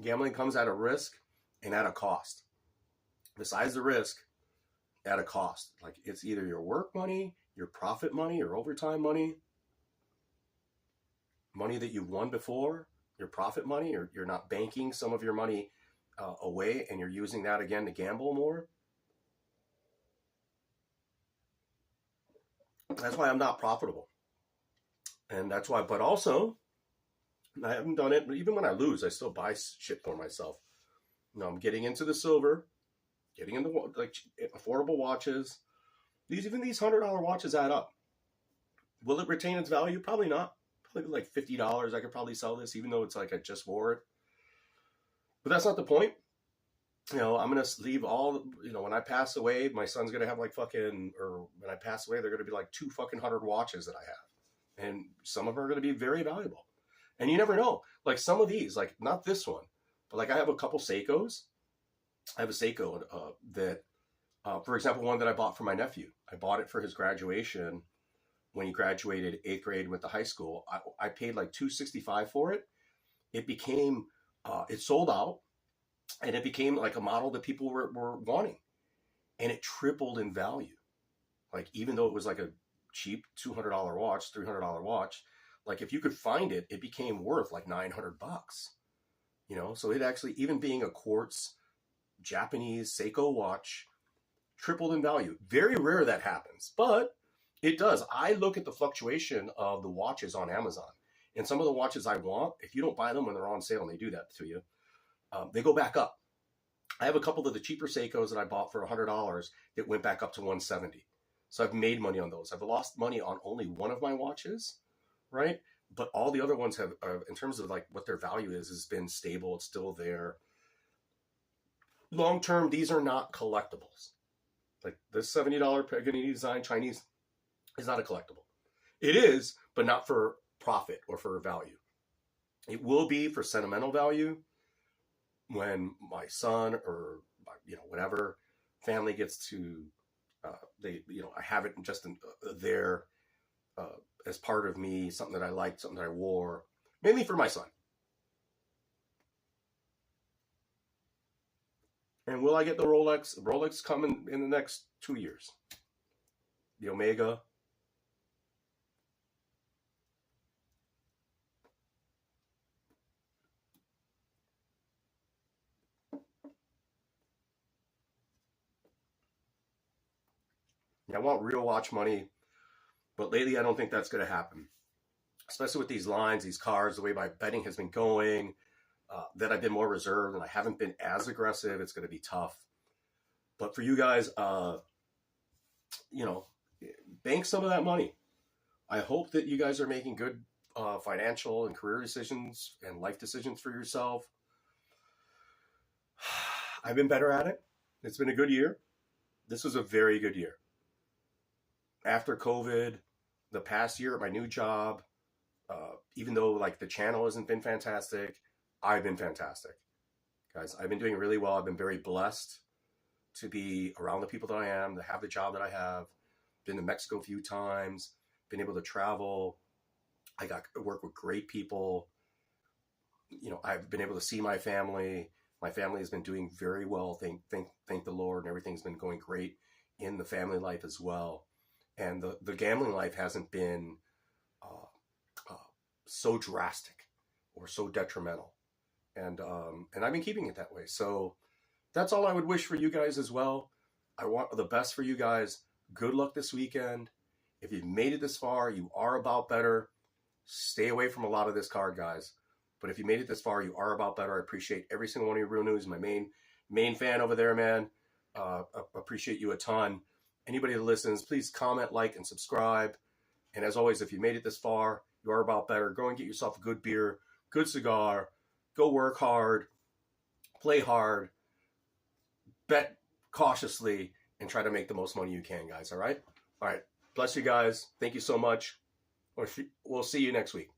Gambling comes at a risk and at a cost. Besides the risk, at a cost. Like, it's either your work money, your profit money, your overtime money, money that you've won before, your profit money, or you're not banking some of your money away and you're using that again to gamble more. That's why I'm not profitable. And that's why, but also, I haven't done it, but even when I lose, I still buy shit for myself. You know, I'm getting into the silver, getting into like affordable watches. Even these $100 watches add up. Will it retain its value? Probably not. Probably like $50. I could probably sell this, even though it's like I just wore it. But that's not the point. You know, I'm going to leave all, you know, when I pass away, my son's going to have like fucking, or when I pass away, they're going to be like 2 fucking 100 watches that I have. And some of them are going to be very valuable. And you never know. Like some of these, like not this one, but like I have a couple Seikos. I have a Seiko that, for example, one that I bought for my nephew. I bought it for his graduation when he graduated 8th grade and went to high school. I paid like $265 for it. It became, it sold out, and it became like a model that people were wanting. And it tripled in value. Like, even though it was like a cheap $200 watch, $300 watch, like if you could find it, it became worth like $900. You know, so it actually, even being a quartz Japanese Seiko watch, tripled in value. Very rare that happens, but it does. I look at the fluctuation of the watches on Amazon, and some of the watches I want, if you don't buy them when they're on sale, and they do that to you, they go back up. I have a couple of the cheaper Seikos that I bought for $100 that went back up to $170. So I've made money on those. I've lost money on only one of my watches, right? But all the other ones have, in terms of like what their value is, has been stable. It's still there. Long term, these are not collectibles. Like this $70 Paganini design Chinese is not a collectible. It is, but not for profit or for value. It will be for sentimental value when my son or, you know, whatever family gets to, they, you know, I have it just there as part of me, something that I liked, something that I wore, mainly for my son. And will I get the Rolex? Rolex coming in the next 2 years. The Omega. Yeah, I want real watch money, but lately I don't think that's going to happen. Especially with these lines, these cards, the way my betting has been going, that I've been more reserved and I haven't been as aggressive. It's going to be tough. But for you guys, you know, bank some of that money. I hope that you guys are making good financial and career decisions and life decisions for yourself. I've been better at it. It's been a good year. This was a very good year. After COVID, the past year at my new job, even though like the channel hasn't been fantastic, I've been fantastic. Guys, I've been doing really well. I've been very blessed to be around the people that I am, to have the job that I have. Been to Mexico a few times, been able to travel. I got to work with great people. You know, I've been able to see my family. My family has been doing very well. Thank the Lord, and everything's been going great in the family life as well. and the gambling life hasn't been uh, so drastic or so detrimental. And I've been keeping it that way. So that's all I would wish for you guys as well. I want the best for you guys. Good luck this weekend. If you've made it this far, you are about better. Stay away from a lot of this card, guys. But if you made it this far, you are about better. I appreciate every single one of you. Real News, my main fan over there, man. Appreciate you a ton. Anybody that listens, please comment, like, and subscribe. And as always, if you made it this far, you are about better. Go and get yourself a good beer, good cigar. Go work hard, play hard, bet cautiously, and try to make the most money you can, guys. All right? All right. Bless you guys. Thank you so much. We'll see you next week.